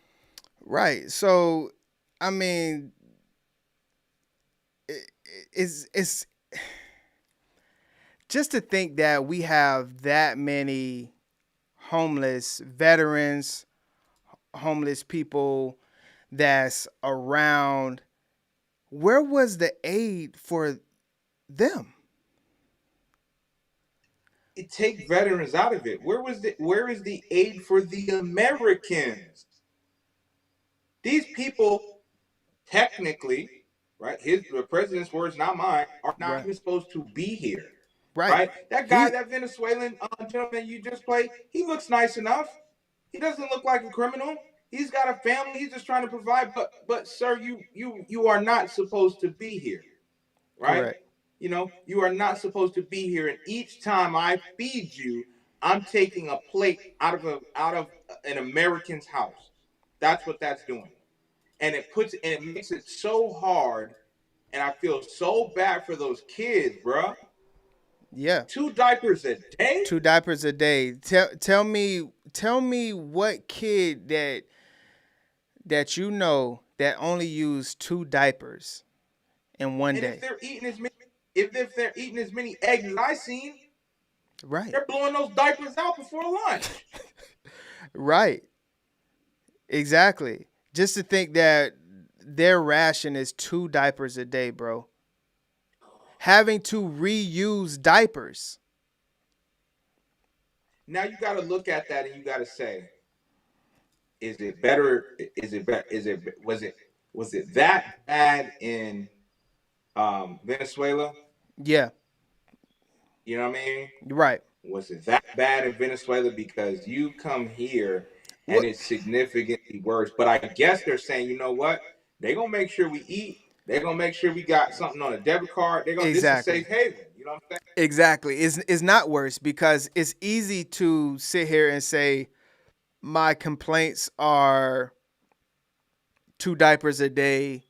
Right. So, I mean, it's just to think that we have that many homeless veterans, homeless people that's around. Where was the aid for them? It take veterans out of it. Where is the aid for the Americans? These people, technically, right? The president's words, not mine, are not even supposed to be here. Right? That guy, that Venezuelan gentleman you just played, he looks nice enough. He doesn't look like a criminal. He's got a family. He's just trying to provide. But sir, you are not supposed to be here, right? Correct. You know, you are not supposed to be here. And each time I feed you, I'm taking a plate out of an American's house. That's what that's doing. And it makes it so hard, and I feel so bad for those kids, bruh. Yeah. 2 diapers a day? 2 diapers a day. Tell me what kid that you know that only used 2 diapers in one And day. if they're eating as many eggs as I seen, Right. they're blowing those diapers out before lunch. Right. Exactly. Just to think that their ration is 2 diapers a day, bro. Having to reuse diapers. Now you got to look at that and you got to say, is it better? Was it that bad in Venezuela? Yeah. You know what I mean? Right. Was it that bad in Venezuela? Because you come here and it's significantly worse. But I guess they're saying, you know what? They're gonna make sure we eat. They're gonna make sure we got something on a debit card. This is safe haven. You know what I'm saying? Exactly. It's not worse because it's easy to sit here and say my complaints are 2 diapers a day,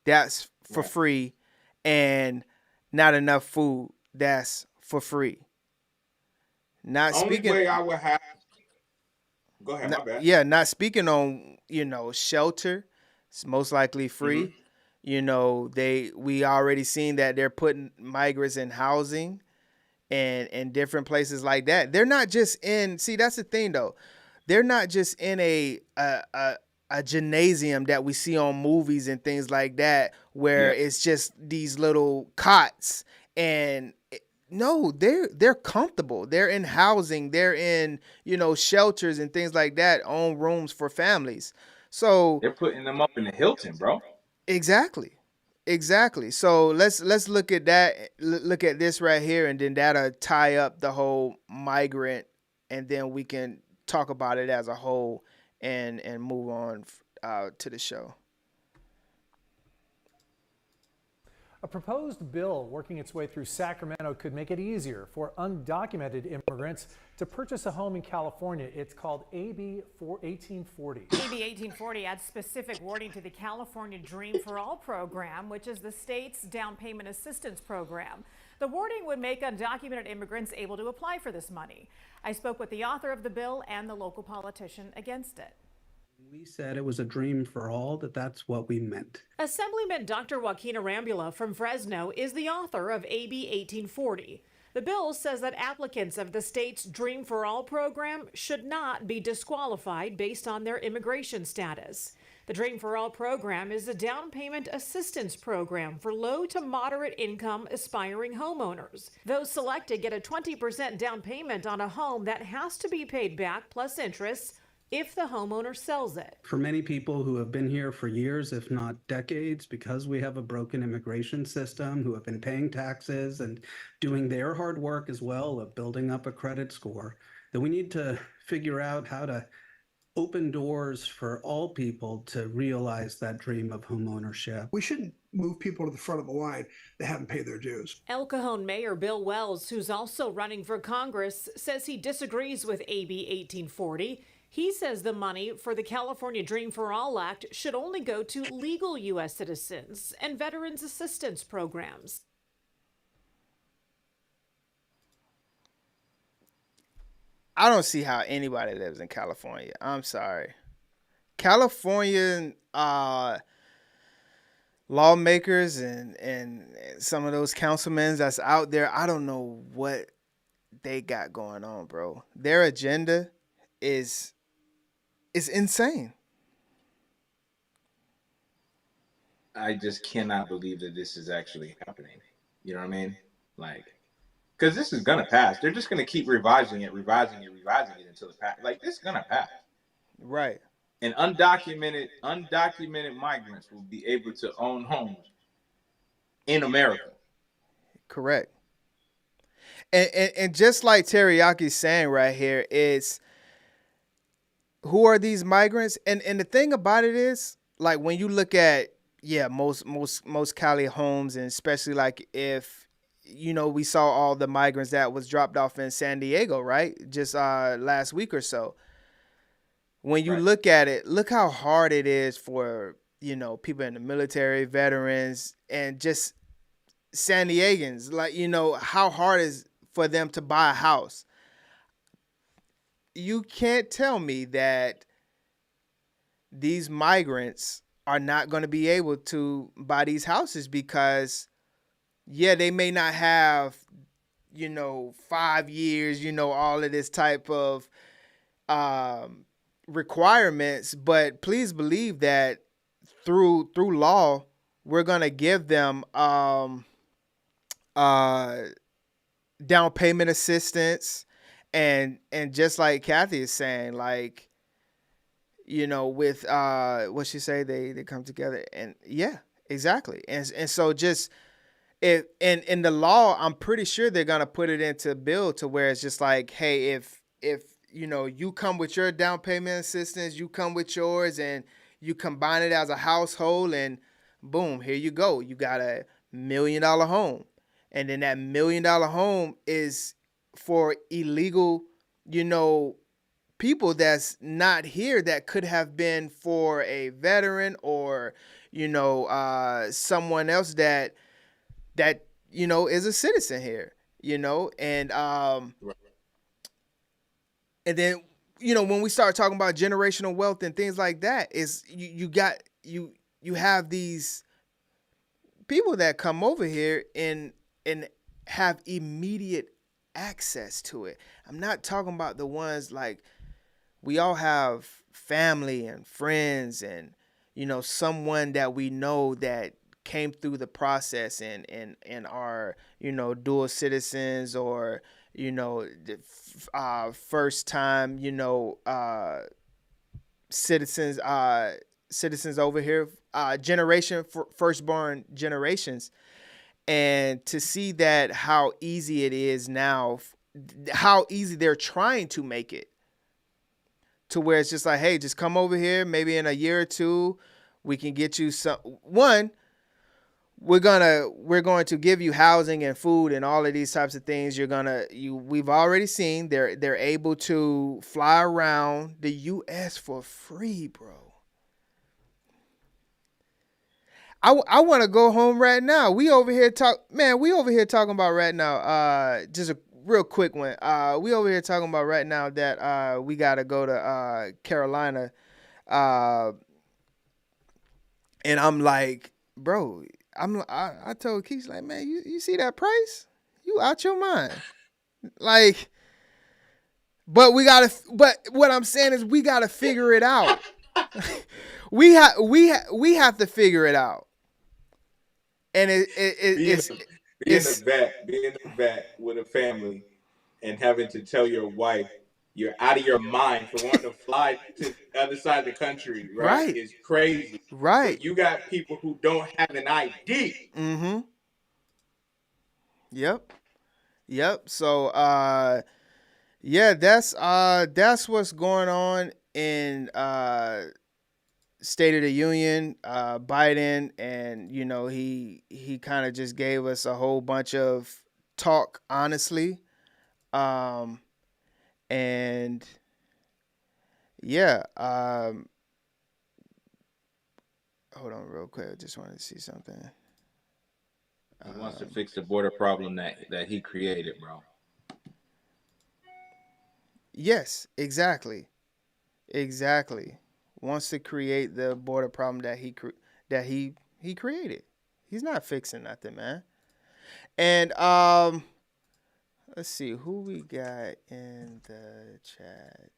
that's for free, and not enough food, that's for free. Not Only speaking. way I would have. Go ahead, my bad. Yeah, not speaking on shelter. It's most likely free. Mm-hmm. We already seen that they're putting migrants in housing and different places like that. They're not just in. See, that's the thing though. They're not just in a gymnasium that we see on movies and things like that, where it's just these little cots. And no, they're comfortable. They're in housing. They're in shelters and things like that. Own rooms for families. So they're putting them up in the Hilton, bro. Exactly. So let's look at that. Look at this right here, and then that'll tie up the whole migrant, and then we can talk about it as a whole and move on to the show. A proposed bill working its way through Sacramento could make it easier for undocumented immigrants to purchase a home in California. It's called AB 1840. AB 1840 adds specific wording to the California Dream for All program, which is the state's down payment assistance program. The wording would make undocumented immigrants able to apply for this money. I spoke with the author of the bill and the local politician against it. We said it was a dream for all, that's what we meant. Assemblyman Dr. Joaquin Arambula from Fresno is the author of AB 1840. The bill says that applicants of the state's Dream for All program should not be disqualified based on their immigration status. The Dream for All program is a down payment assistance program for low to moderate income aspiring homeowners. Those selected get a 20% down payment on a home that has to be paid back plus interest if the homeowner sells it. For many people who have been here for years, if not decades, because we have a broken immigration system, who have been paying taxes and doing their hard work as well of building up a credit score, that we need to figure out how to open doors for all people to realize that dream of homeownership. We shouldn't move people to the front of the line that haven't paid their dues. El Cajon Mayor Bill Wells, who's also running for Congress, says he disagrees with AB 1840. He says the money for the California Dream for All Act should only go to legal U.S. citizens and veterans assistance programs. I don't see how anybody lives in California. I'm sorry. Californian lawmakers and some of those councilmen that's out there, I don't know what they got going on, bro. Their agenda is insane. I just cannot believe that this is actually happening. You know what I mean? Like, because this is gonna pass. They're just gonna keep revising it until it passes. Like, this is gonna pass. Right. And undocumented migrants will be able to own homes in America. Correct. And just like Teriyaki's saying right here is, who are these migrants? And the thing about it is, like, when you look at most Cali homes, and especially like if we saw all the migrants that was dropped off in San Diego, right? Just last week or so. When you look at it, look how hard it is for, people in the military, veterans, and just San Diegans, like, how hard is for them to buy a house. You can't tell me that these migrants are not going to be able to buy these houses because, they may not have, 5 years, all of this type of requirements, but please believe that through law, we're going to give them down payment assistance, and just like Kathy is saying, like, with what she say, they come together, and exactly, and so just if in the law, I'm pretty sure they're gonna put it into bill to where it's just like, hey, if you come with your down payment assistance, you come with yours, and you combine it as a household, and boom, here you go, you got $1 million home. And then that $1 million home is for illegal, people that's not here, that could have been for a veteran or, someone else that is a citizen here, and then, when we start talking about generational wealth and things like that, is you have these people that come over here and have immediate access to it. I'm not talking about the ones like, we all have family and friends and, someone that we know that came through the process and are, dual citizens or, first time, citizens over here, firstborn generations. And to see that how easy it is now, how easy they're trying to make it, to where it's just like, hey, just come over here. Maybe in a year or two, we can get you some. One, we're going to give you housing and food and all of these types of things. We've already seen they're able to fly around the U.S. for free, bro. I want to go home right now. We over here talking about right now. Just a real quick one. We over here talking about right now that we got to go to Carolina. And I'm like, bro, I told Keith, like, man, you see that price? You out your mind. Like, but what I'm saying is we got to figure it out. we have to figure it out. And it's being in the back with a family and having to tell your wife you're out of your mind for wanting to fly to the other side of the country, right? Is crazy. Right. But you got people who don't have an ID. Mm-hmm. Yep. So that's what's going on in State of the Union. Biden, and he kind of just gave us a whole bunch of talk, honestly. And hold on real quick. I just wanted to see something. He wants to fix the border problem that he created, bro. Yes, exactly. Wants to create the border problem that he created. He's not fixing nothing, man. And let's see who we got in the chat.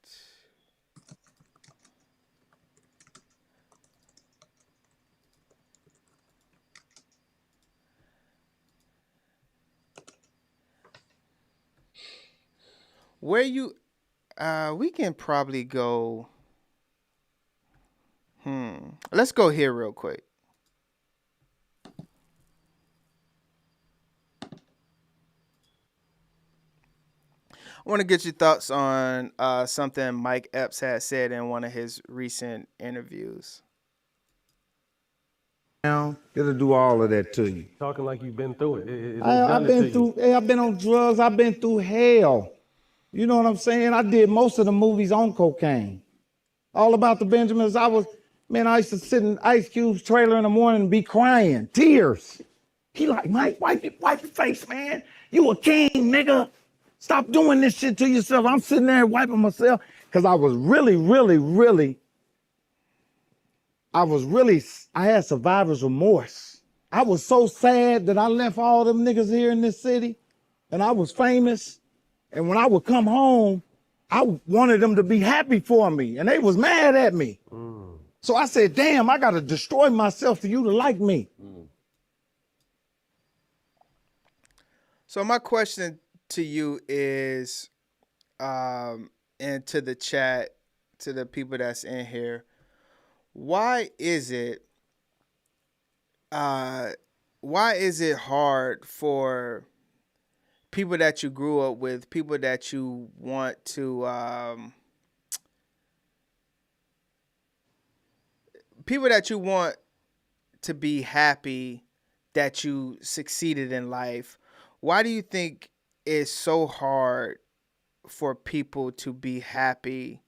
Where you we can probably go. Let's go here real quick. I want to get your thoughts on something Mike Epps had said in one of his recent interviews. It'll do all of that to you. Talking like you've been through it. I've been through, I've been on drugs. I've been through hell. You know what I'm saying? I did most of the movies on cocaine. All About the Benjamins. I used to sit in Ice Cube's trailer in the morning and be crying, tears. He like, Mike, wipe your face, man. You a king, nigga. Stop doing this shit to yourself. I'm sitting there wiping myself because I was I had survivor's remorse. I was so sad that I left all them niggas here in this city and I was famous. And when I would come home, I wanted them to be happy for me and they was mad at me. So I said, damn, I got to destroy myself for you to like me. So my question to you is, and to the chat, to the people that's in here, why is it hard for people that you grew up with, people that you want to, people that you want to be happy that you succeeded in life? Why do you think it's so hard for people to be happy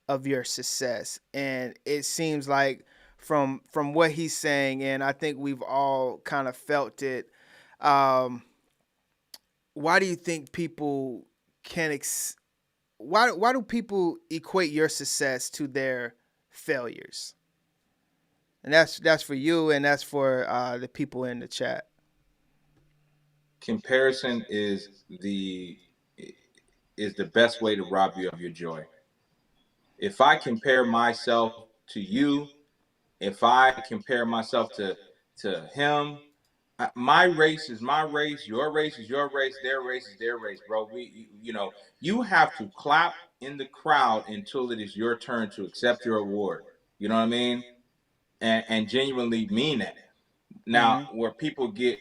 of your success? And it seems like from what he's saying, and I think we've all kind of felt it, why do you think people why do people equate your success to their failures? And that's for you, and that's for the people in the chat. Comparison is the best way to rob you of your joy. If I compare myself to you, if I compare myself to him, my race is my race, your race is your race, their race is their race, bro. You have to clap in the crowd until it is your turn to accept your award. You know what I mean? And genuinely mean it. Now, where people get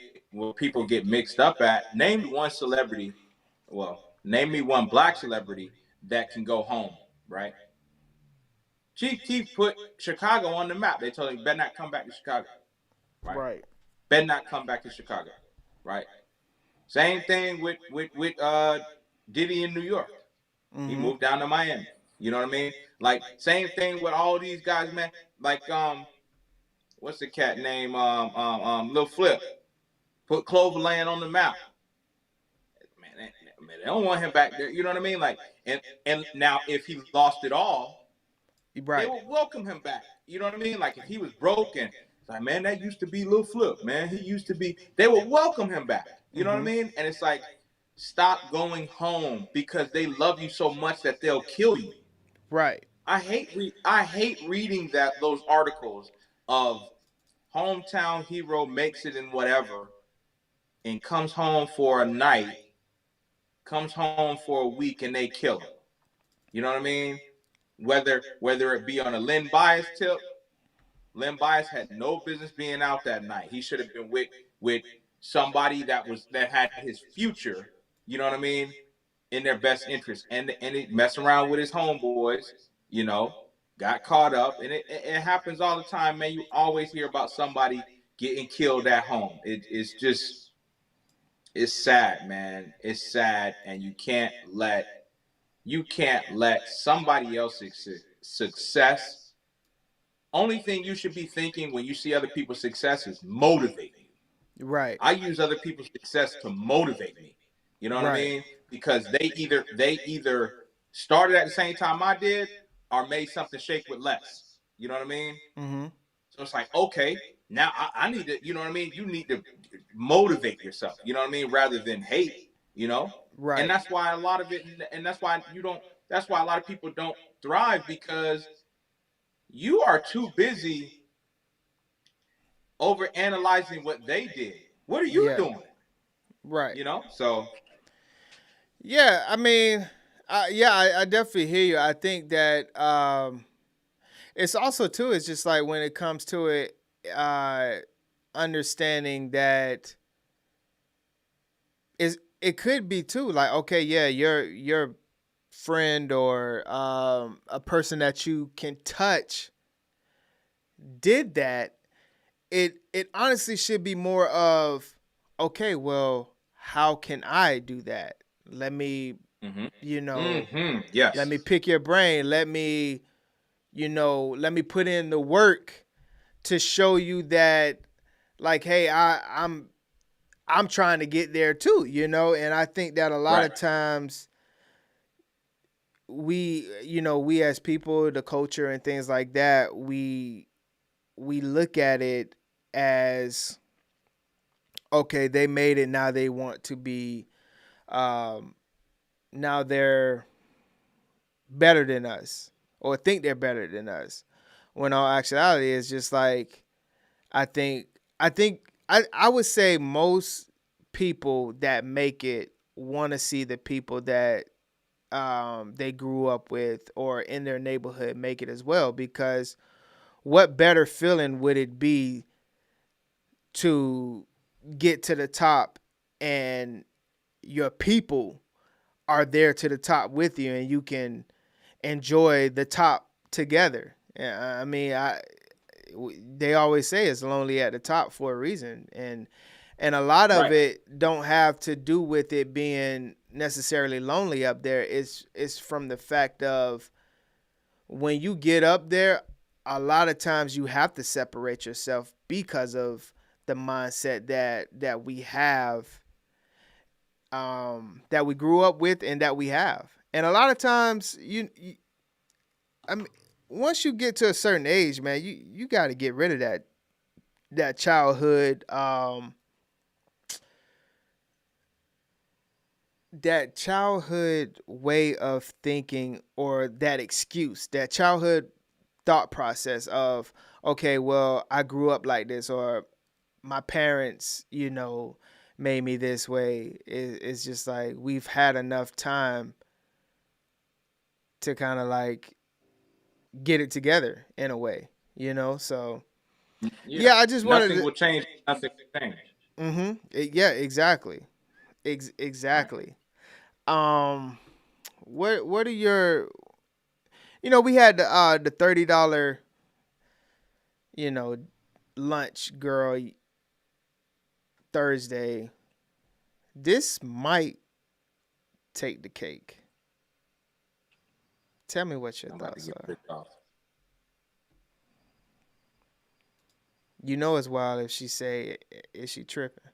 mixed up at, name one black celebrity that can go home, right? Chief Keef put Chicago on the map. They told him, better not come back to Chicago. Right. Better not come back to Chicago. Right. Same thing with Diddy in New York. He moved down to Miami. You know what I mean? Like, same thing with all these guys, man. Like, what's the cat name? Lil Flip. Put Cloverland on the map. Man, they don't want him back there. You know what I mean? Like, and now if he lost it all, they would welcome him back. You know what I mean? Like, if he was broken, it's like, man, that used to be Lil Flip, man. He used to be. They would welcome him back. You know what I mean? And it's like, stop going home because they love you so much that they'll kill you. Right. I hate reading those articles of hometown hero makes it in whatever and comes home for a night, comes home for a week, and they kill him. You know what I mean? Whether it be on a Len Bias tip, Len Bias had no business being out that night. He should have been with somebody that had his future, you know what I mean, in their best interest. And he messed around with his homeboys, you know, got caught up. And it happens all the time, man. You always hear about somebody getting killed at home. It's sad, man. It's sad, and you can't let somebody else's success. Only thing you should be thinking when you see other people's success is motivate you. Right. I use other people's success to motivate me. You know what I mean? Because they either started at the same time I did or made something shake with less. You know what I mean? Mm-hmm. So it's like, okay, now I need to, you know what I mean? You need to motivate yourself, you know what I mean? Rather than hate, you know? Right. And that's why a lot of it, and that's why a lot of people don't thrive, because you are too busy over analyzing what they did. What are you doing? Right. You know? So. Yeah, I mean, I definitely hear you. I think that it's also, too, it's just like when it comes to it, understanding that it could be, too, like, okay, yeah, your friend or a person that you can touch did that, it honestly should be more of, okay, well, how can I do that? Let me, you know, Yes. let me pick your brain. Let me, let me put in the work to show you that, like, hey, I'm trying to get there too, and I think that a lot of times we as people, the culture and things like that, we look at it as, okay, they made it, now they want to be, now they're better than us, or think they're better than us, when all actuality is just like, I think I would say most people that make it want to see the people that they grew up with or in their neighborhood make it as well, because what better feeling would it be to get to the top and your people are there to the top with you, and you can enjoy the top together. I mean, they always say it's lonely at the top for a reason, and a lot of it don't have to do with it being necessarily lonely up there. It's from the fact of, when you get up there, a lot of times you have to separate yourself because of the mindset that we have, that we grew up with and that we have. And a lot of times I mean, once you get to a certain age, man, you got to get rid of that childhood, that childhood way of thinking, or that excuse, that childhood thought process of, okay, well, I grew up like this, or my parents, made me this way. It's just like, we've had enough time to kind of like get it together in a way, so yeah, I just wanted Nothing will change. Nothing will change. Yeah, exactly. Exactly. What are your, we had the $30, lunch girl Thursday. This might take the cake. Tell me what your thoughts are. You know it's wild if she say, is she tripping?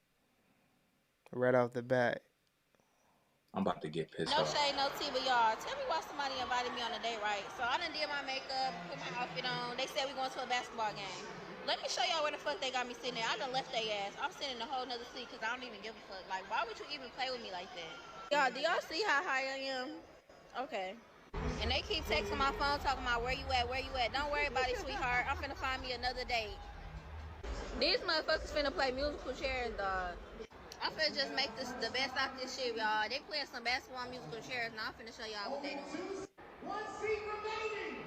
Right off the bat. I'm about to get pissed No off. shade, no tea, but y'all, tell me why somebody invited me on a date, right? So I done did my makeup, put my outfit on. They said we going to a basketball game. Let me show y'all where the fuck they got me sitting there. I done left their ass. I'm sitting in a whole nother seat because I don't even give a fuck. Like, why would you even play with me like that? Y'all, do y'all see how high I am? Okay. And they keep texting my phone talking about where you at, where you at. Don't worry about it, sweetheart. I'm finna find me another date. These motherfuckers finna play musical chairs, dog. I'm finna just make this the best out this shit, y'all. They playing some basketball musical chairs. Now I'm finna show y'all what they doing. One seat remaining.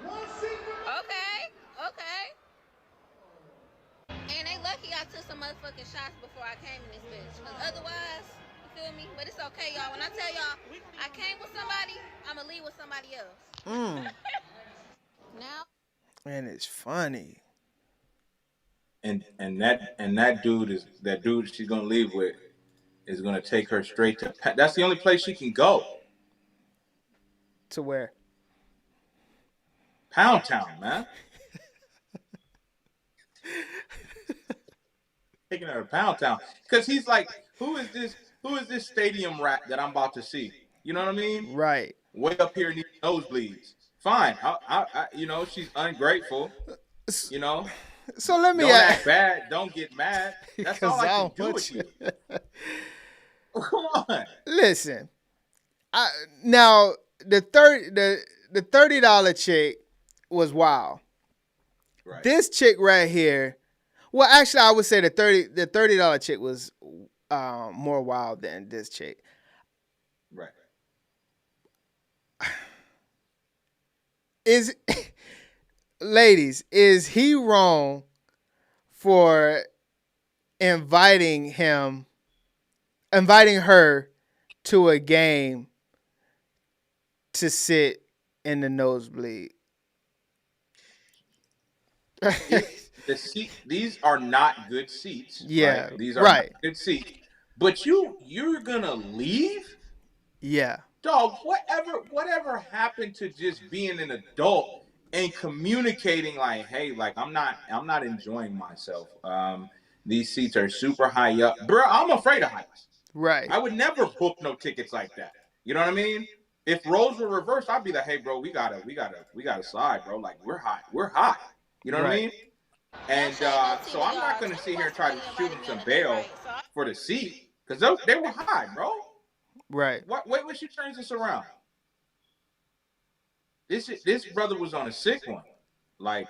Okay. And they lucky I took some motherfucking shots before I came in this bitch. Cause otherwise, you feel me? But it's okay, y'all. When I tell y'all I came with somebody, I'ma leave with somebody else. Now. And it's funny. And that dude she's gonna leave with is gonna take her straight to. That's the only place she can go. To where? Pound Town, man. Taking her to Pound Town, because he's like, who is this stadium rat that I'm about to see? You know what I mean? Right. Way up here in these nosebleeds. Fine. I she's ungrateful. So let me don't act bad. Don't get mad. That's all I can do with you. Come on. Listen, now the $30 chick was wild. Right. This chick right here, well, actually, I would say the $30 chick was more wild than this chick. Right. Ladies, is he wrong for inviting her to a game to sit in the nosebleed? These are not good seats. Yeah, Right? These are not right. good seats. But you're gonna leave, Yeah, dog. Whatever happened to just being an adult and communicating like, hey, like I'm not enjoying myself. These seats are super high up, bro. I'm afraid of heights. right, I would never book no tickets like that. You know what I mean? If roles were reversed, I'd be like, hey, bro, we gotta slide, bro. Like we're high. You know what I right. mean? And so I'm not gonna sit here and try to shoot him some bail for the seat because they were high, bro. Right. Wait when she turns this around. This brother was on a sick one. Like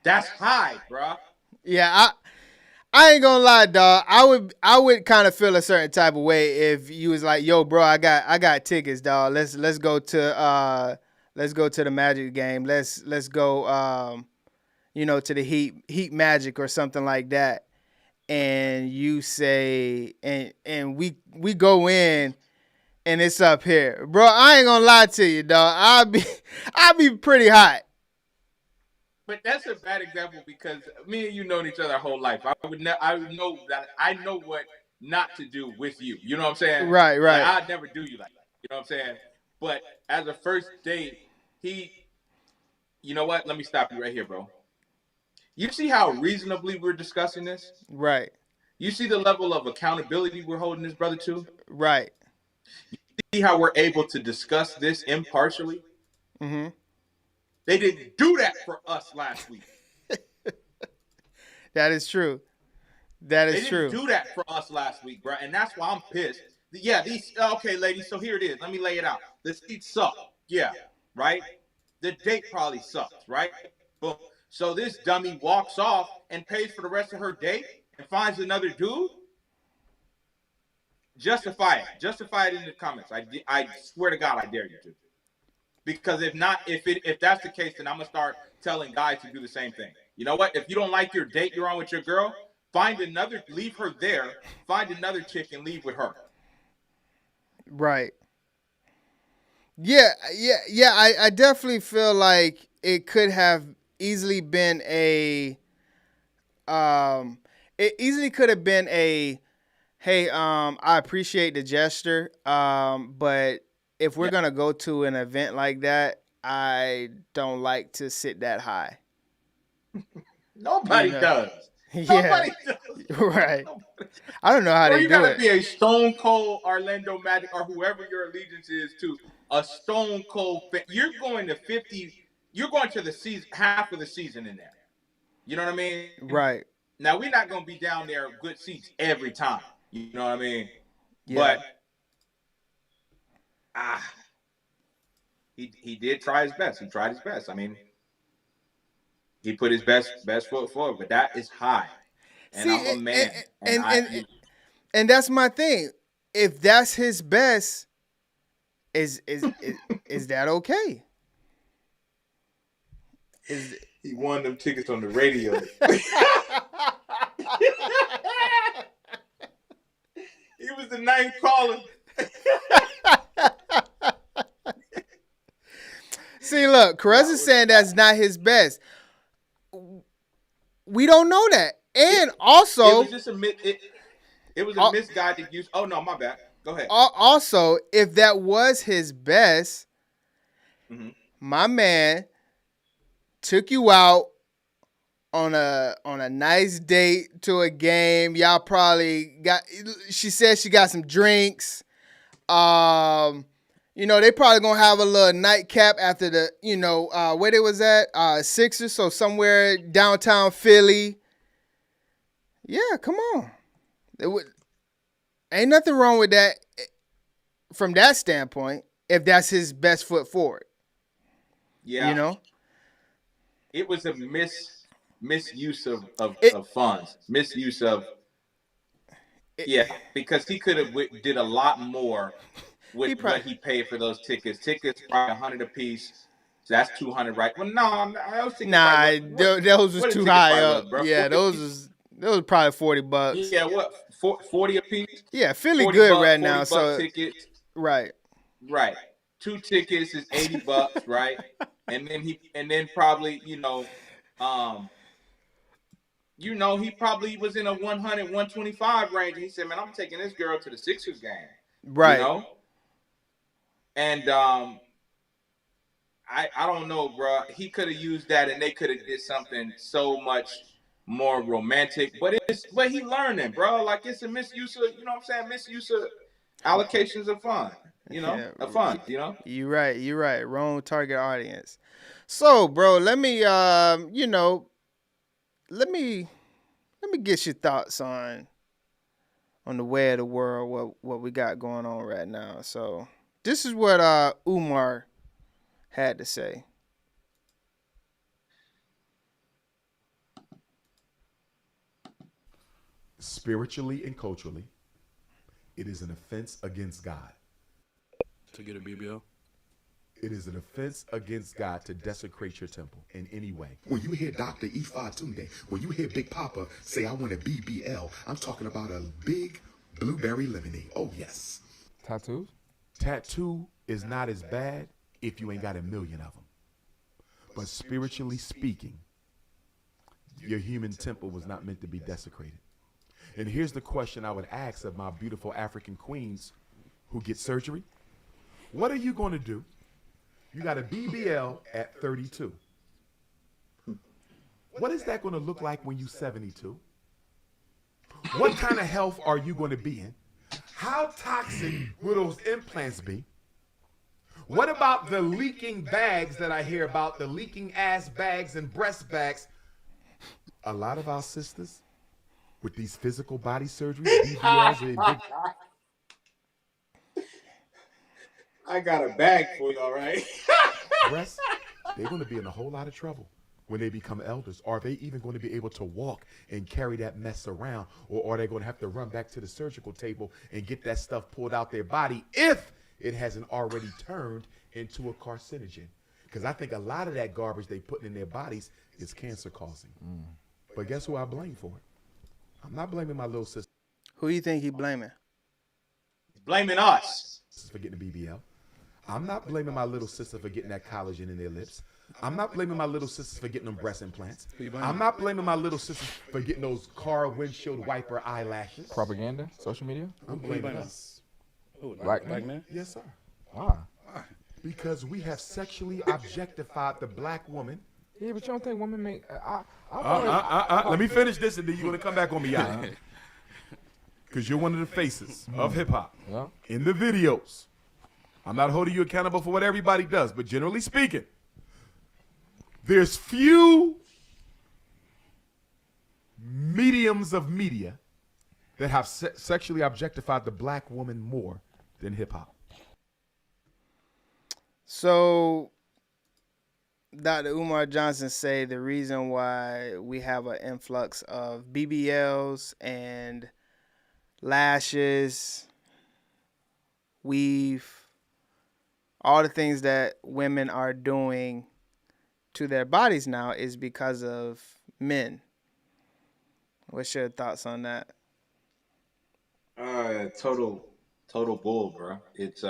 that's high, bro. Yeah, I ain't gonna lie, dog. I would kind of feel a certain type of way if you was like, yo, bro, I got tickets, dog. Let's go to the Magic game. Let's go to the Heat Magic or something like that. And you say and we go in and it's up here. Bro, I ain't gonna lie to you, dog. I'll be pretty hot. But that's a bad example because me and you known each other our whole life. I would know that I know what not to do with you. You know what I'm saying? Right. Like, I'd never do you like that. You know what I'm saying? But as a first date, you know what? Let me stop you right here, bro. You see how reasonably we're discussing this? Right. You see the level of accountability we're holding this brother to? Right. You see how we're able to discuss this impartially? Mm-hmm. They didn't do that for us last week. That is true. That is true. They didn't do that for us last week, bro. And that's why I'm pissed. Yeah, okay, ladies, so here it is. Let me lay it out. The seats suck. Yeah, right? The date probably sucks, right? Boom. So this dummy walks off and pays for the rest of her date and finds another dude? Justify it. Justify it in the comments. I swear to God, I dare you to. Because if not, if that's the case, then I'm gonna start telling guys to do the same thing. You know what? If you don't like your date you're on with your girl, leave her there, find another chick and leave with her. Right. Yeah. I definitely feel like it could have easily been it easily could have been hey, I appreciate the gesture, but if we're gonna go to an event like that, I don't like to sit that high. Nobody does. Yeah. Nobody does. Right. I don't know how they do it. You gotta be a stone cold Orlando Magic or whoever your allegiance is to. A stone cold fan. You're going to 50. You're going to the season, half of the season in there. You know what I mean? Right. Now we're not gonna be down there good seats every time. You know what I mean? Yeah. But he did try his best. He tried his best. I mean, he put his best foot forward. But that is high. And I'm a man. And that's my thing. If that's his best, is that okay? He won them tickets on the radio. He was the ninth caller. See, look, Caress is saying that's not his best. We don't know that. And also, it was just it was a misguided use. Oh no, my bad. Go ahead. Also, if that was his best, my man took you out on a nice date to a game. Y'all probably she said she got some drinks. They probably gonna have a little nightcap after the, where they was at, Sixers, so somewhere downtown Philly. Yeah, come on. Ain't nothing wrong with that from that standpoint, if that's his best foot forward. Yeah. It was a misuse of funds. Misuse of because he could have did a lot more with what he paid for those tickets. Tickets probably $100 a piece. So that's $200, right? Well, no, I was thinking. Those was too high up. Yeah, those was probably $40. Yeah, what? 40 a piece? Yeah, Philly good right now. So tickets. Right. 2 tickets is $80, right? and then probably, he probably was in a 100, 125 range. And he said, man, I'm taking this girl to the Sixers game, Right. And I don't know, bro. He could have used that, and they could have did something so much more romantic. But he learning, bro. Like, it's a misuse of, you know what I'm saying? Misuse of allocations of funds. Of funds. You're right. Wrong target audience. So, bro, let me let me get your thoughts on the way of the world, what we got going on right now. So, this is what Umar had to say. Spiritually and culturally, it is an offense against God. To get a BBL? It is an offense against God to desecrate your temple in any way. When you hear Dr. Ifa Tunde, when you hear Big Papa say, I want a BBL, I'm talking about a big blueberry lemonade. Oh, yes. Tattoos? Tattoo is not as bad if you ain't got 1 million of them. But spiritually speaking, your human temple was not meant to be desecrated. And here's the question I would ask of my beautiful African queens who get surgery. What are you going to do? You got a BBL at 32. What is that going to look like when you're 72? What kind of health are you going to be in? How toxic will those implants be? What about the leaking bags that I hear about, the leaking ass bags and breast bags? A lot of our sisters with these physical body surgeries, BBLs, and big... I got a bag for you, all right? breasts, they're going to be in a whole lot of trouble when they become elders. Are they even going to be able to walk and carry that mess around? Or are they going to have to run back to the surgical table and get that stuff pulled out their body if it hasn't already turned into a carcinogen? Because I think a lot of that garbage they put in their bodies is cancer causing. But guess who I blame for it? I'm not blaming my little sister. Who do you think he blaming? He's blaming us. For getting a BBL. I'm not blaming my little sister for getting that collagen in their lips. I'm not blaming my little sisters for getting them breast implants. I'm not blaming my little sisters for getting those car windshield wiper eyelashes. Propaganda? Social media? I'm blaming us. Black man? Yes, sir. Why? Because we have sexually objectified the black woman. Yeah, but you don't think women make... Let me finish this and then you're going to come back on me, y'all. Because you're one of the faces of hip-hop. Yeah. In the videos. I'm not holding you accountable for what everybody does, but generally speaking, there's few mediums of media that have sexually objectified the black woman more than hip-hop. So, Dr. Umar Johnson say the reason why we have an influx of BBLs and lashes, weave, all the things that women are doing to their bodies now is because of men. What's your thoughts on that? Total bull, bro. It's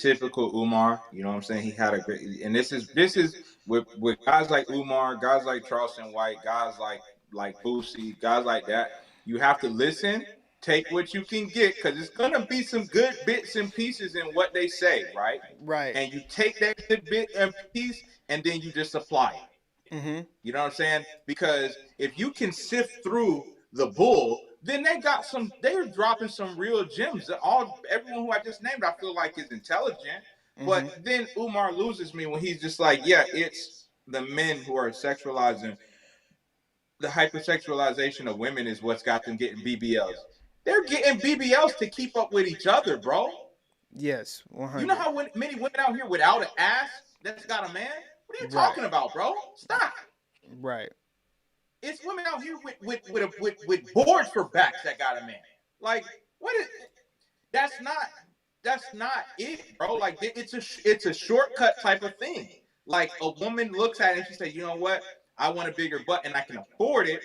typical Umar. You know what I'm saying? He had a great, and this is with guys like Umar, guys like Charleston White, guys like Boosie, guys like that. You have to listen, take what you can get, because it's gonna be some good bits and pieces in what they say, right? Right. And you take that good bit and piece, and then you just apply it. Mm-hmm. You know what I'm saying? Because if you can sift through the bull, then they're dropping some real gems. Everyone who I just named, I feel like is intelligent. Mm-hmm. But then Umar loses me when he's just like, yeah, it's the men who are sexualizing. The hypersexualization of women is what's got them getting BBLs. They're getting BBLs to keep up with each other, bro. Yes, 100. You know how many women out here without an ass that's got a man? What are you talking about, bro? Stop. Right. It's women out here with boards for backs that got a man. Like, what is? That's not it, bro. Like, it's a shortcut type of thing. Like, a woman looks at it and she says, you know what? I want a bigger butt and I can afford it.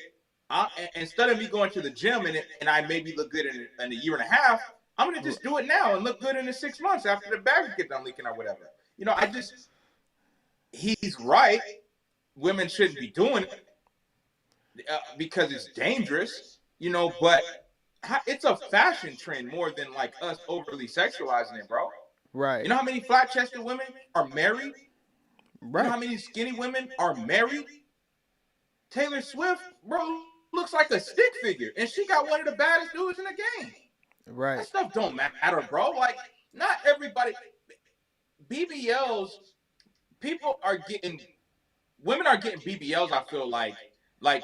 Instead of me going to the gym and I maybe look good in a year and a half, I'm gonna just do it now and look good in the 6 months after the bags get done leaking or whatever. You know, he's right. Women shouldn't be doing it because it's dangerous, you know. But it's a fashion trend more than like us overly sexualizing it, bro. Right. You know how many flat-chested women are married? Right. You know how many skinny women are married? Taylor Swift, bro, looks like a stick figure, and she got one of the baddest dudes in the game. Right. That stuff don't matter, bro. Like, not everybody. BBLs, people are getting, women are getting BBLs. I feel like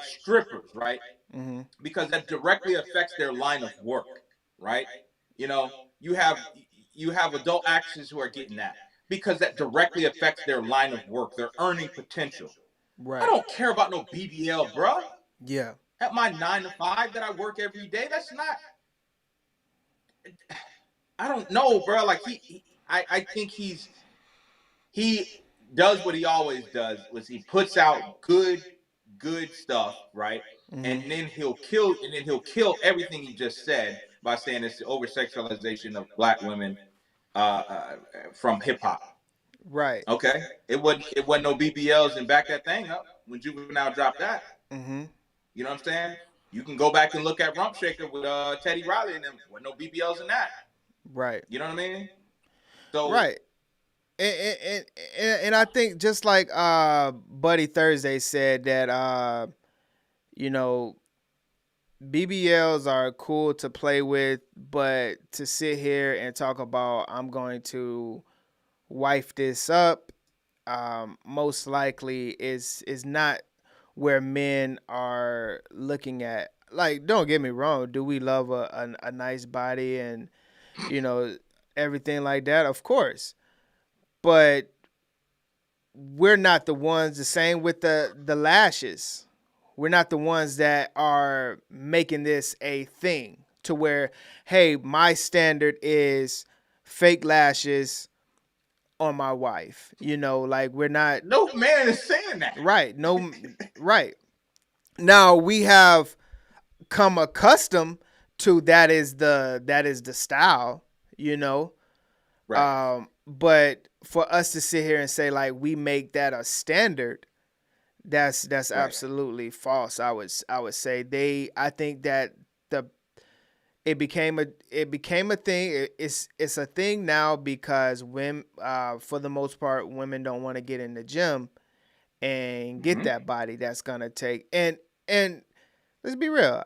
strippers, right? Mm-hmm. Because that directly affects their line of work, right? You know, you have adult actors who are getting that because that directly affects their line of work, their earning potential. Right. I don't care about no BBL, bro. Yeah. At my 9 to 5 that I work every day, that's not. I don't know, bro. Like I think he does what he always does, was he puts out good stuff, right? Mm-hmm. And then he'll kill everything he just said by saying it's the over sexualization of black women from hip hop. Right. Okay. It wasn't no BBLs and back that thing up when Juvenile dropped that. Mm-hmm. You know what I'm saying? You can go back and look at Rump Shaker with Teddy Riley and them. Wasn't no BBLs in that. Right. You know what I mean? So right. And I think just like Buddy Thursday said that you know, BBLs are cool to play with, but to sit here and talk about I'm going to wife this up, most likely is not where men are looking at. Like, don't get me wrong, do we love a nice body and, you know, everything like that? Of course. But we're not the ones, the same with the lashes. We're not the ones that are making this a thing to where, hey, my standard is fake lashes on my wife. You know, like we're not. No man is saying that. Right. No. Right. Now we have come accustomed to that is the style, you know. Right. But for us to sit here and say like we make that a standard, that's right. Absolutely false. I would say I think that it became a thing. It's a thing now because when for the most part women don't want to get in the gym and get that body that's gonna take and let's be real,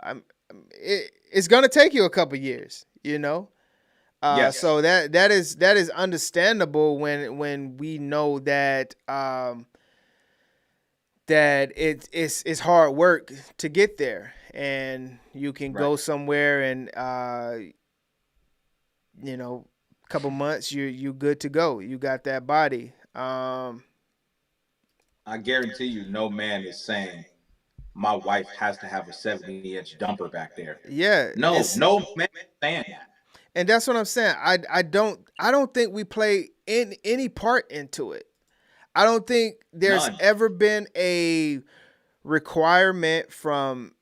it's gonna take you a couple years, you know. Yes. So that is understandable when we know that that it's hard work to get there, and you can go somewhere and you know, a couple months you good to go. You got that body. I guarantee you, no man is saying my wife has to have a 70-inch dumper back there. Yeah. No man is saying that. And that's what I'm saying. I don't think we play in any part into it. I don't think there's ever been a requirement from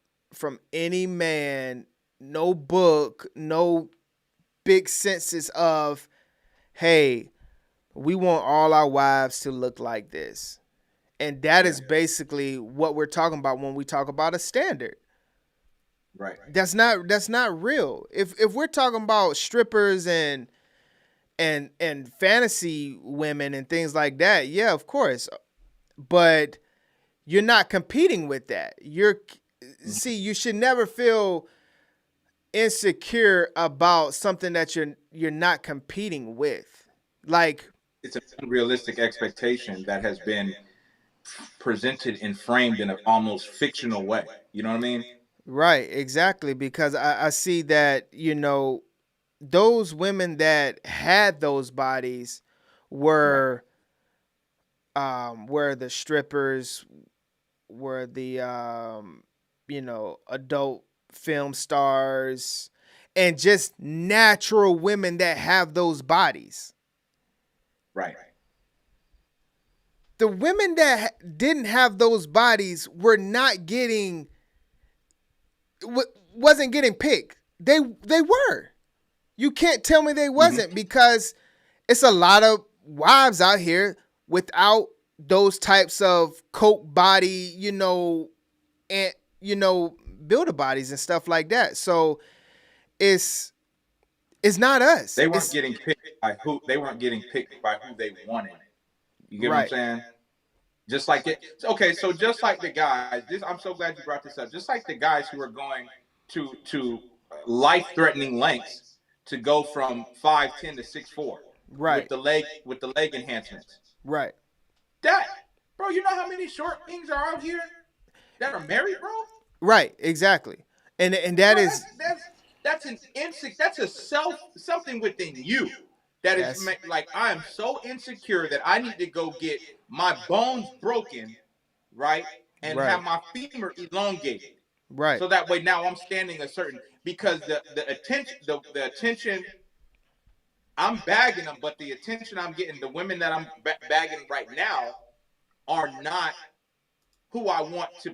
any man, no book, no big census of, hey, we want all our wives to look like this. And that is basically what we're talking about when we talk about a standard. Right. That's not real. If we're talking about strippers and fantasy women and things like that, yeah, of course. But you're not competing with that. See, you should never feel insecure about something that you're not competing with. Like, it's an unrealistic expectation that has been presented and framed in an almost fictional way. You know what I mean? Right, exactly. Because I see that, you know, those women that had those bodies were the strippers, were the you know, adult film stars, and just natural women that have those bodies. Right. The women that didn't have those bodies were not getting, wasn't getting picked. They were. You can't tell me they wasn't, because it's a lot of wives out here without those types of coke body, and builder bodies and stuff like that. So it's not us. They weren't getting picked by who they wanted. You get what I'm Right. saying? Just like it. Okay, so just like the guys, I'm so glad you brought this up. Just like the guys who are going to life-threatening lengths to go from 5'10" to 6'4", Right. with the leg enhancements. Right. That, bro, you know how many short things are out here that are married, bro? Right. Exactly. And that is that's an insect. That's a something within you that is like, I am so insecure that I need to go get my bones broken, right, and have my femur elongated, right. so that way now I'm standing a certain, because the attention I'm bagging them, but the attention I'm getting, the women that I'm bagging right now are not who I want to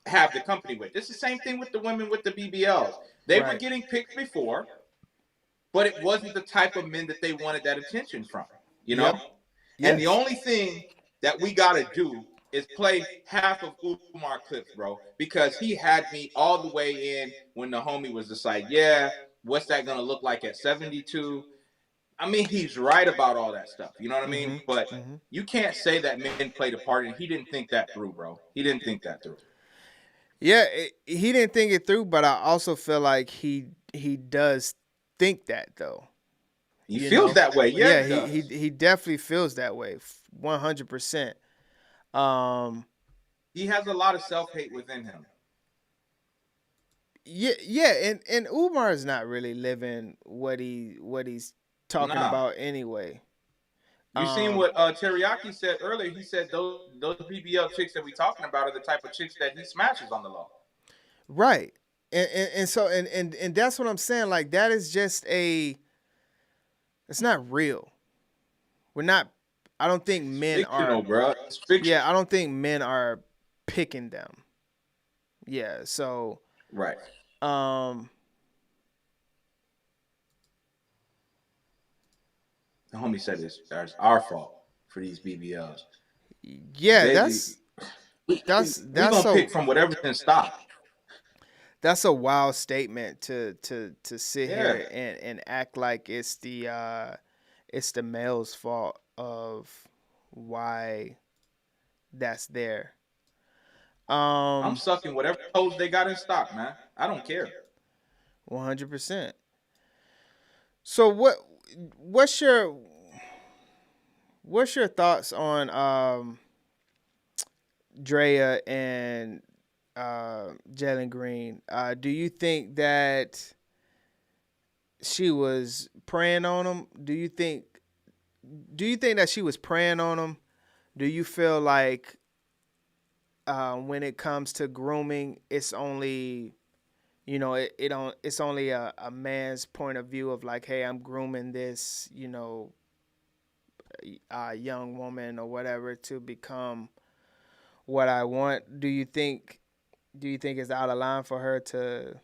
have the company with. It's the same thing with the women with the BBLs. They were getting picked before, but it wasn't the type of men that they wanted that attention from, you know? Yes. And the only thing that we got to do is play half of Umar clips, bro, because he had me all the way in when the homie was just like, yeah, what's that going to look like at 72? I mean, he's right about all that stuff. You know what I mean? But you can't say that men played a part, and he didn't think that through, bro. He didn't think that through. Yeah, he didn't think it through, but I also feel like he does think that, though. He feels that way. Yeah, he definitely feels that way, 100%. He has a lot of self-hate within him. Yeah, and Umar is not really living what he's talking about anyway. You seen what Teriyaki said earlier? He said those BBL chicks that we talking about are the type of chicks that he smashes on the low. Right. And so and that's what I'm saying. Like, that is just it's not real. We're not. I don't think men are. Bro. Yeah, I don't think men are picking them. Yeah. So. Right. The homie said it's our fault for these BBLs. Yeah, we gonna pick from whatever's in stock. That's a wild statement to sit here and act like it's the male's fault of why that's there. I'm sucking whatever toes they got in stock, man. I don't care. 100%. So what's your thoughts on Drea and Jalen Green? Do you think that she was preying on him? Do you think that she was preying on him? Do you feel like when it comes to grooming, it's only, it's only a man's point of view of like, hey, I'm grooming this, young woman or whatever to become what I want? Do you think it's out of line for her to,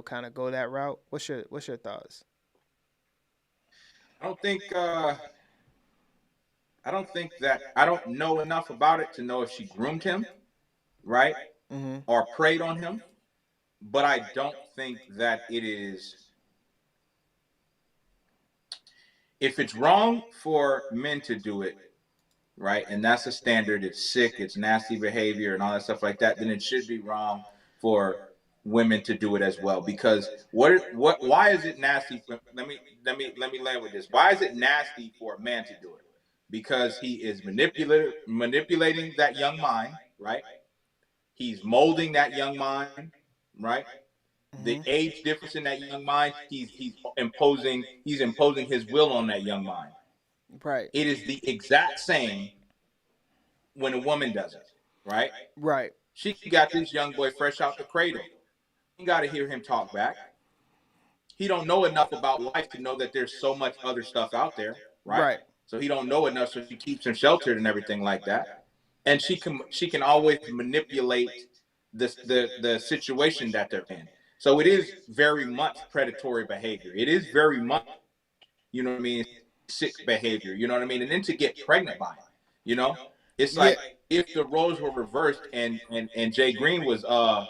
kind of go that route? What's your thoughts? I don't know enough about it to know if she groomed him, right? Mm-hmm. Or preyed on him. But I don't think that it is. If it's wrong for men to do it, right, and that's a standard, it's sick, it's nasty behavior and all that stuff like that, then it should be wrong for women to do it as well. Because why is it nasty? Let me land with this. Why is it nasty for a man to do it? Because he is manipulating that young mind, right? He's molding that young mind, right? The age difference in that young mind, he's imposing his will on that young mind. Right. It is the exact same when a woman does it, right? Right. She got this young boy fresh out the cradle. You got to hear him talk back. He don't know enough about life to know that there's so much other stuff out there, right? Right. So he don't know enough, so she keeps him sheltered and everything like that. And she can always manipulate the situation that they're in. So it is very much predatory behavior. It is very much, sick behavior. You know what I mean? And then to get pregnant by him, It's like if the roles were reversed and Jay Green was well,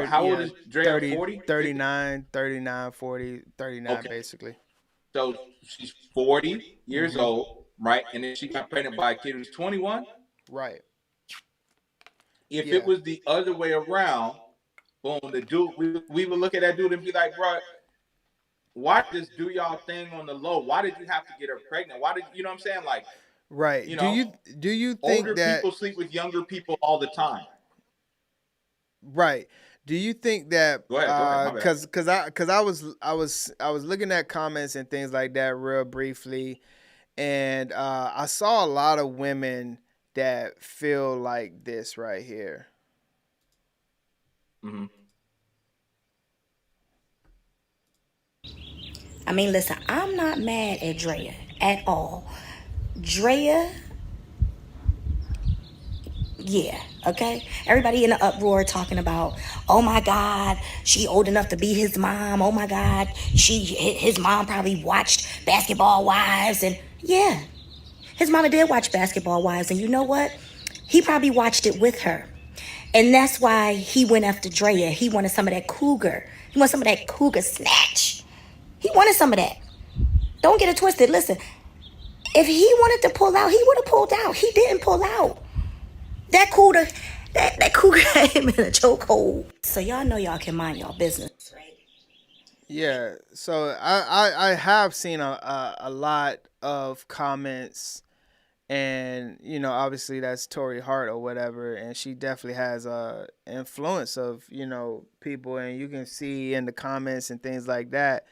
how old is Drea? 40, 39, 39, 40, 39 Okay. basically. So she's 40 years Mhm. old, right? And then she got pregnant by a kid who's 21. Right. If Yeah. it was the other way around, boom, the dude, we would look at that dude and be like, bro, why just do y'all thing on the low? Why did you have to get her pregnant? Why did you know what I'm saying? Like, Right. you Do know, you think older that people sleep with younger people all the time. Right. Do you think that Go ahead, my bad. cuz I was looking at comments and things like that real briefly, and I saw a lot of women that feel like this right here. Mm-hmm. I mean, listen, I'm not mad at Drea at all. Drea, yeah, okay? Everybody in the uproar talking about, oh my God, she old enough to be his mom. Oh my God, his mom probably watched Basketball Wives. And yeah, his mama did watch Basketball Wives. And you know what? He probably watched it with her. And that's why he went after Drea. He wanted some of that cougar. He wanted some of that cougar snatch. He wanted some of that. Don't get it twisted. Listen, if he wanted to pull out, he would have pulled out. He didn't pull out. That cougar had him in a chokehold. So y'all know y'all can mind y'all business, right? Yeah. So I have seen a lot of comments, and you know, obviously that's Tori Hart or whatever, and she definitely has a influence of, you know, people, and you can see in the comments and things like that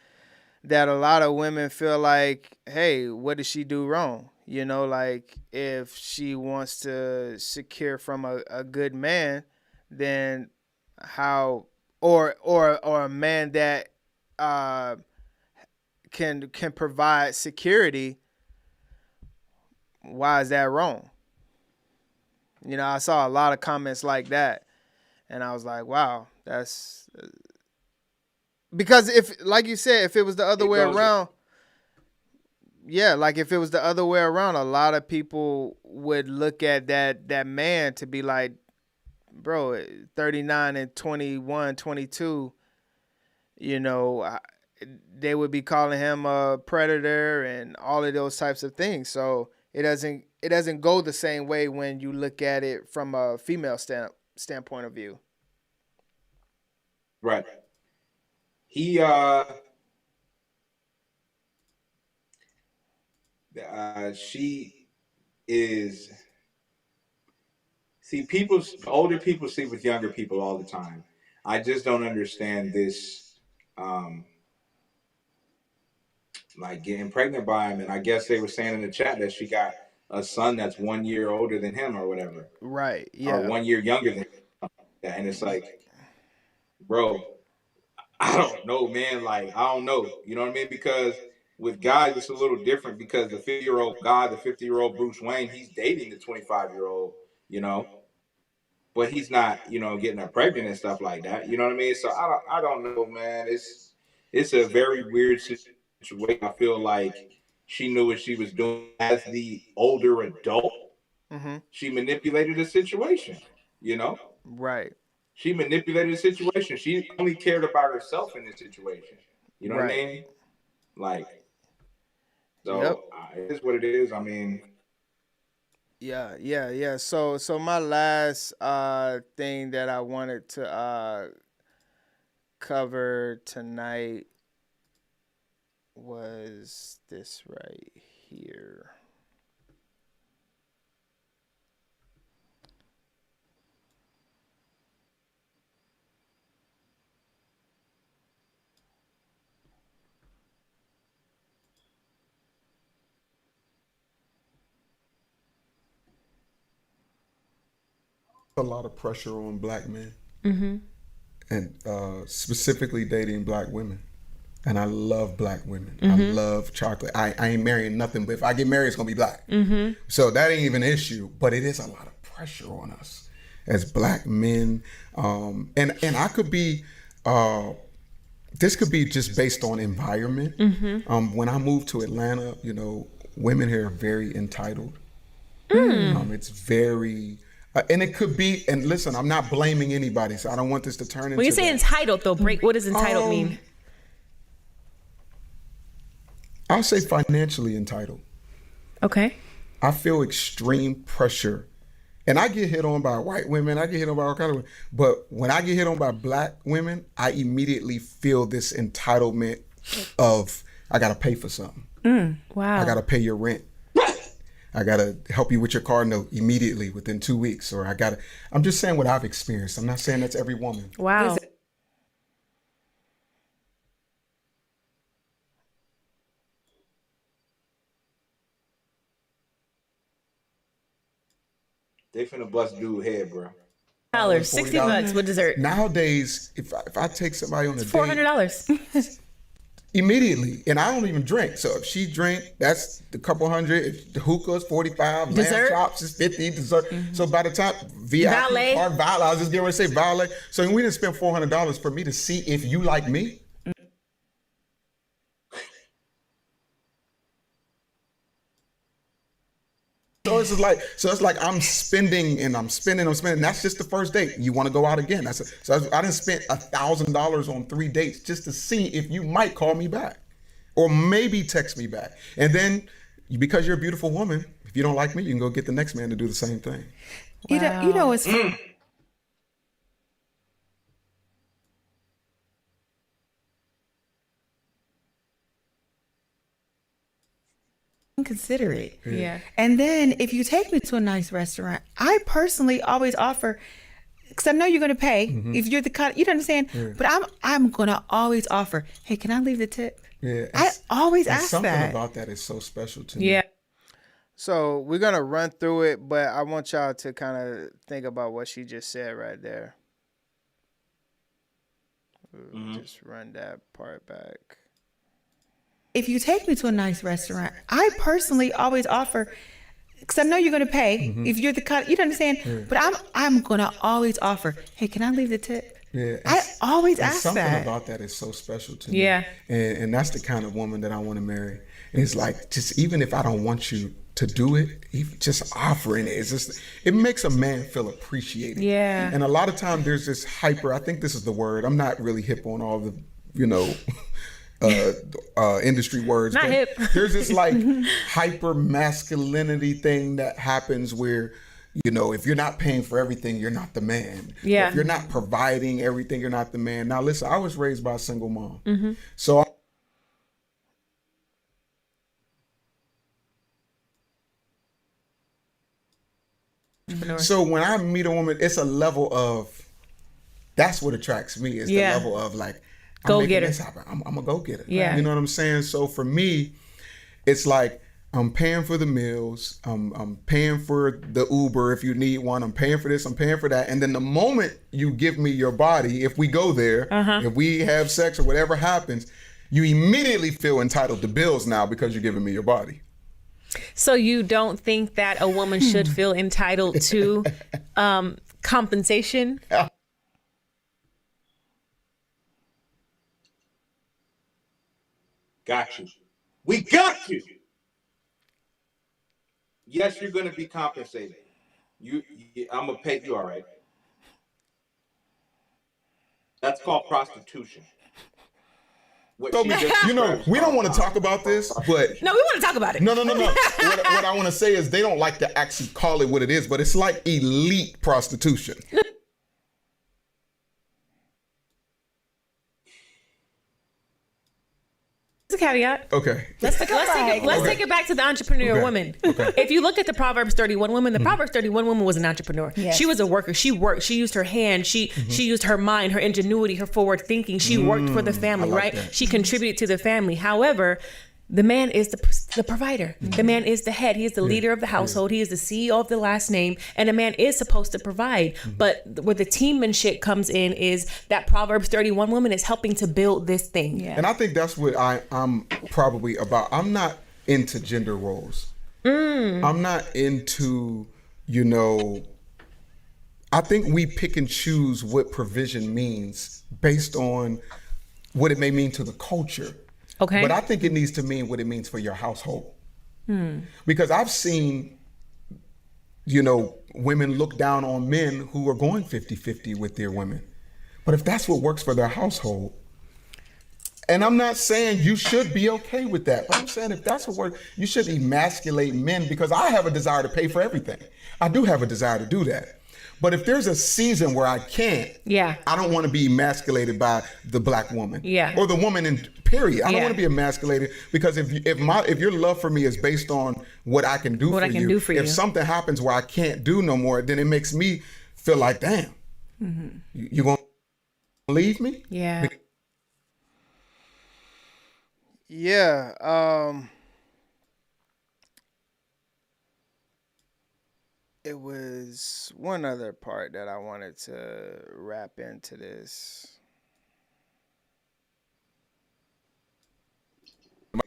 a lot of women feel like, hey, what did she do wrong? You know, like if she wants to secure from a good man, then how, or a man that can provide security, why is that wrong? You know, I saw a lot of comments like that, and I was like, wow, that's because if, like you said, if it was the other way around, yeah, like if it was the other way around, a lot of people would look at that man to be like, bro, 39 and 21, 22, you know, they would be calling him a predator and all of those types of things. So it doesn't go the same way when you look at it from a female standpoint of view. Right. She is. See, older people sleep with younger people all the time. I just don't understand this, like getting pregnant by him. And I guess they were saying in the chat that she got a son that's 1 year older than him or whatever. Right. Yeah. Or 1 year younger than him. And it's like, bro, I don't know, man. Like, I don't know. You know what I mean? Because with guys, it's a little different because the 50-year-old guy, the 50-year-old Bruce Wayne, he's dating the 25-year-old, you know, but he's not, you know, getting her pregnant and stuff like that. You know what I mean? So I don't know, man. It's a very weird situation. I feel like she knew what she was doing as the older adult. Mm-hmm. She manipulated the situation, you know? Right. She manipulated the situation. She only cared about herself in this situation. You know what I mean? Like, so it is what it is. I mean, yeah. So my last thing that I wanted to cover tonight was this right here. A lot of pressure on black men, Mm-hmm. and specifically dating black women. And I love black women. I Mhm. love chocolate. I ain't marrying nothing, but if I get married, it's gonna be black. Mhm. So that ain't even an issue. But it is a lot of pressure on us as black men. And I could be. This could be just based on environment. Mhm. When I moved to Atlanta, you know, women here are very entitled. It's very, and it could be, and listen, I'm not blaming anybody, so I don't want this to turn into. When you say entitled, though, what does entitled mean? I'll say financially entitled. Okay. I feel extreme pressure. And I get hit on by white women, I get hit on by all kinds of women. But when I get hit on by black women, I immediately feel this entitlement of, I gotta pay for something. Wow. I gotta pay your rent. I gotta help you with your car note immediately within 2 weeks. Or I'm just saying what I've experienced. I'm not saying that's every woman. Wow. They finna bust dude head, bro. $60, $60 with dessert. Nowadays, if I take somebody on a date, $400. Immediately, and I don't even drink. So if she drink, that's the couple hundred. If the hookah's 45, Dessert? lamb chops is 50, dessert. So by the time Valet. or valet, I was just getting ready to say valet. So we didn't spend $400 for me to see if you like me. So it's like I'm spending. That's just the first date. You want to go out again? I didn't spend $1,000 on 3 dates just to see if you might call me back, or maybe text me back. And then, because you're a beautiful woman, if you don't like me, you can go get the next man to do the same thing. Wow. You know, it's inconsiderate. Yeah. And then if you take me to a nice restaurant, I personally always offer, because I know you're going to pay if you're the kind, you know what I'm saying? Yeah. But I'm going to always offer, hey, can I leave the tip? Yeah. I always ask something that. about that is so special to me. Yeah. So we're going to run through it, but I want y'all to kind of think about what she just said right there. Just run that part back. If you take me to a nice restaurant, I personally always offer, because I know you're going to pay if you're the kind, you know what I'm saying? Yeah. But I'm going to always offer, hey, can I leave the tip? Yeah, I always ask something that. about that is so special to me. Yeah. And that's the kind of woman that I want to marry. And it's like, just even if I don't want you to do it, even just offering it, it makes a man feel appreciated. Yeah. And a lot of times there's this hyper, I think this is the word, I'm not really hip on all the, industry words. Not but hip. There's this like hyper masculinity thing that happens where, if you're not paying for everything, you're not the man. Yeah. If you're not providing everything, you're not the man. Now, listen, I was raised by a single mom. So when I meet a woman, it's a level of, that's what attracts me, is the level of like, Go getter. I'm a go getter. Yeah. You know what I'm saying? So for me, it's like, I'm paying for the meals, I'm paying for the Uber if you need one, I'm paying for this, I'm paying for that. And then the moment you give me your body, if we go there, if we have sex or whatever happens, you immediately feel entitled to bills now because you're giving me your body. So you don't think that a woman should feel entitled to compensation? Got you. We got you. Yes, you're going to be compensated. I'm going to pay you, all right. That's called prostitution. So, we don't want to talk about this, but... No, we want to talk about it. No. What I want to say is they don't like to actually call it what it is, but it's like elite prostitution. A caveat. Okay. Let's take it back to the entrepreneur woman. Okay. If you look at the Proverbs 31 woman, the Proverbs 31 woman was an entrepreneur. Yes. She was a worker. She worked. She used her hand. She used her mind, her ingenuity, her forward thinking. She worked for the family, right? that. She contributed to the family. However, the man is the provider. The man is the head. He is the leader of the household. He is the CEO of the last name. And a man is supposed to provide. But where the teammanship comes in is that Proverbs 31 woman is helping to build this thing. Yeah. And I think that's what I'm probably about. I'm not into gender roles. I'm not into, I think we pick and choose what provision means based on what it may mean to the culture. Okay. But I think it needs to mean what it means for your household. Because I've seen women look down on men who are going 50-50 with their women. But if that's what works for their household, and I'm not saying you should be okay with that, but I'm saying if that's what works, you should emasculate men, because I have a desire to pay for everything. I do have a desire to do that. But if there's a season where I can't, I don't want to be emasculated by the black woman, or the woman in period. I don't want to be emasculated, because if your love for me is based on what I can do for you, if something happens where I can't do no more, then it makes me feel like, damn, you gonna leave me? Yeah. It was one other part that I wanted to wrap into this.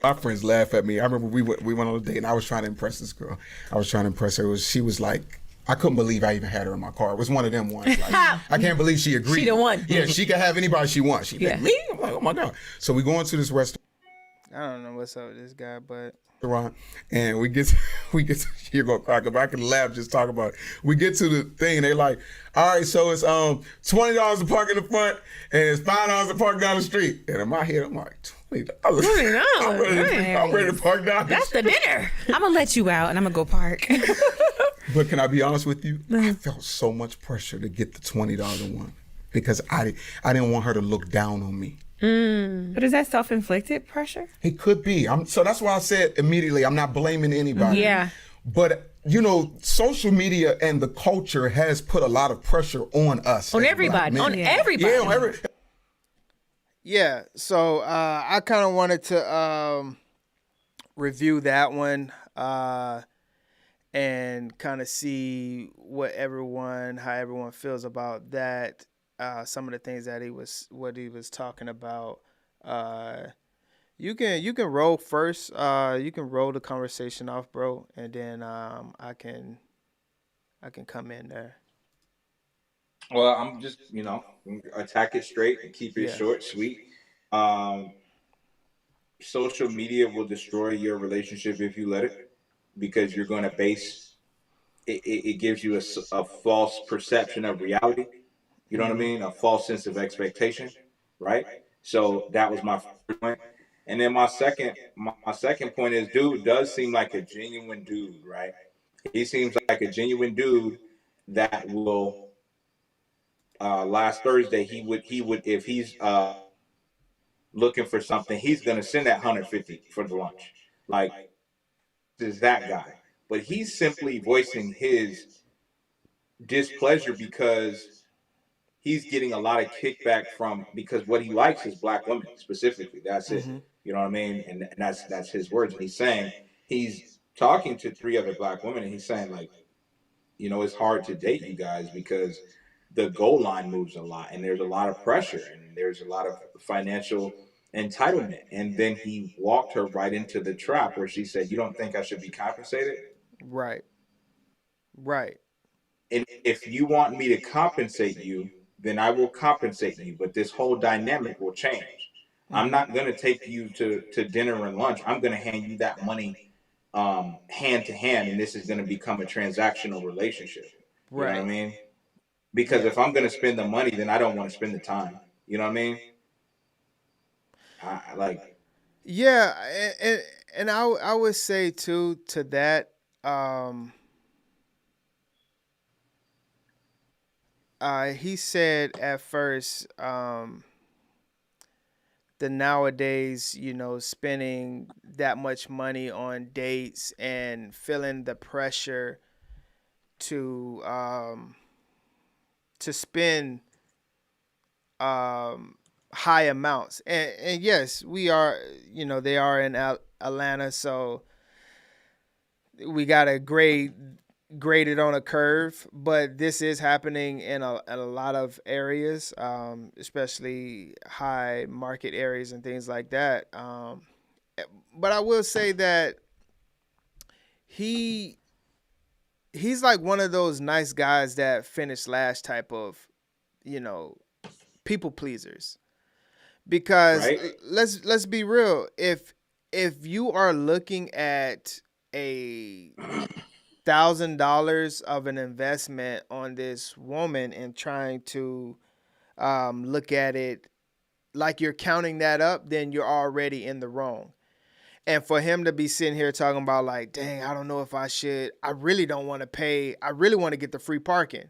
My friends laugh at me. I remember we went on a date and I was trying to impress this girl. I was trying to impress her. She was like, I couldn't believe I even had her in my car. It was one of them ones. Like, I can't believe she agreed. She the one. Yeah, she can have anybody she wants. She picked me. I'm like, oh my God. So we go into this restaurant. I don't know what's up with this guy, but and we get you're gonna cry, because I can laugh just talk about it. We get to the thing, they like, all right, so it's $20 to park in the front and it's $5 to park down the street. And in my head, I'm like, $20. I'm ready to park down the street. That's the dinner. I'm gonna let you out and I'm gonna go park. But can I be honest with you? I felt so much pressure to get the $20 one, because I didn't want her to look down on me. But is that self-inflicted pressure? It could be. So that's why I said immediately, I'm not blaming anybody. Yeah. But social media and the culture has put a lot of pressure on us. On everybody. On everybody. Yeah, on everybody. Yeah. So I kind of wanted to review that one and kind of see how everyone feels about that. Some of the things that he was talking about. You can roll first. You can roll the conversation off, bro, and then I can come in there. Well, I'm just attack it straight and keep it short, sweet. Social media will destroy your relationship if you let it, because you're going to base it. It gives you a false perception of reality. You know what I mean? A false sense of expectation, right? So that was my first point. And then my second point is, dude does seem like a genuine dude, right? He seems like a genuine dude that will, last Thursday, he would, if he's looking for something, he's going to send that $150 for the lunch. Like, is that guy. But he's simply voicing his displeasure because he's getting a lot of kickback because what he likes is black women specifically. That's it. You know what I mean? And that's his words. And he's talking to 3 other black women, and he's saying, like, it's hard to date you guys because the goal line moves a lot, and there's a lot of pressure, and there's a lot of financial entitlement. And then he walked her right into the trap where she said, "You don't think I should be compensated?" Right. And if you want me to compensate you, then I will compensate you, but this whole dynamic will change. I'm not going to take you to dinner and lunch. I'm going to hand you that money hand to hand, and this is going to become a transactional relationship. You know what I mean? Because if I'm going to spend the money, then I don't want to spend the time. You know what I mean? And I would say too to that, he said at first, the nowadays, spending that much money on dates and feeling the pressure to spend high amounts. And yes, we are, they are in Atlanta, so we got to grade it on a curve, but this is happening in a lot of areas, especially high market areas and things like that. But I will say that he's like one of those nice guys that finish last type of, people pleasers. Because let's be real, if you are looking at a $1,000 of an investment on this woman and trying to look at it like you're counting that up, then you're already in the wrong. And for him to be sitting here talking about like, dang, I don't know if I should. I really don't want to pay. I really want to get the free parking.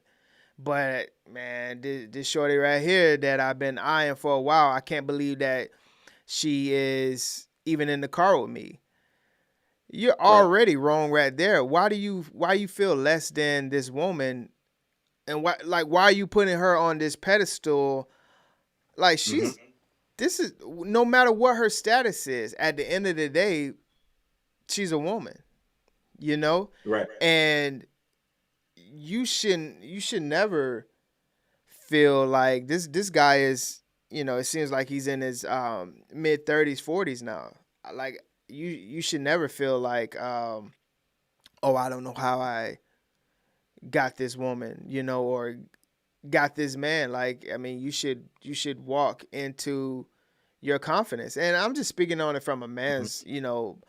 But man, this shorty right here that I've been eyeing for a while, I can't believe that she is even in the car with me. You're already wrong right there. Why do you feel less than this woman? And why are you putting her on this pedestal? Like this is, no matter what her status is, at the end of the day, she's a woman, you know? Right. And you should never feel like this guy is, you know, it seems like he's in his mid 30s, 40s now. Like you should never feel like oh, I don't know how I got this woman, you know, or got this man. Like, I mean, you should walk into your confidence. And I'm just speaking on it from a man's, you know,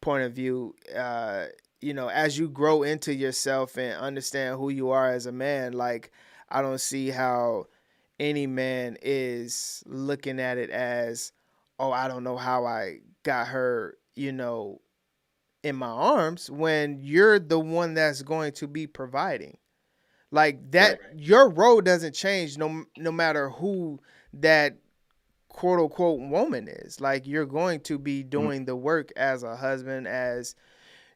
point of view. You know, as you grow into yourself and understand who you are as a man, like, I don't see how any man is looking at it as, oh, I don't know how I got her, you know, in my arms, when you're the one that's going to be providing. Like that, your role doesn't change no matter who that quote unquote woman is. Like, you're going to be doing the work as a husband, as,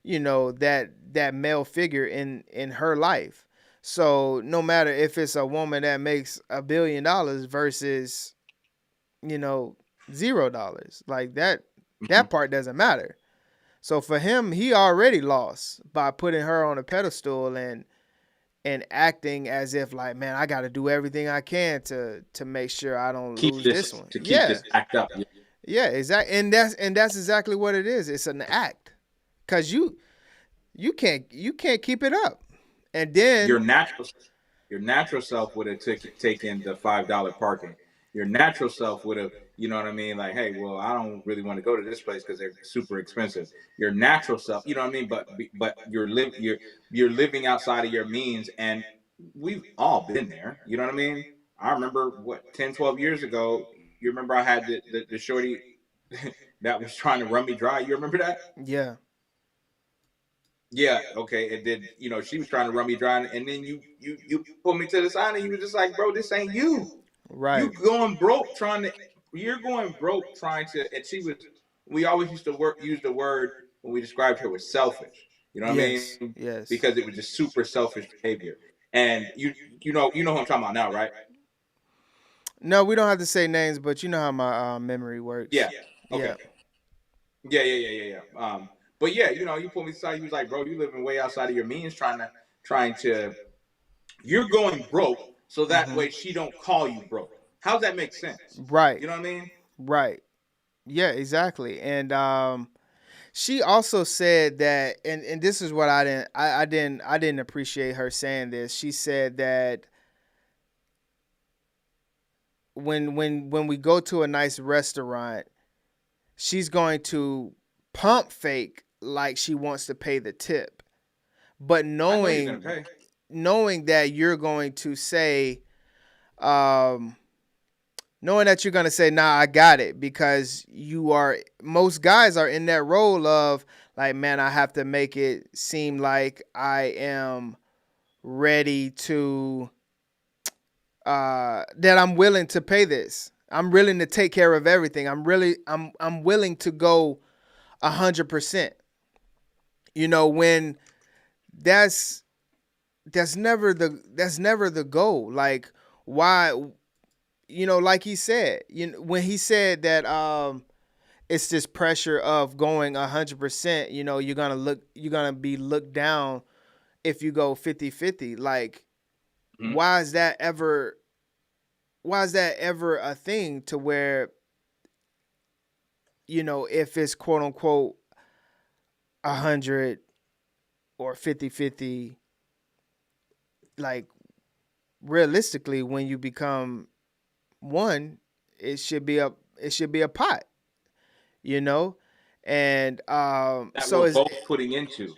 you know, that male figure in her life. So no matter if it's a woman that makes $1 billion versus, you know, $0, like that part doesn't matter. So for him, he already lost by putting her on a pedestal and acting as if like, man, I got to do everything I can to make sure I don't lose this one. To keep this act up. Yeah, exactly. And that's exactly what it is. It's an act, because you can't keep it up. And then your natural self would have taken the $5 parking. Your natural self would have, you know what I mean? Like, hey, well, I don't really want to go to this place because they're super expensive. Your natural self, you know what I mean? But you're living outside of your means, and we've all been there. You know what I mean? I remember 10, 12 years ago. You remember I had the shorty that was trying to run me dry. You remember that? Yeah. Yeah, okay. It did, you know, she was trying to run me dry, and then you pulled me to the side, and you were just like, bro, this ain't you. Right. You're going broke trying to, and we always used to use the word when we described her was selfish. You know what I mean? Yes. Because it was just super selfish behavior. And you know who I'm talking about now, right? No, we don't have to say names, but you know how my memory works. Yeah. Okay. Yeah. But yeah, you know, you pulled me aside. You was like, bro, you living way outside of your means, trying to. You're going broke, so that way she don't call you broke. How's that make sense? Right. You know what I mean? Right. Yeah, exactly. And she also said that, and this is what I didn't appreciate her saying this. She said that when we go to a nice restaurant, she's going to pump fake like she wants to pay the tip, but knowing that you're going to say, knowing that you're going to say, nah, I got it, because most guys are in that role of like, man, I have to make it seem like I am ready to, that I'm willing to pay this. I'm willing to take care of everything. I'm willing to go 100%. You know, when that's never the goal. Like, why, you know, like he said, you know, when he said that it's this pressure of going 100%, you know, you're gonna be looked down if you go 50-50. Like, why is that ever a thing to where, you know, if it's quote unquote 100 or 50-50, like, realistically, when you become one, it should be a pot, you know? And that so we're it's both putting into.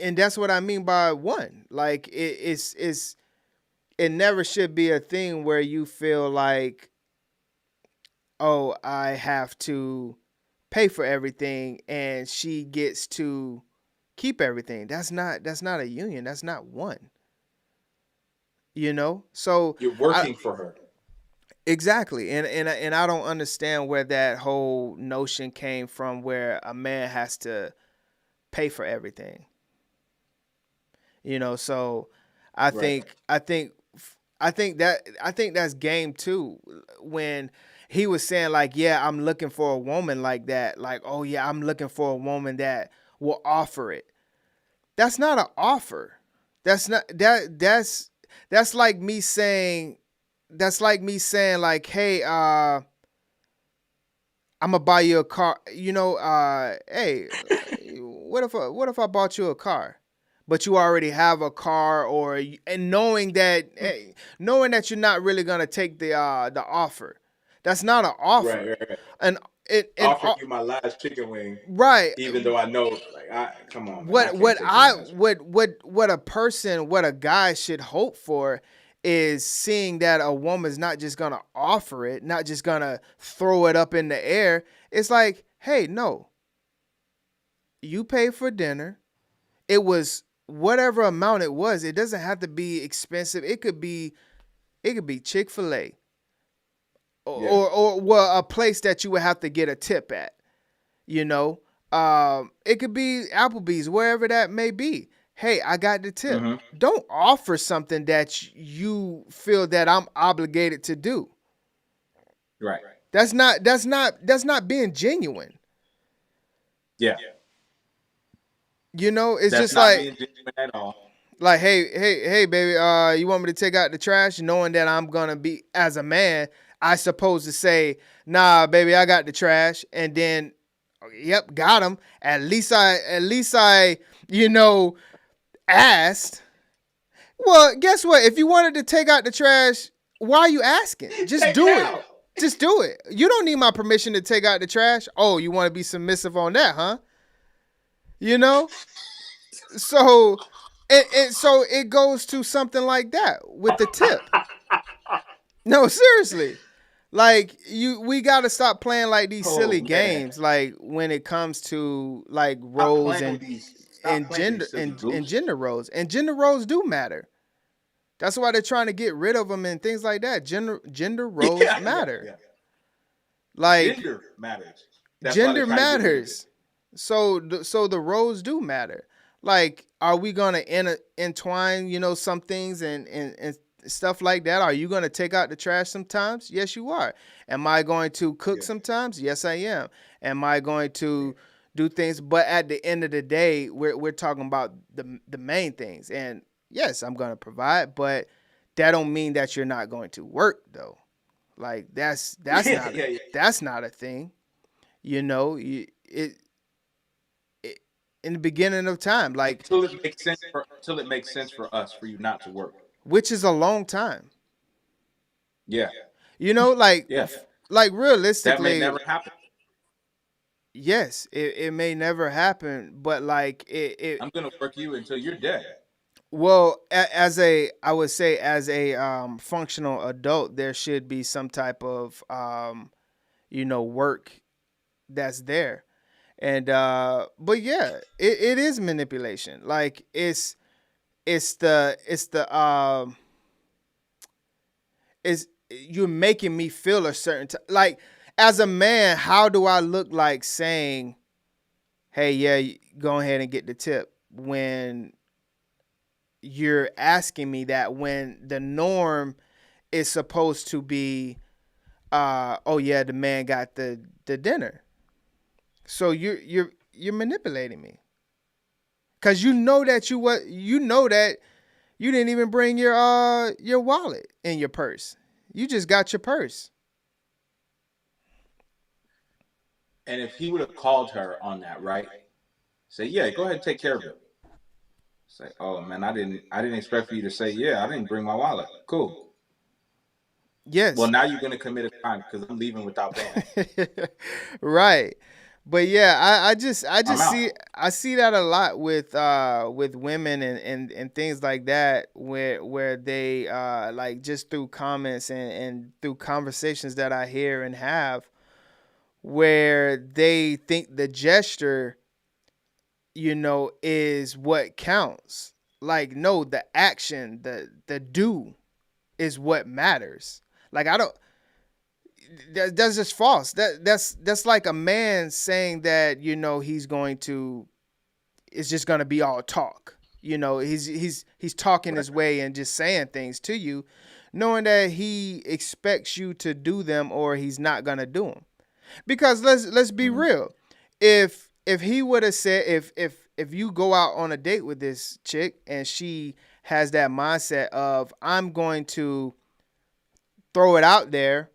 And that's what I mean by one. Like it never should be a thing where you feel like, oh, I have to pay for everything and she gets to keep everything. That's not a union. That's not one. So You're working for her. Exactly. And I don't understand where that whole notion came from, where a man has to pay for everything. So I think that's game two, when he was saying like, yeah, I'm looking for a woman like that. Like, oh yeah, I'm looking for a woman that will offer it. That's not an offer. That's like me saying like, hey, I'm gonna buy you a car. Hey, what if I bought you a car, but you already have a car, and knowing that you're not really gonna take the offer. That's not an offer. Right. And Offering you my last chicken wing, right? Even though I know, like, come on, man, what a guy should hope for is seeing that a woman's not just gonna offer it, not just gonna throw it up in the air. It's like, hey, no, you pay for dinner. It was whatever amount it was. It doesn't have to be expensive. It could be Chick-fil-A. Or a place that you would have to get a tip at, it could be Applebee's, wherever that may be. Hey, I got the tip. Mm-hmm. Don't offer something that you feel that I'm obligated to do. Right. That's not being genuine. Yeah. It's that's just not like being genuine at all. Like, hey, baby, you want me to take out the trash? Knowing that I'm gonna be, as a man, I supposed to say, nah, baby, I got the trash, and then, yep, got him. At least I, asked. Well, guess what? If you wanted to take out the trash, why are you asking? Just do it. Just do it. You don't need my permission to take out the trash. Oh, you want to be submissive on that, huh? So, so it goes to something like that with the tip. No, seriously. Like, we got to stop playing like these silly games, like when it comes to like roles and gender roles. And gender roles do matter. That's why they're trying to get rid of them and things like that. Gender roles matter. Yeah. Like, gender matters. Gender matters. So the roles do matter. Like, are we gonna entwine, some things and stuff like that? Are you gonna take out the trash sometimes? Yes, you are. Am I going to cook sometimes? Yes, I am. Am I going to do things? But at the end of the day, we're talking about the main things. And yes, I'm gonna provide, but that don't mean that you're not going to work though. Like, that's not that's not a thing. In the beginning of time, like until it makes sense for us, for you not to work, which is a long time. Yeah. Like realistically, that may never happen. Yes, it may never happen, but like I'm gonna work you until you're dead. Well, I would say as a functional adult, there should be some type of work that's there. And but yeah, it is manipulation. Like it's you're making me feel a certain like, as a man, how do I look like saying, hey, yeah, go ahead and get the tip, when you're asking me that, when the norm is supposed to be oh yeah, the man got the dinner. So you're manipulating me, because you know that you didn't even bring your wallet in your purse. You just got your purse. And if he would have called her on that, right? Say, yeah, go ahead and take care of it. Say, oh man, I didn't expect for you to say, yeah, I didn't bring my wallet. Cool. Yes. Well, now you're gonna commit a crime because I'm leaving without paying. Right. But yeah, I just I'm out. see that a lot with women and things like that, where they like, just through comments and through conversations that I hear and have, where they think the gesture, is what counts. Like, no, the action, the do is what matters. Like, I don't. That's just false. That's like a man saying that he's going to. It's just going to be all talk. He's talking his way and just saying things to you, knowing that he expects you to do them or he's not going to do them. Because let's be real. If he would have said, if you go out on a date with this chick and she has that mindset of, I'm going to throw it out there,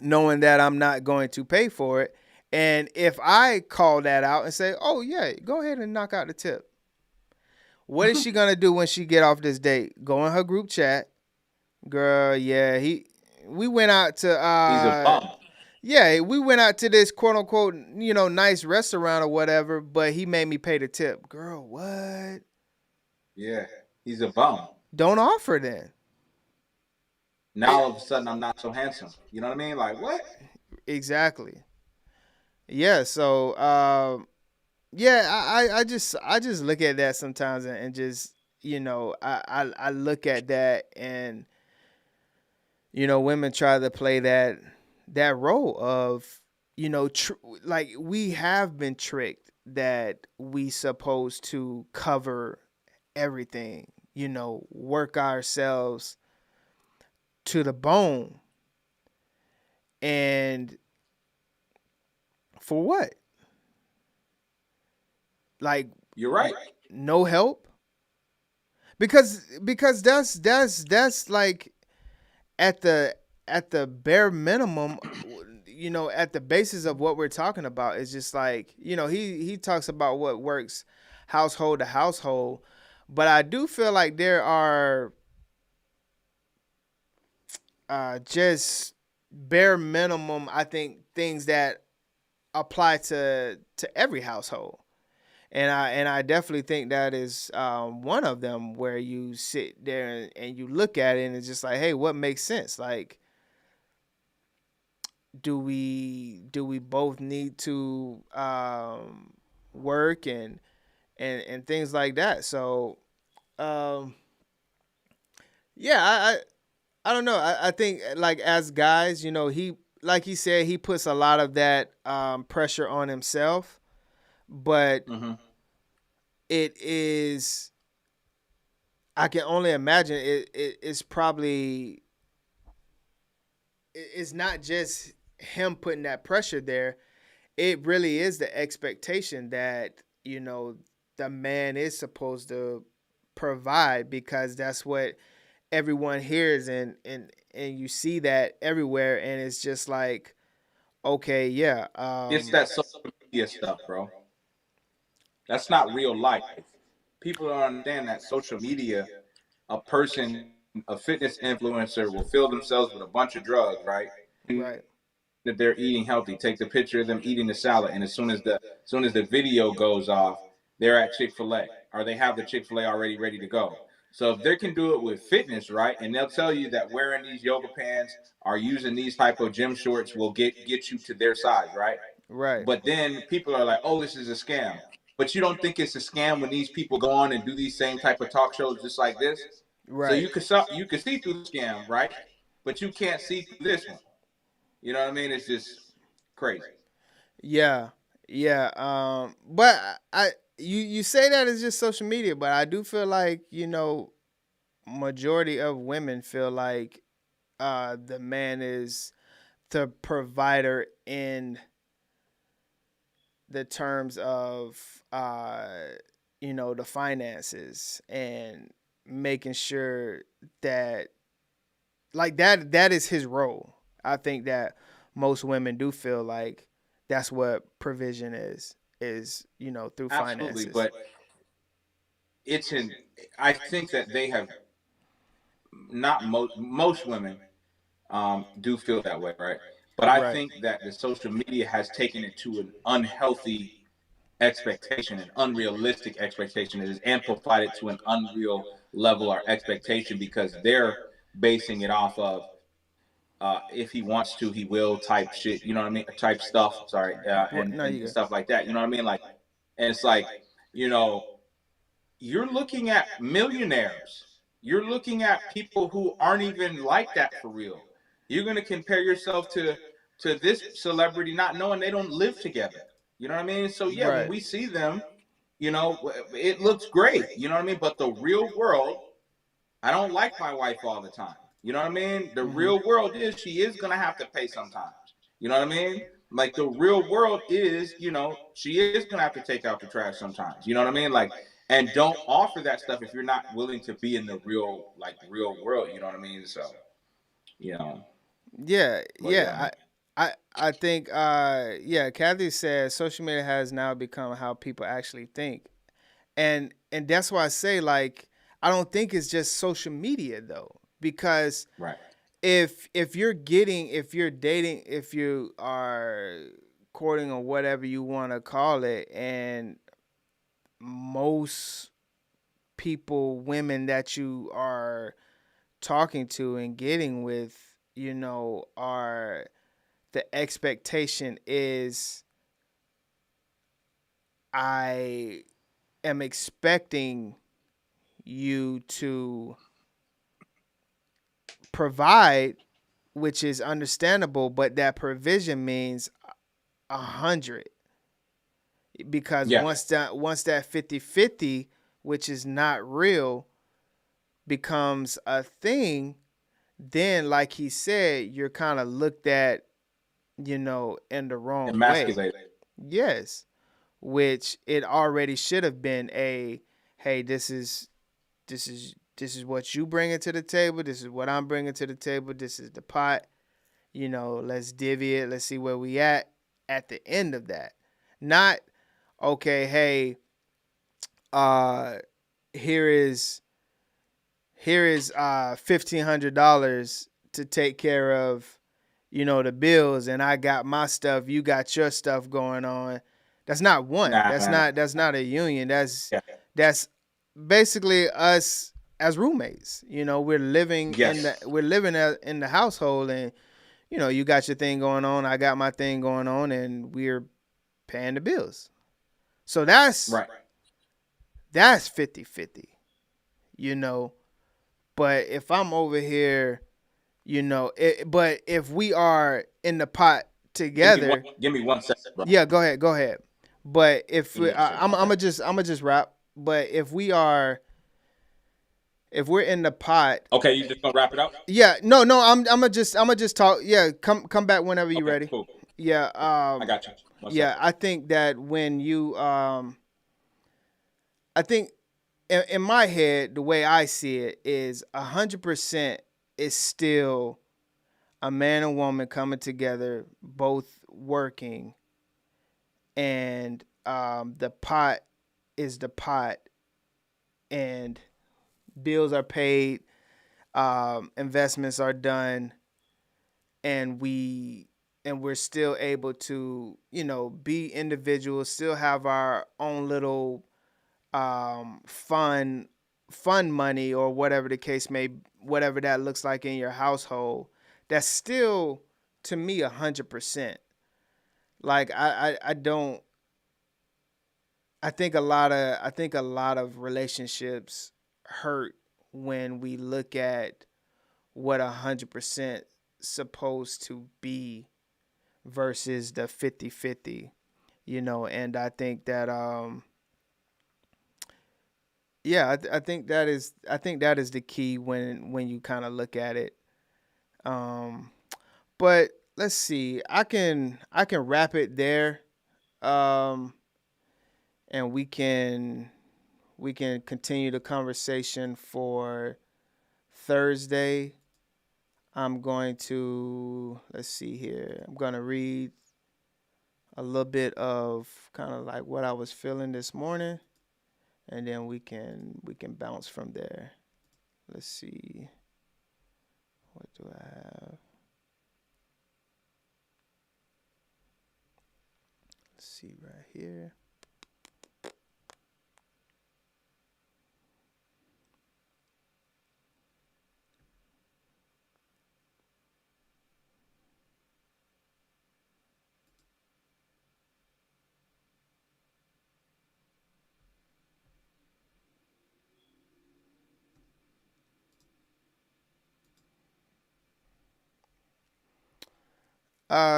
knowing that I'm not going to pay for it. And if I call that out and say, oh yeah, go ahead and knock out the tip. What is she going to do when she get off this date? Go in her group chat. Girl, yeah, we went out to, He's a bum. yeah, we went out to this quote unquote, nice restaurant or whatever, but he made me pay the tip. Girl, what? Yeah, he's a bum. Don't offer then. Now all of a sudden I'm not so handsome. You know what I mean? Like, what? Exactly. Yeah. So, yeah, I just look at that sometimes and just, I look at that and, women try to play that role of, like, we have been tricked that we supposed to cover everything, work ourselves to the bone. And for what? Like, you're right. No help? Because that's like at the bare minimum, at the basis of what we're talking about, is just like, he talks about what works household to household, but I do feel like there are just bare minimum, I think, things that apply to every household. And I definitely think that is one of them, where you sit there and you look at it and it's just like, hey, what makes sense? Like, do we both need to work and things like that? So, yeah, I don't know. I think, like, as guys, he, like he said, he puts a lot of that pressure on himself, but it is, I can only imagine it's probably, it's not just him putting that pressure there. It really is the expectation that, the man is supposed to provide, because that's what everyone hears, and you see that everywhere, and it's just like, okay, yeah, it's that social media stuff, bro. That's not real life. People don't understand that social media, a fitness influencer will fill themselves with a bunch of drugs, right? Right. That they're eating healthy. Take the picture of them eating the salad, and as soon as the video goes off, they're at Chick-fil-A, or they have the Chick-fil-A already ready to go. So if they can do it with fitness, right, and they'll tell you that wearing these yoga pants or using these type of gym shorts will get you to their size, right? Right. But then people are like, oh, this is a scam. But you don't think it's a scam when these people go on and do these same type of talk shows just like this? Right. So you could see through the scam, right? But you can't see through this one. You know what I mean? It's just crazy. Yeah. But you say that it's just social media, but I do feel like, majority of women feel like the man is the provider in the terms of the finances, and making sure that, like, that is his role. I think that most women do feel like that's what provision is through finances. Absolutely, but I think that they have, not most women do feel that way, right? But I Right. think that the social media has taken it to an unhealthy expectation, an unrealistic expectation. It has amplified it to an unreal level or expectation because they're basing it off of if he wants to, he will type shit. You know what I mean? Type stuff. Sorry, What? and No, you and good. stuff like that. You know what I mean? Like, and it's like, you know, you're looking at millionaires. You're looking at people who aren't even like that for real. You're gonna compare yourself to this celebrity, not knowing they don't live together. You know what I mean? So yeah, when Right. we see them, you know, it looks great. You know what I mean? But the real world, I don't like my wife all the time. You know what I mean? The real world is she is gonna have to pay sometimes. You know what I mean? Like the real world is, you know, she is gonna have to take out the trash sometimes. You know what I mean? Like, and don't offer that stuff if you're not willing to be in the real, like real world. You know what I mean? So, you know, Yeah, but yeah. I think yeah, Kathy said social media has now become how people actually think. And that's why I say, like, I don't think it's just social media though. Because right. if you're dating, if you are courting or whatever you want to call it, and most people, women that you are talking to and getting with, you know, are, the expectation is, I am expecting you to provide, which is understandable, but that provision means 100. Because Yeah. once that 50-50, which is not real, becomes a thing, then like he said, you're kind of looked at, you know, in the wrong way. Emasculated. Yes. Which it already should have been a, hey, this is what you bringing to the table. This is what I'm bringing to the table. This is the pot. You know, let's divvy it. Let's see where we at the end of that. Not, okay, hey, here is $1,500 to take care of, you know, the bills, and I got my stuff, you got your stuff going on. That's not one. Nah, That's not a union. That's Yeah. basically us as roommates. You know, we're living Yes. in the household, and you know, you got your thing going on, I got my thing going on, and we're paying the bills. So that's Right. that's 50-50. You know, but if I'm over here, you know, but if we are in the pot together, Give me 1 second, bro. yeah, go ahead. But if Give me 1 second. I'm gonna just wrap. But if we're in the pot, Okay, you just gonna wrap it up? yeah, no, I'm gonna just talk. Yeah, come back whenever you're ready. Cool. Yeah, I got you. 1 yeah, second. I think that when you I think in my head, the way I see it is 100% is still a man and woman coming together, both working, and the pot is the pot, and bills are paid, investments are done, and we're still able to, you know, be individuals, still have our own little fun money, or whatever the case may, whatever that looks like in your household. That's still, to me, 100%. Like I don't. I think a lot of relationships hurt when we look at what 100% supposed to be versus the 50-50, you know. And I think that yeah, I think that is the key when you kind of look at it. But let's see, I can wrap it there, and we can continue the conversation for Thursday. I'm going to, let's see here, I'm going to read a little bit of kind of like what I was feeling this morning, and then we can bounce from there. Let's see, what do I have? see right here.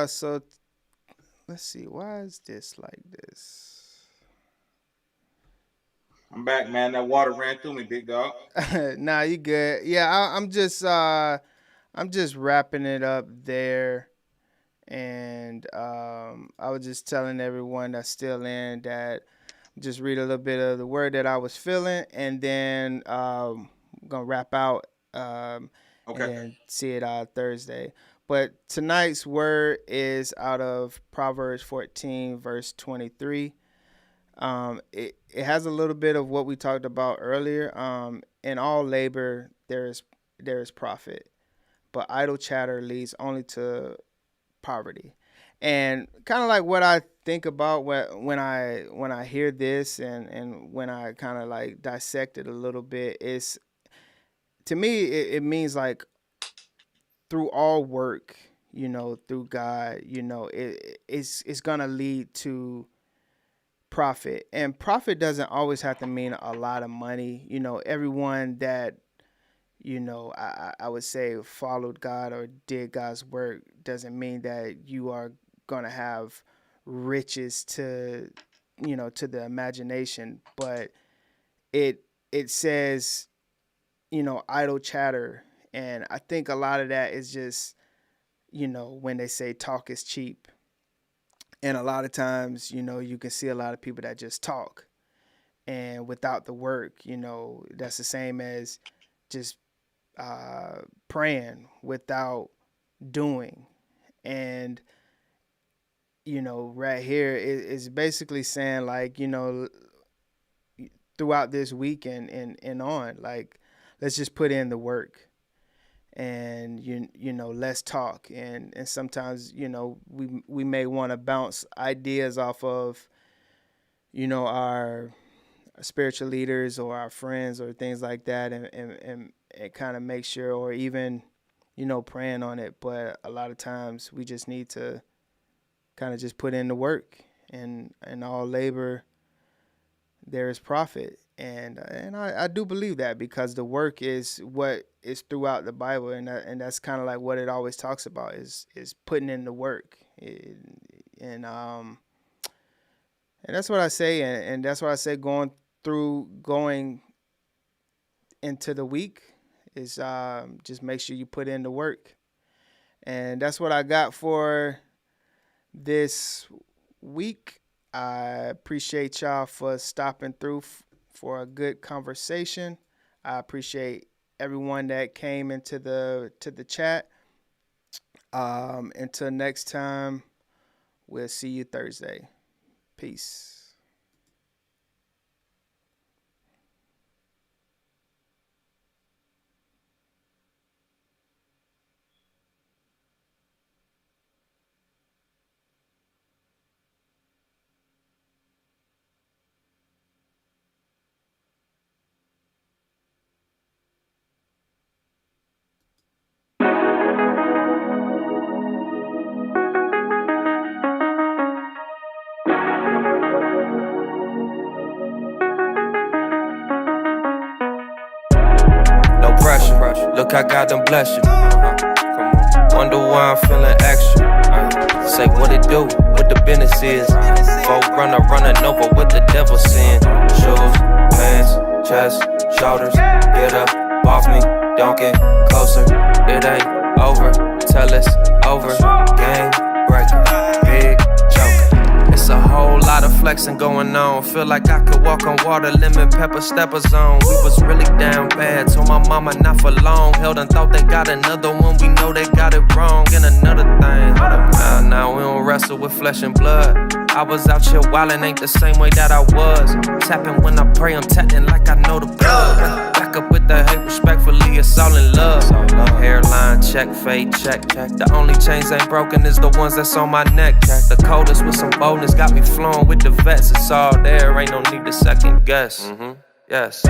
So let's see. Why is this like this? I'm back, man. That water ran through me, big dog. Nah, you good. Yeah, I'm just wrapping it up there, and I was just telling everyone that's still in that just read a little bit of the word that I was feeling, and then I'm gonna wrap out and then see it Thursday. But tonight's word is out of Proverbs 14, verse 23. It has a little bit of what we talked about earlier. In all labor, there is profit, but idle chatter leads only to poverty. And kind of like what I think about when I hear this and when I kind of like dissect it a little bit, is to me it means like through all work, through God, it's gonna lead to profit. And profit doesn't always have to mean a lot of money. Everyone that I would say followed God or did God's work doesn't mean that you are gonna have riches to the imagination, but it says idle chatter. And I think a lot of that is just, when they say talk is cheap. And a lot of times, you can see a lot of people that just talk. And without the work, that's the same as just praying without doing. And, right here is basically saying like, throughout this week and on, like, let's just put in the work. And let's talk, and sometimes we may want to bounce ideas off of our spiritual leaders or our friends or things like that, and kind of make sure, or even praying on it. But a lot of times we just need to kind of just put in the work, and all labor there is profit. And I do believe that, because the work is what is throughout the Bible, and that's kind of like what it always talks about is putting in the work, and that's what I say, and that's what I say going into the week is just make sure you put in the work. And that's what I got for this week. I appreciate y'all for stopping through for a good conversation. I appreciate everyone that came into the chat. Until next time, we'll see you Thursday. Peace. Look, I got them bless you. Wonder why I'm feeling extra. Say what it do, what the business is. Folk running over what the devil saying. Shoes, pants, chest, shoulders. Get up, off me, don't get closer. It ain't over, tell it's over. Game breaker, big joker. It's a whole lot of flexing going on. Feel like I could walk on water, lemon pepper stepper zone. We was really down bad, told my mama not for long. Held and thought they got another one, we know they got it wrong. And another thing, now we don't wrestle with flesh and blood. I was out here wildin', ain't the same way that I was. Tapping when I pray, I'm tapping like I know the blood. Back up with the hate, respectfully, it's all in love. Hairline check, fade, check. The only chains ain't broken is the ones that's on my neck. The coldest with some boldness got me flowing with the vets. It's all there, ain't no need to second guess. Yes.